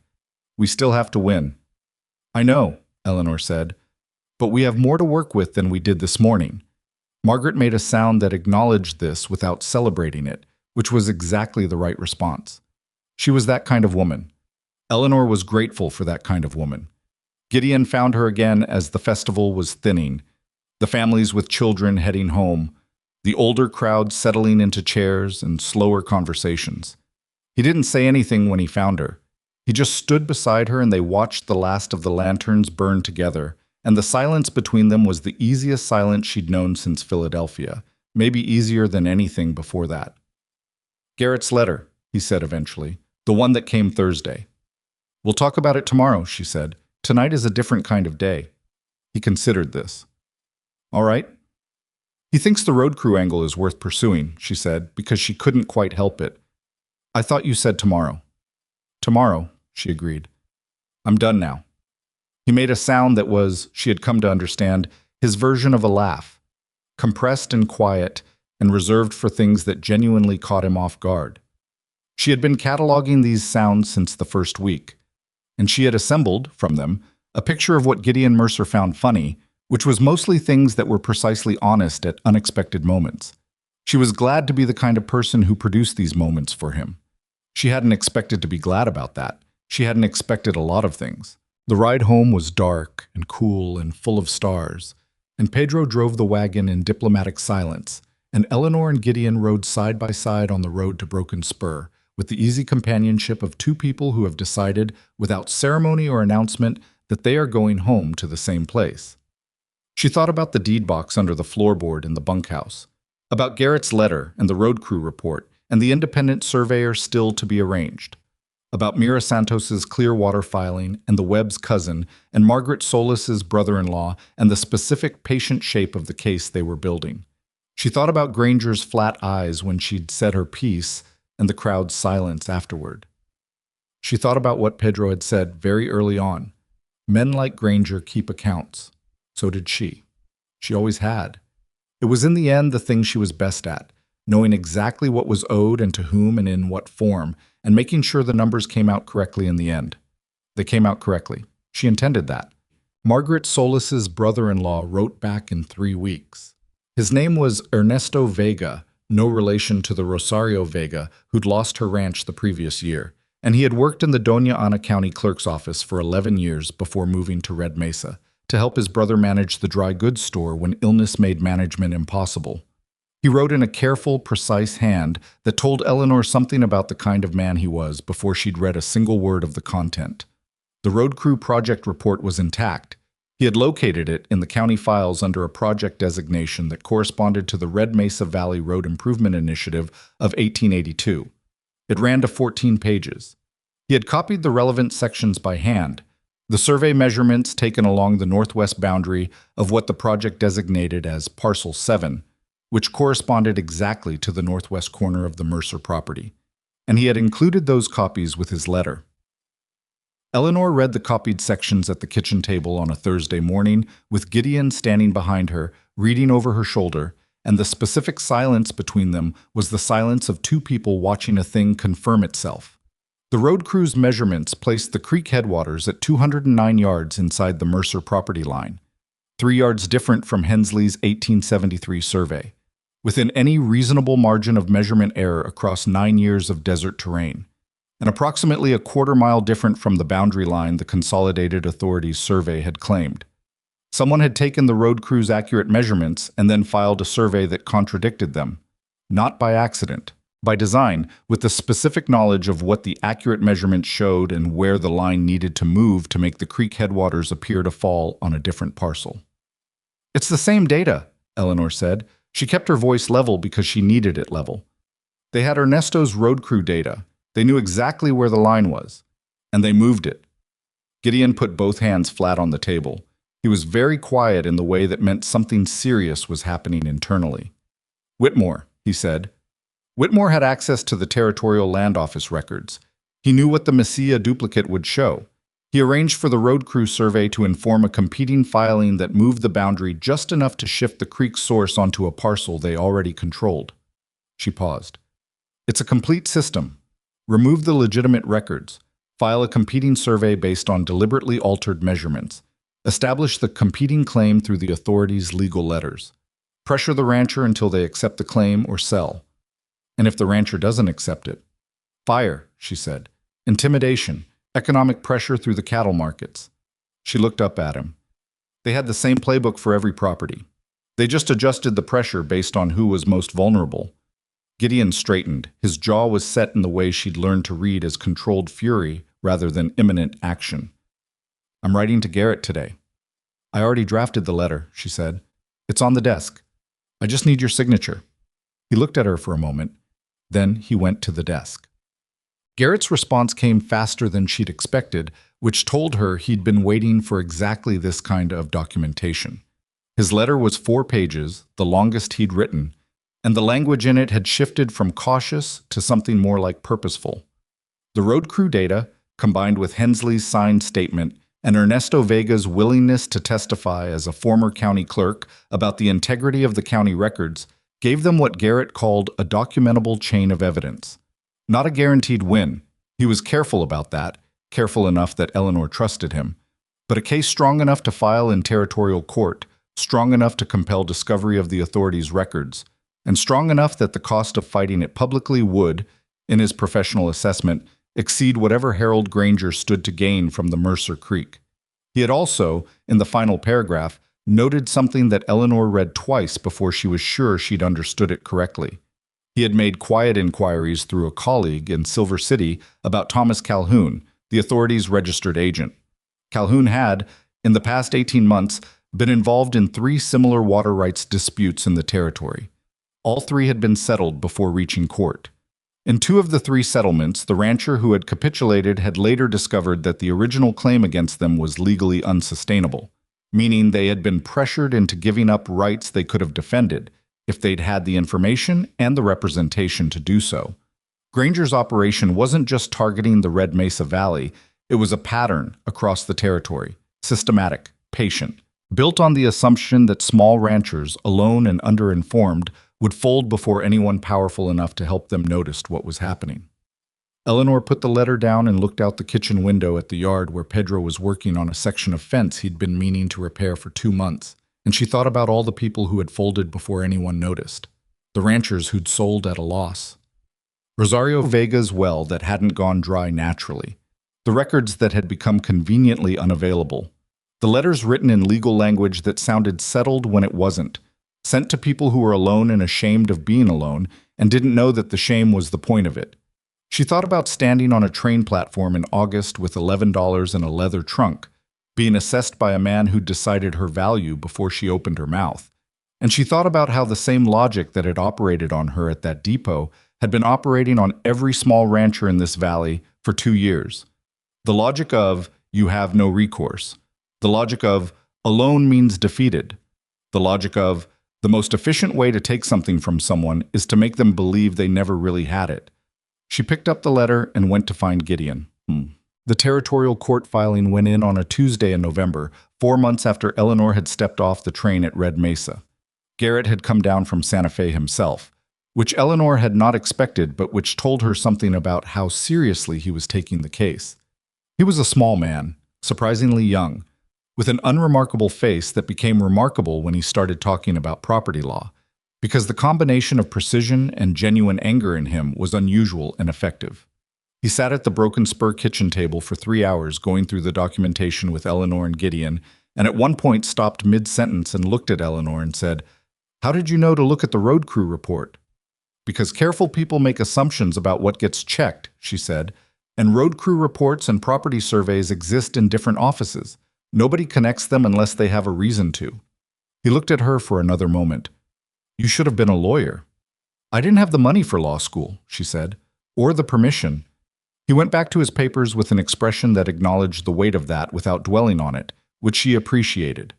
We still have to win. I know, Eleanor said, but we have more to work with than we did this morning. Margaret made a sound that acknowledged this without celebrating it, which was exactly the right response. She was that kind of woman. Eleanor was grateful for that kind of woman. Gideon found her again as the festival was thinning, the families with children heading home, the older crowd settling into chairs and slower conversations. He didn't say anything when he found her. He just stood beside her and they watched the last of the lanterns burn together, and the silence between them was the easiest silence she'd known since Philadelphia, maybe easier than anything before that. Garrett's letter, he said eventually, the one that came Thursday. We'll talk about it tomorrow, she said. Tonight is a different kind of day. He considered this. All right. He thinks the road crew angle is worth pursuing, she said, because she couldn't quite help it. I thought you said tomorrow. Tomorrow, she agreed. I'm done now. He made a sound that was, she had come to understand, his version of a laugh, compressed and quiet and reserved for things that genuinely caught him off guard. She had been cataloging these sounds since the first week, and she had assembled, from them, a picture of what Gideon Mercer found funny, which was mostly things that were precisely honest at unexpected moments. She was glad to be the kind of person who produced these moments for him. She hadn't expected to be glad about that. She hadn't expected a lot of things. The ride home was dark and cool and full of stars, and Pedro drove the wagon in diplomatic silence, and Eleanor and Gideon rode side by side on the road to Broken Spur, with the easy companionship of two people who have decided, without ceremony or announcement, that they are going home to the same place. She thought about the deed box under the floorboard in the bunkhouse, about Garrett's letter and the road crew report, and the independent surveyor still to be arranged, about Mira Santos's Clearwater filing and the Webb's cousin and Margaret Solis's brother-in-law and the specific patient shape of the case they were building. She thought about Granger's flat eyes when she'd said her piece and the crowd's silence afterward. She thought about what Pedro had said very early on. Men like Granger keep accounts. So did she. She always had. It was in the end the thing she was best at, knowing exactly what was owed and to whom and in what form, and making sure the numbers came out correctly in the end. They came out correctly. She intended that. Margaret Solis's brother-in-law wrote back in 3 weeks. His name was Ernesto Vega, no relation to the Rosario Vega, who'd lost her ranch the previous year, and he had worked in the Doña Ana County Clerk's office for 11 years before moving to Red Mesa, to help his brother manage the dry goods store when illness made management impossible. He wrote in a careful, precise hand that told Eleanor something about the kind of man he was before she'd read a single word of the content. The road crew project report was intact. He had located it in the county files under a project designation that corresponded to the Red Mesa Valley Road Improvement Initiative of 1882. It ran to 14 pages. He had copied the relevant sections by hand, the survey measurements taken along the northwest boundary of what the project designated as Parcel 7, which corresponded exactly to the northwest corner of the Mercer property, and he had included those copies with his letter. Eleanor read the copied sections at the kitchen table on a Thursday morning, with Gideon standing behind her, reading over her shoulder, and the specific silence between them was the silence of two people watching a thing confirm itself. The road crew's measurements placed the creek headwaters at 209 yards inside the Mercer property line, 3 yards different from Hensley's 1873 survey, within any reasonable margin of measurement error across 9 years of desert terrain, and approximately a quarter-mile different from the boundary line the Consolidated Authorities survey had claimed. Someone had taken the road crew's accurate measurements and then filed a survey that contradicted them, not by accident, by design, with the specific knowledge of what the accurate measurements showed and where the line needed to move to make the creek headwaters appear to fall on a different parcel. "It's the same data," Eleanor said. She kept her voice level because she needed it level. "They had Ernesto's road crew data. They knew exactly where the line was, and they moved it." Gideon put both hands flat on the table. He was very quiet in the way that meant something serious was happening internally. "Whitmore," he said. Whitmore had access to the Territorial Land Office records. He knew what the Mesilla duplicate would show. He arranged for the road crew survey to inform a competing filing that moved the boundary just enough to shift the creek source onto a parcel they already controlled. She paused. "It's a complete system. Remove the legitimate records. File a competing survey based on deliberately altered measurements. Establish the competing claim through the authorities' legal letters. Pressure the rancher until they accept the claim or sell. And if the rancher doesn't accept it, fire," she said. "Intimidation, economic pressure through the cattle markets." She looked up at him. They had the same playbook for every property. They just adjusted the pressure based on who was most vulnerable. Gideon straightened. His jaw was set in the way she'd learned to read as controlled fury rather than imminent action. "I'm writing to Garrett today." "I already drafted the letter," she said. "It's on the desk. I just need your signature." He looked at her for a moment. Then he went to the desk. Garrett's response came faster than she'd expected, which told her he'd been waiting for exactly this kind of documentation. His letter was 4 pages, the longest he'd written, and the language in it had shifted from cautious to something more like purposeful. The road crew data, combined with Hensley's signed statement and Ernesto Vega's willingness to testify as a former county clerk about the integrity of the county records, gave them what Garrett called a documentable chain of evidence. Not a guaranteed win. He was careful about that, careful enough that Eleanor trusted him, but a case strong enough to file in territorial court, strong enough to compel discovery of the authorities' records, and strong enough that the cost of fighting it publicly would, in his professional assessment, exceed whatever Harold Granger stood to gain from the Mercer Creek. He had also, in the final paragraph, noted something that Eleanor read twice before she was sure she'd understood it correctly. He had made quiet inquiries through a colleague in Silver City about Thomas Calhoun, the authorities' registered agent. Calhoun had, in the past 18 months, been involved in 3 similar water rights disputes in the territory. All 3 had been settled before reaching court. In 2 of the 3 settlements, the rancher who had capitulated had later discovered that the original claim against them was legally unsustainable, meaning they had been pressured into giving up rights they could have defended if they'd had the information and the representation to do so. Granger's operation wasn't just targeting the Red Mesa Valley, it was a pattern across the territory, systematic, patient, built on the assumption that small ranchers, alone and underinformed, would fold before anyone powerful enough to help them notice what was happening. Eleanor put the letter down and looked out the kitchen window at the yard where Pedro was working on a section of fence he'd been meaning to repair for 2 months, and she thought about all the people who had folded before anyone noticed, the ranchers who'd sold at a loss. Rosario Vega's well that hadn't gone dry naturally, the records that had become conveniently unavailable, the letters written in legal language that sounded settled when it wasn't, sent to people who were alone and ashamed of being alone and didn't know that the shame was the point of it. She thought about standing on a train platform in August with $11 in a leather trunk, being assessed by a man who'd decided her value before she opened her mouth. And she thought about how the same logic that had operated on her at that depot had been operating on every small rancher in this valley for 2 years. The logic of, you have no recourse. The logic of, alone means defeated. The logic of, the most efficient way to take something from someone is to make them believe they never really had it. She picked up the letter and went to find Gideon. The territorial court filing went in on a Tuesday in November, 4 months after Eleanor had stepped off the train at Red Mesa. Garrett had come down from Santa Fe himself, which Eleanor had not expected but which told her something about how seriously he was taking the case. He was a small man, surprisingly young, with an unremarkable face that became remarkable when he started talking about property law, because the combination of precision and genuine anger in him was unusual and effective. He sat at the Broken Spur kitchen table for 3 hours going through the documentation with Eleanor and Gideon, and at one point stopped mid-sentence and looked at Eleanor and said, "How did you know to look at the road crew report?" "Because careful people make assumptions about what gets checked," she said, "and road crew reports and property surveys exist in different offices. Nobody connects them unless they have a reason to." He looked at her for another moment. "You should have been a lawyer." "I didn't have the money for law school," she said, "or the permission." He went back to his papers with an expression that acknowledged the weight of that without dwelling on it, which she appreciated.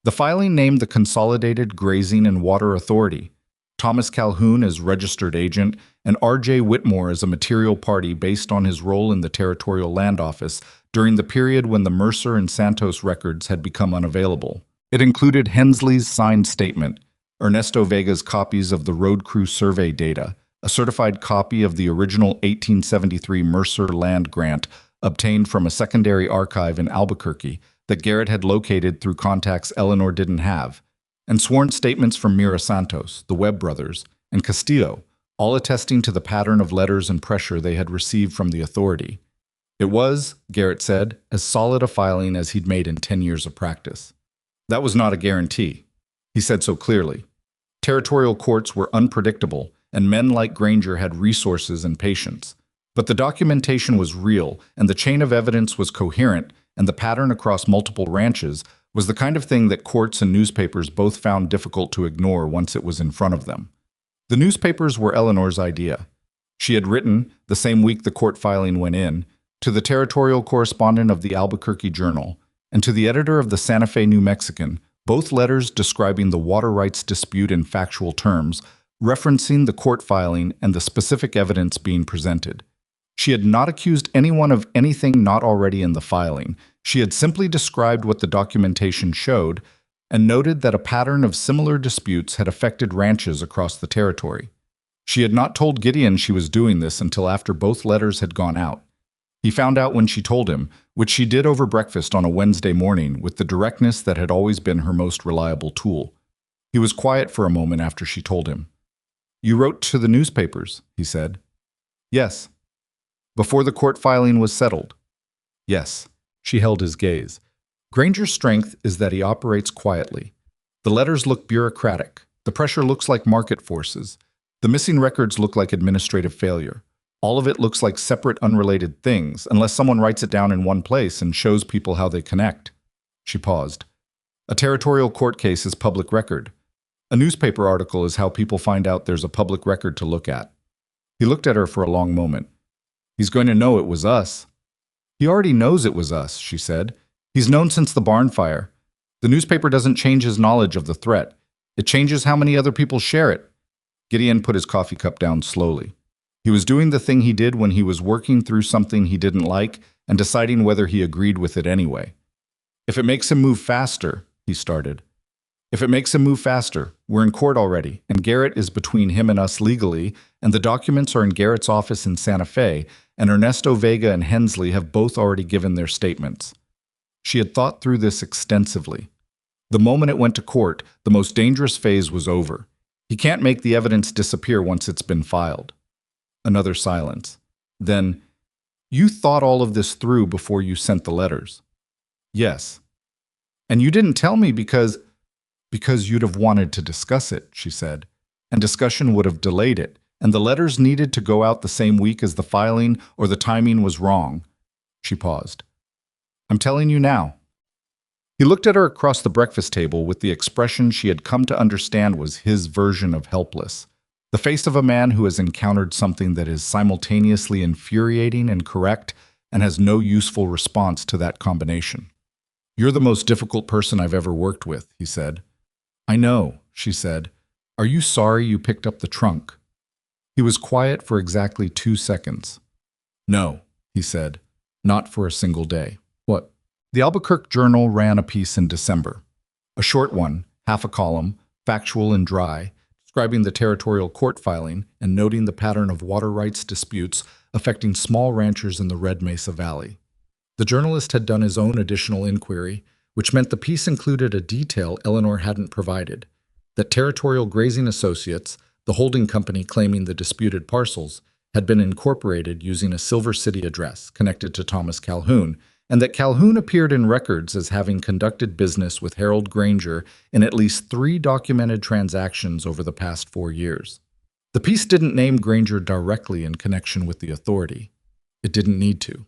The filing named the Consolidated Grazing and Water Authority, Thomas Calhoun as registered agent, and R.J. Whitmore as a material party based on his role in the Territorial Land Office during the period when the Mercer and Santos records had become unavailable. It included Hensley's signed statement, Ernesto Vega's copies of the road crew survey data, a certified copy of the original 1873 Mercer land grant obtained from a secondary archive in Albuquerque that Garrett had located through contacts Eleanor didn't have, and sworn statements from Mira Santos, the Webb brothers, and Castillo, all attesting to the pattern of letters and pressure they had received from the authority. It was, Garrett said, as solid a filing as he'd made in 10 years of practice. That was not a guarantee. He said so clearly. Territorial courts were unpredictable, and men like Granger had resources and patience. But the documentation was real, and the chain of evidence was coherent, and the pattern across multiple ranches was the kind of thing that courts and newspapers both found difficult to ignore once it was in front of them. The newspapers were Eleanor's idea. She had written, the same week the court filing went in, to the territorial correspondent of the Albuquerque Journal, and to the editor of the Santa Fe New Mexican, both letters describing the water rights dispute in factual terms, referencing the court filing and the specific evidence being presented. She had not accused anyone of anything not already in the filing. She had simply described what the documentation showed and noted that a pattern of similar disputes had affected ranches across the territory. She had not told Gideon she was doing this until after both letters had gone out. He found out when she told him, which she did over breakfast on a Wednesday morning with the directness that had always been her most reliable tool. He was quiet for a moment after she told him. "You wrote to the newspapers," he said. "Yes." "Before the court filing was settled?" "Yes." She held his gaze. Granger's strength is that he operates quietly. The letters look bureaucratic. The pressure looks like market forces. The missing records look like administrative failure. All of it looks like separate, unrelated things, unless someone writes it down in one place and shows people how they connect. She paused. A territorial court case is public record. A newspaper article is how people find out there's a public record to look at. He looked at her for a long moment. "He's going to know it was us." "He already knows it was us," she said. "He's known since the barn fire. The newspaper doesn't change his knowledge of the threat. It changes how many other people share it." Gideon put his coffee cup down slowly. He was doing the thing he did when he was working through something he didn't like and deciding whether he agreed with it anyway. "If it makes him move faster," he started. "If it makes him move faster, we're in court already, and Garrett is between him and us legally, and the documents are in Garrett's office in Santa Fe, and Ernesto Vega and Hensley have both already given their statements." She had thought through this extensively. The moment it went to court, the most dangerous phase was over. He can't make the evidence disappear once it's been filed. Another silence. Then, "You thought all of this through before you sent the letters?" "Yes." "And you didn't tell me because..." Because you'd have wanted to discuss it, she said, and discussion would have delayed it, and the letters needed to go out the same week as the filing, or the timing was wrong. She paused. I'm telling you now. He looked at her across the breakfast table with the expression she had come to understand was his version of helpless. The face of a man who has encountered something that is simultaneously infuriating and correct and has no useful response to that combination. You're the most difficult person I've ever worked with, he said. I know, she said. Are you sorry you picked up the trunk? He was quiet for exactly 2 seconds. No, he said, not for a single day. What? The Albuquerque Journal ran a piece in December. A short one, half a column, factual and dry, describing the territorial court filing and noting the pattern of water rights disputes affecting small ranchers in the Red Mesa Valley. The journalist had done his own additional inquiry, which meant the piece included a detail Eleanor hadn't provided, that Territorial Grazing Associates, the holding company claiming the disputed parcels, had been incorporated using a Silver City address connected to Thomas Calhoun, and that Calhoun appeared in records as having conducted business with Harold Granger in at least 3 documented transactions over the past 4 years. The piece didn't name Granger directly in connection with the authority. It didn't need to.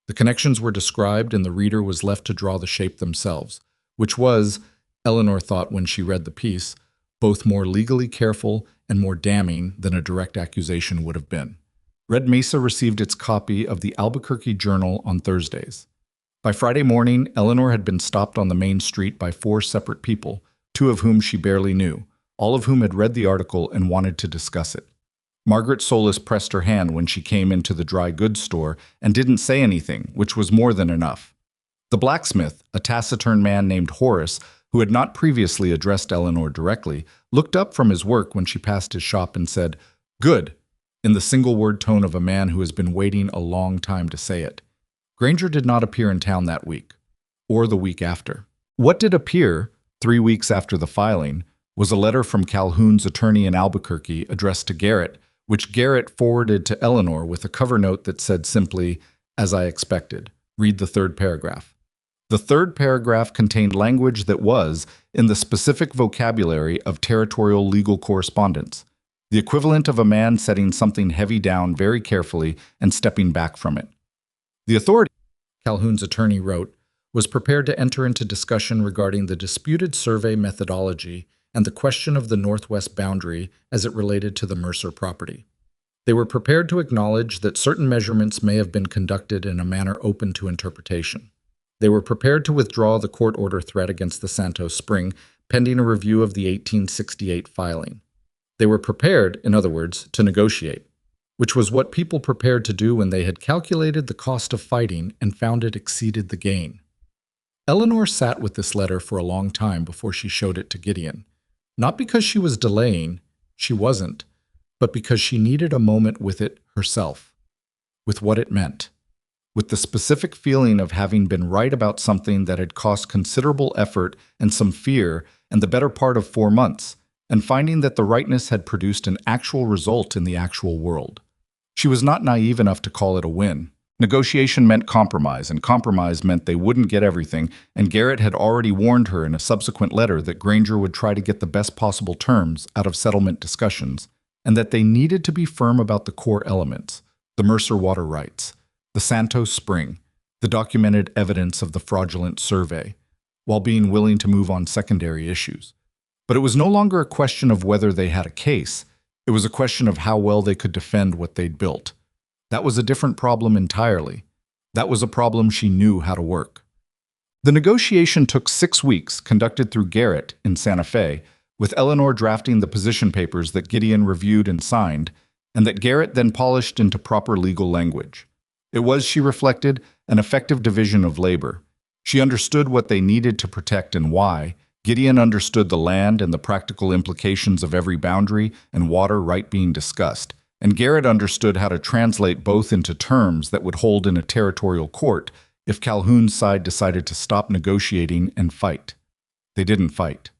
The connections were described and the reader was left to draw the shape themselves, which was, Eleanor thought when she read the piece, both more legally careful and more damning than a direct accusation would have been. Red Mesa received its copy of the Albuquerque Journal on Thursdays. By Friday morning, Eleanor had been stopped on the main street by 4 separate people, 2 of whom she barely knew, all of whom had read the article and wanted to discuss it. Margaret Solis pressed her hand when she came into the dry goods store and didn't say anything, which was more than enough. The blacksmith, a taciturn man named Horace, who had not previously addressed Eleanor directly, looked up from his work when she passed his shop and said, "Good," in the single-word tone of a man who has been waiting a long time to say it. Granger did not appear in town that week, or the week after. What did appear, 3 weeks after the filing, was a letter from Calhoun's attorney in Albuquerque addressed to Garrett, which Garrett forwarded to Eleanor with a cover note that said simply, "As I expected. Read the 3rd paragraph." The 3rd paragraph contained language that was, in the specific vocabulary of territorial legal correspondence, the equivalent of a man setting something heavy down very carefully and stepping back from it. The authority, Calhoun's attorney wrote, was prepared to enter into discussion regarding the disputed survey methodology and the question of the northwest boundary as it related to the Mercer property. They were prepared to acknowledge that certain measurements may have been conducted in a manner open to interpretation. They were prepared to withdraw the court order threat against the Santos Spring, pending a review of the 1868 filing. They were prepared, in other words, to negotiate, which was what people prepared to do when they had calculated the cost of fighting and found it exceeded the gain. Eleanor sat with this letter for a long time before she showed it to Gideon. Not because she was delaying, she wasn't, but because she needed a moment with it herself, with what it meant, with the specific feeling of having been right about something that had cost considerable effort and some fear and the better part of 4 months, and finding that the rightness had produced an actual result in the actual world. She was not naive enough to call it a win. Negotiation meant compromise, and compromise meant they wouldn't get everything, and Garrett had already warned her in a subsequent letter that Granger would try to get the best possible terms out of settlement discussions, and that they needed to be firm about the core elements, the Mercer water rights, the Santos Spring, the documented evidence of the fraudulent survey, while being willing to move on secondary issues. But it was no longer a question of whether they had a case. It was a question of how well they could defend what they'd built. That was a different problem entirely. That was a problem she knew how to work. The negotiation took 6 weeks, conducted through Garrett in Santa Fe, with Eleanor drafting the position papers that Gideon reviewed and signed, and that Garrett then polished into proper legal language. It was, she reflected, an effective division of labor. She understood what they needed to protect and why. Gideon understood the land and the practical implications of every boundary and water right being discussed, and Garrett understood how to translate both into terms that would hold in a territorial court if Calhoun's side decided to stop negotiating and fight. They didn't fight.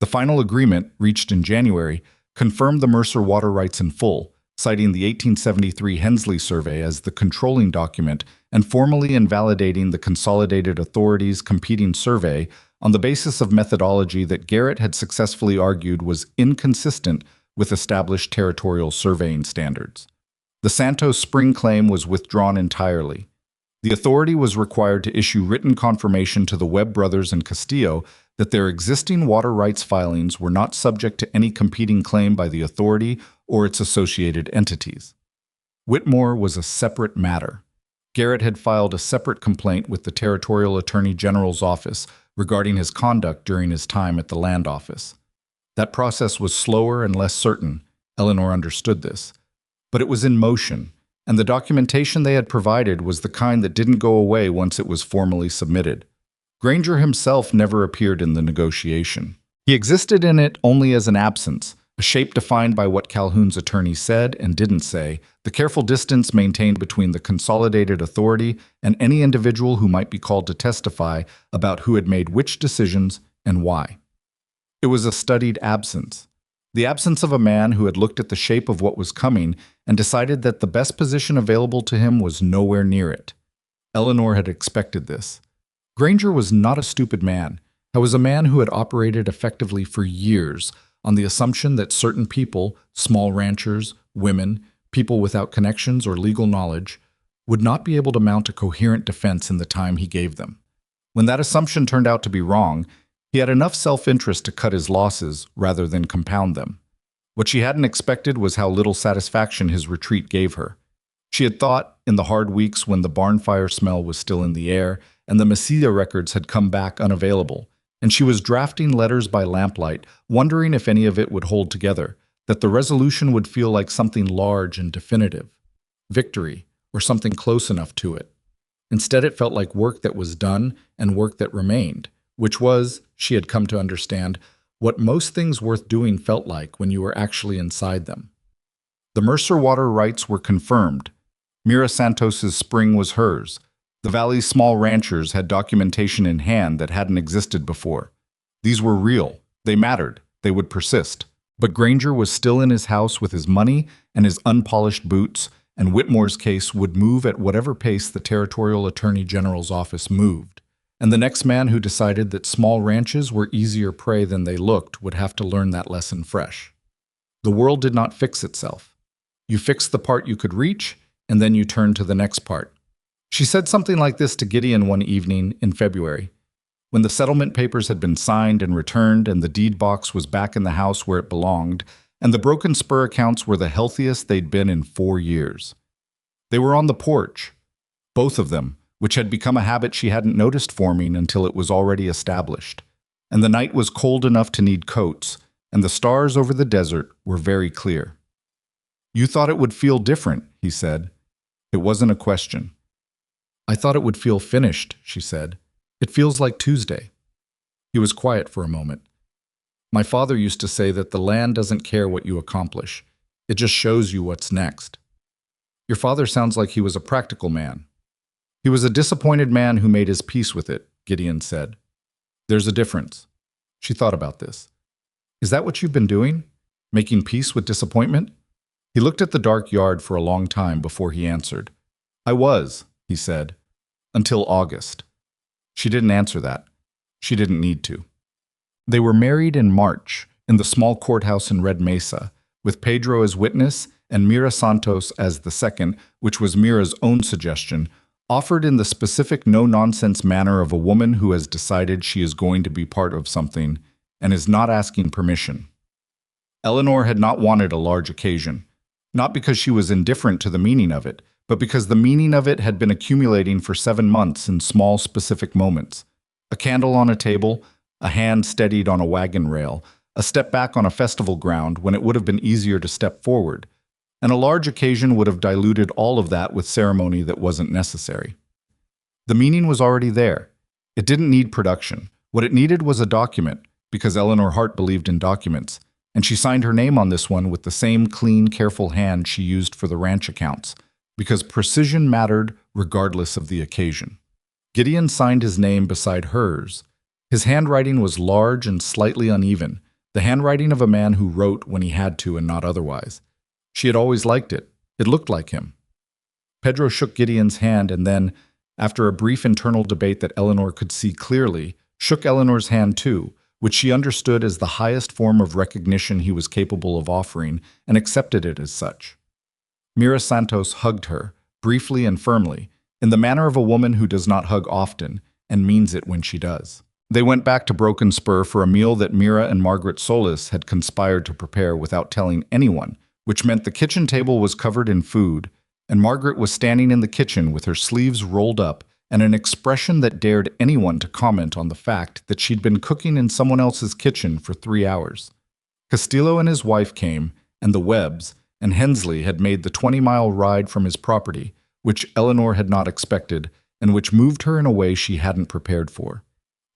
The final agreement, reached in January, confirmed the Mercer water rights in full, citing the 1873 Hensley Survey as the controlling document and formally invalidating the Consolidated Authorities' competing survey on the basis of methodology that Garrett had successfully argued was inconsistent with established territorial surveying standards. The Santos Spring claim was withdrawn entirely. The authority was required to issue written confirmation to the Webb brothers and Castillo that their existing water rights filings were not subject to any competing claim by the authority or its associated entities. Whitmore was a separate matter. Garrett had filed a separate complaint with the Territorial Attorney General's office regarding his conduct during his time at the land office. That process was slower and less certain. Eleanor understood this. But it was in motion, and the documentation they had provided was the kind that didn't go away once it was formally submitted. Granger himself never appeared in the negotiation. He existed in it only as an absence, a shape defined by what Calhoun's attorney said and didn't say, the careful distance maintained between the consolidated authority and any individual who might be called to testify about who had made which decisions and why. It was a studied absence. The absence of a man who had looked at the shape of what was coming and decided that the best position available to him was nowhere near it. Eleanor had expected this. Granger was not a stupid man. He was a man who had operated effectively for years on the assumption that certain people, small ranchers, women, people without connections or legal knowledge, would not be able to mount a coherent defense in the time he gave them. When that assumption turned out to be wrong, he had enough self-interest to cut his losses rather than compound them. What she hadn't expected was how little satisfaction his retreat gave her. She had thought, in the hard weeks when the barn fire smell was still in the air and the Mesilla records had come back unavailable, and she was drafting letters by lamplight, wondering if any of it would hold together, that the resolution would feel like something large and definitive, victory, or something close enough to it. Instead, it felt like work that was done and work that remained, which was, she had come to understand, what most things worth doing felt like when you were actually inside them. The Mercer water rights were confirmed. Mira Santos's spring was hers. The valley's small ranchers had documentation in hand that hadn't existed before. These were real. They mattered. They would persist. But Granger was still in his house with his money and his unpolished boots, and Whitmore's case would move at whatever pace the Territorial Attorney General's office moved. And the next man who decided that small ranches were easier prey than they looked would have to learn that lesson fresh. The world did not fix itself. You fixed the part you could reach, and then you turned to the next part. She said something like this to Gideon one evening in February, when the settlement papers had been signed and returned and the deed box was back in the house where it belonged, and the broken spur accounts were the healthiest they'd been in 4 years. They were on the porch, both of them, which had become a habit she hadn't noticed forming until it was already established. And the night was cold enough to need coats, and the stars over the desert were very clear. "You thought it would feel different," he said. It wasn't a question. "I thought it would feel finished," she said. "It feels like Tuesday." He was quiet for a moment. "My father used to say that the land doesn't care what you accomplish. It just shows you what's next." "Your father sounds like he was a practical man." "He was a disappointed man who made his peace with it," Gideon said. "There's a difference." She thought about this. "Is that what you've been doing? Making peace with disappointment?" He looked at the dark yard for a long time before he answered. "I was," he said, "until August." She didn't answer that. She didn't need to. They were married in March, in the small courthouse in Red Mesa, with Pedro as witness and Mira Santos as the second, which was Mira's own suggestion, offered in the specific no-nonsense manner of a woman who has decided she is going to be part of something and is not asking permission. Eleanor had not wanted a large occasion, not because she was indifferent to the meaning of it, but because the meaning of it had been accumulating for 7 months in small, specific moments. A candle on a table, a hand steadied on a wagon rail, a step back on a festival ground when it would have been easier to step forward. And a large occasion would have diluted all of that with ceremony that wasn't necessary. The meaning was already there. It didn't need production. What it needed was a document, because Eleanor Hart believed in documents, and she signed her name on this one with the same clean, careful hand she used for the ranch accounts, because precision mattered regardless of the occasion. Gideon signed his name beside hers. His handwriting was large and slightly uneven, the handwriting of a man who wrote when he had to and not otherwise. She had always liked it. It looked like him. Pedro shook Gideon's hand and then, after a brief internal debate that Eleanor could see clearly, shook Eleanor's hand too, which she understood as the highest form of recognition he was capable of offering, and accepted it as such. Mira Santos hugged her, briefly and firmly, in the manner of a woman who does not hug often, and means it when she does. They went back to Broken Spur for a meal that Mira and Margaret Solis had conspired to prepare without telling anyone, which meant the kitchen table was covered in food, and Margaret was standing in the kitchen with her sleeves rolled up and an expression that dared anyone to comment on the fact that she'd been cooking in someone else's kitchen for 3 hours. Castillo and his wife came, and the Webbs, and Hensley had made the 20-mile ride from his property, which Eleanor had not expected, and which moved her in a way she hadn't prepared for.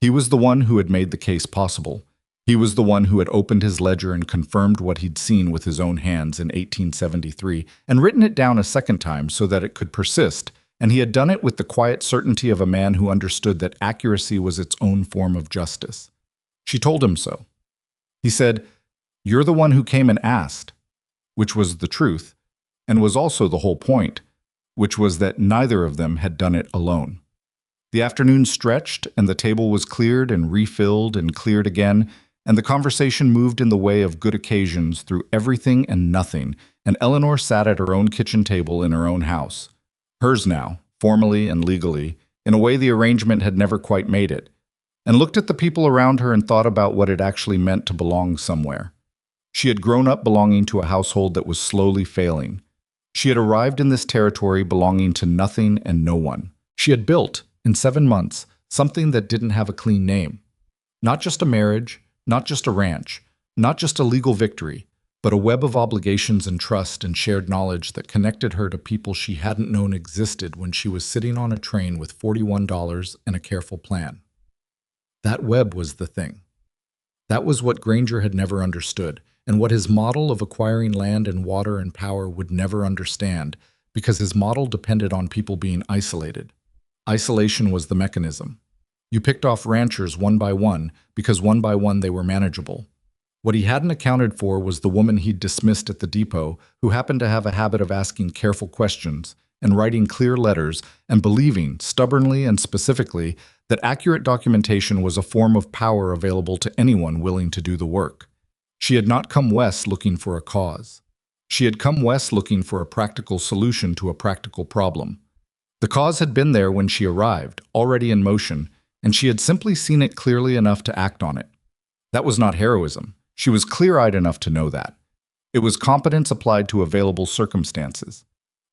He was the one who had made the case possible. He was the one who had opened his ledger and confirmed what he'd seen with his own hands in 1873, and written it down a second time so that it could persist, and he had done it with the quiet certainty of a man who understood that accuracy was its own form of justice. She told him so. He said, "You're the one who came and asked," which was the truth, and was also the whole point, which was that neither of them had done it alone. The afternoon stretched, and the table was cleared and refilled and cleared again, and the conversation moved in the way of good occasions through everything and nothing, and Eleanor sat at her own kitchen table in her own house. Hers now, formally and legally, in a way the arrangement had never quite made it, and looked at the people around her and thought about what it actually meant to belong somewhere. She had grown up belonging to a household that was slowly failing. She had arrived in this territory belonging to nothing and no one. She had built, in 7 months, something that didn't have a clean name. Not just a marriage, not just a ranch, not just a legal victory, but a web of obligations and trust and shared knowledge that connected her to people she hadn't known existed when she was sitting on a train with $41 and a careful plan. That web was the thing. That was what Granger had never understood, and what his model of acquiring land and water and power would never understand, because his model depended on people being isolated. Isolation was the mechanism. You picked off ranchers one by one because one by one they were manageable. What he hadn't accounted for was the woman he'd dismissed at the depot, who happened to have a habit of asking careful questions and writing clear letters and believing, stubbornly and specifically, that accurate documentation was a form of power available to anyone willing to do the work. She had not come west looking for a cause. She had come west looking for a practical solution to a practical problem. The cause had been there when she arrived, already in motion, and she had simply seen it clearly enough to act on it. That was not heroism. She was clear-eyed enough to know that. It was competence applied to available circumstances.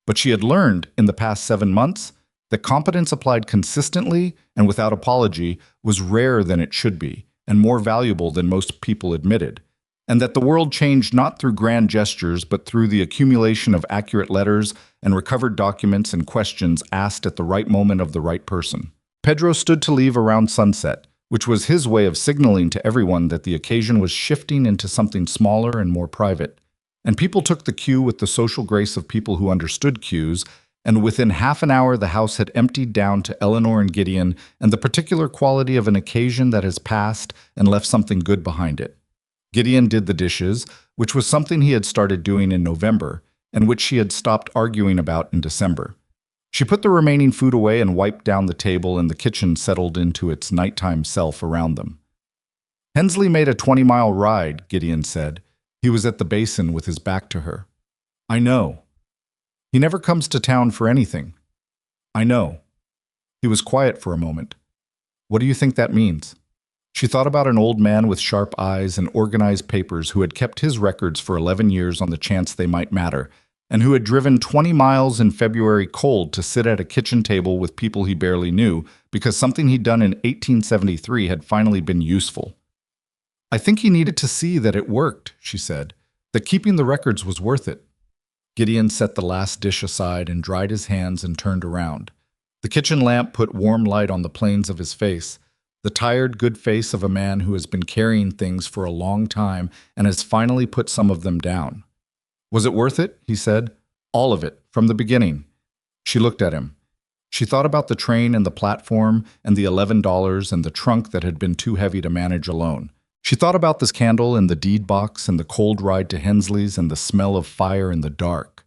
But she had learned, in the past 7 months, that competence applied consistently and without apology was rarer than it should be, and more valuable than most people admitted, and that the world changed not through grand gestures but through the accumulation of accurate letters and recovered documents and questions asked at the right moment of the right person. Pedro stood to leave around sunset, which was his way of signaling to everyone that the occasion was shifting into something smaller and more private. And people took the cue with the social grace of people who understood cues, and within half an hour the house had emptied down to Eleanor and Gideon and the particular quality of an occasion that has passed and left something good behind it. Gideon did the dishes, which was something he had started doing in November, and which she had stopped arguing about in December. She put the remaining food away and wiped down the table, and the kitchen settled into its nighttime self around them. Hensley made a 20-mile ride, Gideon said. He was at the basin with his back to her. I know. He never comes to town for anything. I know. He was quiet for a moment. What do you think that means? She thought about an old man with sharp eyes and organized papers who had kept his records for 11 years on the chance they might matter, and who had driven 20 miles in February cold to sit at a kitchen table with people he barely knew because something he'd done in 1873 had finally been useful. I think he needed to see that it worked, she said, that keeping the records was worth it. Gideon set the last dish aside and dried his hands and turned around. The kitchen lamp put warm light on the planes of his face, the tired, good face of a man who has been carrying things for a long time and has finally put some of them down. Was it worth it? He said. All of it, from the beginning. She looked at him. She thought about the train and the platform and the $11 and the trunk that had been too heavy to manage alone. She thought about this candle and the deed box and the cold ride to Hensley's and the smell of fire in the dark.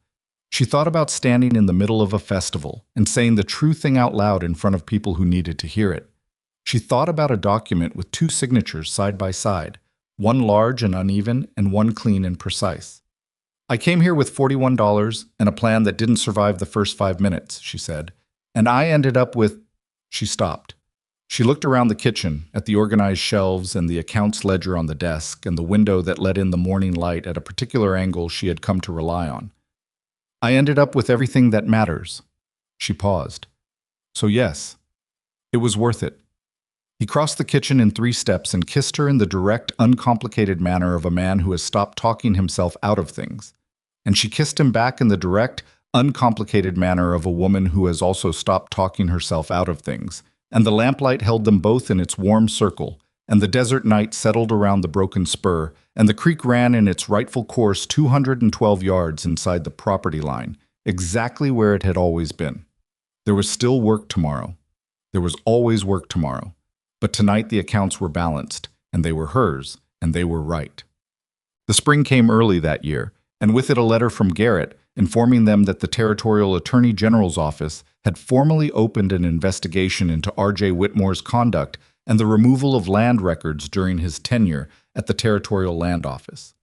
She thought about standing in the middle of a festival and saying the true thing out loud in front of people who needed to hear it. She thought about a document with two signatures side by side, one large and uneven and one clean and precise. "I came here with $41 and a plan that didn't survive the first 5 minutes," she said. "And I ended up with—" She stopped. She looked around the kitchen, at the organized shelves and the accounts ledger on the desk and the window that let in the morning light at a particular angle she had come to rely on. "I ended up with everything that matters." She paused. "So yes, it was worth it." He crossed the kitchen in 3 steps and kissed her in the direct, uncomplicated manner of a man who has stopped talking himself out of things. And she kissed him back in the direct, uncomplicated manner of a woman who has also stopped talking herself out of things. And the lamplight held them both in its warm circle, and the desert night settled around the broken spur, and the creek ran in its rightful course 212 yards inside the property line, exactly where it had always been. There was still work tomorrow. There was always work tomorrow. But tonight the accounts were balanced, and they were hers, and they were right. The spring came early that year, and with it a letter from Garrett informing them that the Territorial Attorney General's office had formally opened an investigation into R.J. Whitmore's conduct and the removal of land records during his tenure at the Territorial Land Office.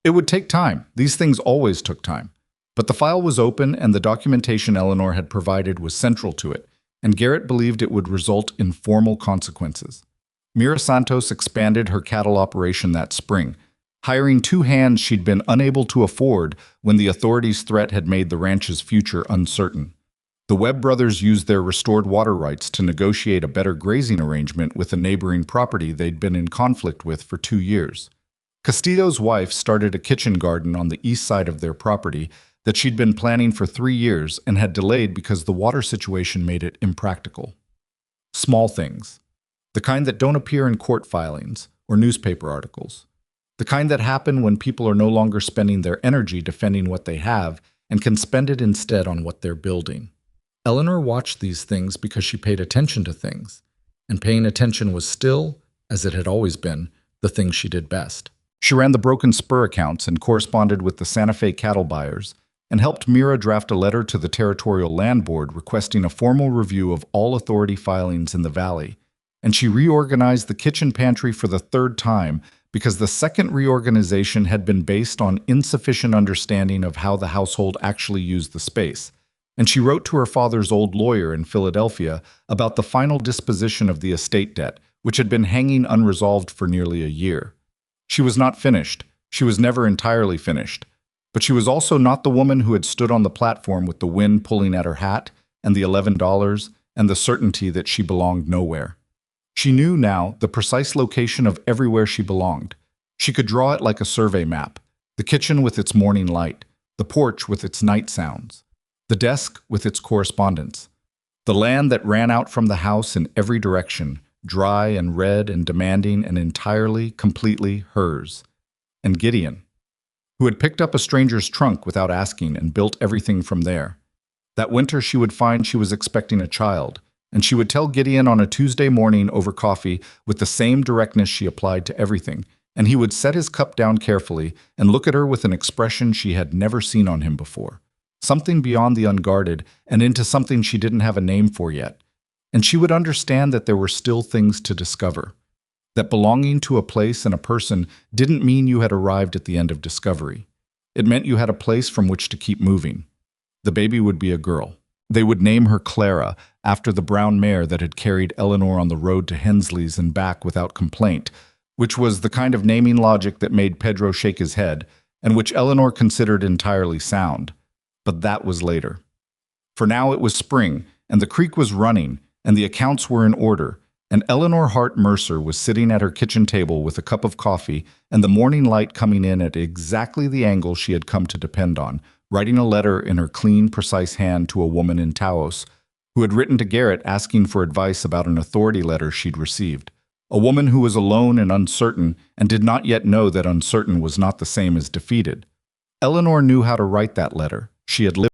It would take time. These things always took time. But the file was open, and the documentation Eleanor had provided was central to it, and Garrett believed it would result in formal consequences. Mira Santos expanded her cattle operation that spring, hiring 2 hands she'd been unable to afford when the authorities' threat had made the ranch's future uncertain. The Webb brothers used their restored water rights to negotiate a better grazing arrangement with a neighboring property they'd been in conflict with for 2 years. Castillo's wife started a kitchen garden on the east side of their property that she'd been planning for 3 years and had delayed because the water situation made it impractical. Small things. The kind that don't appear in court filings or newspaper articles. The kind that happen when people are no longer spending their energy defending what they have and can spend it instead on what they're building. Eleanor watched these things because she paid attention to things, and paying attention was still, as it had always been, the thing she did best. She ran the broken spur accounts and corresponded with the Santa Fe cattle buyers, and helped Mira draft a letter to the Territorial Land Board requesting a formal review of all authority filings in the valley. And she reorganized the kitchen pantry for the 3rd time because the second reorganization had been based on insufficient understanding of how the household actually used the space. And she wrote to her father's old lawyer in Philadelphia about the final disposition of the estate debt, which had been hanging unresolved for nearly a year. She was not finished. She was never entirely finished. But she was also not the woman who had stood on the platform with the wind pulling at her hat and the $11 and the certainty that she belonged nowhere. She knew now the precise location of everywhere she belonged. She could draw it like a survey map, the kitchen with its morning light, the porch with its night sounds, the desk with its correspondence, the land that ran out from the house in every direction, dry and red and demanding and entirely, completely hers. And Gideon, who had picked up a stranger's trunk without asking and built everything from there. That winter she would find she was expecting a child, and she would tell Gideon on a Tuesday morning over coffee with the same directness she applied to everything, and he would set his cup down carefully and look at her with an expression she had never seen on him before, something beyond the unguarded and into something she didn't have a name for yet. And she would understand that there were still things to discover, that belonging to a place and a person didn't mean you had arrived at the end of discovery. It meant you had a place from which to keep moving. The baby would be a girl. They would name her Clara, after the brown mare that had carried Eleanor on the road to Hensley's and back without complaint, which was the kind of naming logic that made Pedro shake his head, and which Eleanor considered entirely sound. But that was later. For now it was spring, and the creek was running, and the accounts were in order, and Eleanor Hart Mercer was sitting at her kitchen table with a cup of coffee and the morning light coming in at exactly the angle she had come to depend on, writing a letter in her clean, precise hand to a woman in Taos who had written to Garrett asking for advice about an authority letter she'd received. A woman who was alone and uncertain and did not yet know that uncertain was not the same as defeated. Eleanor knew how to write that letter. She had lived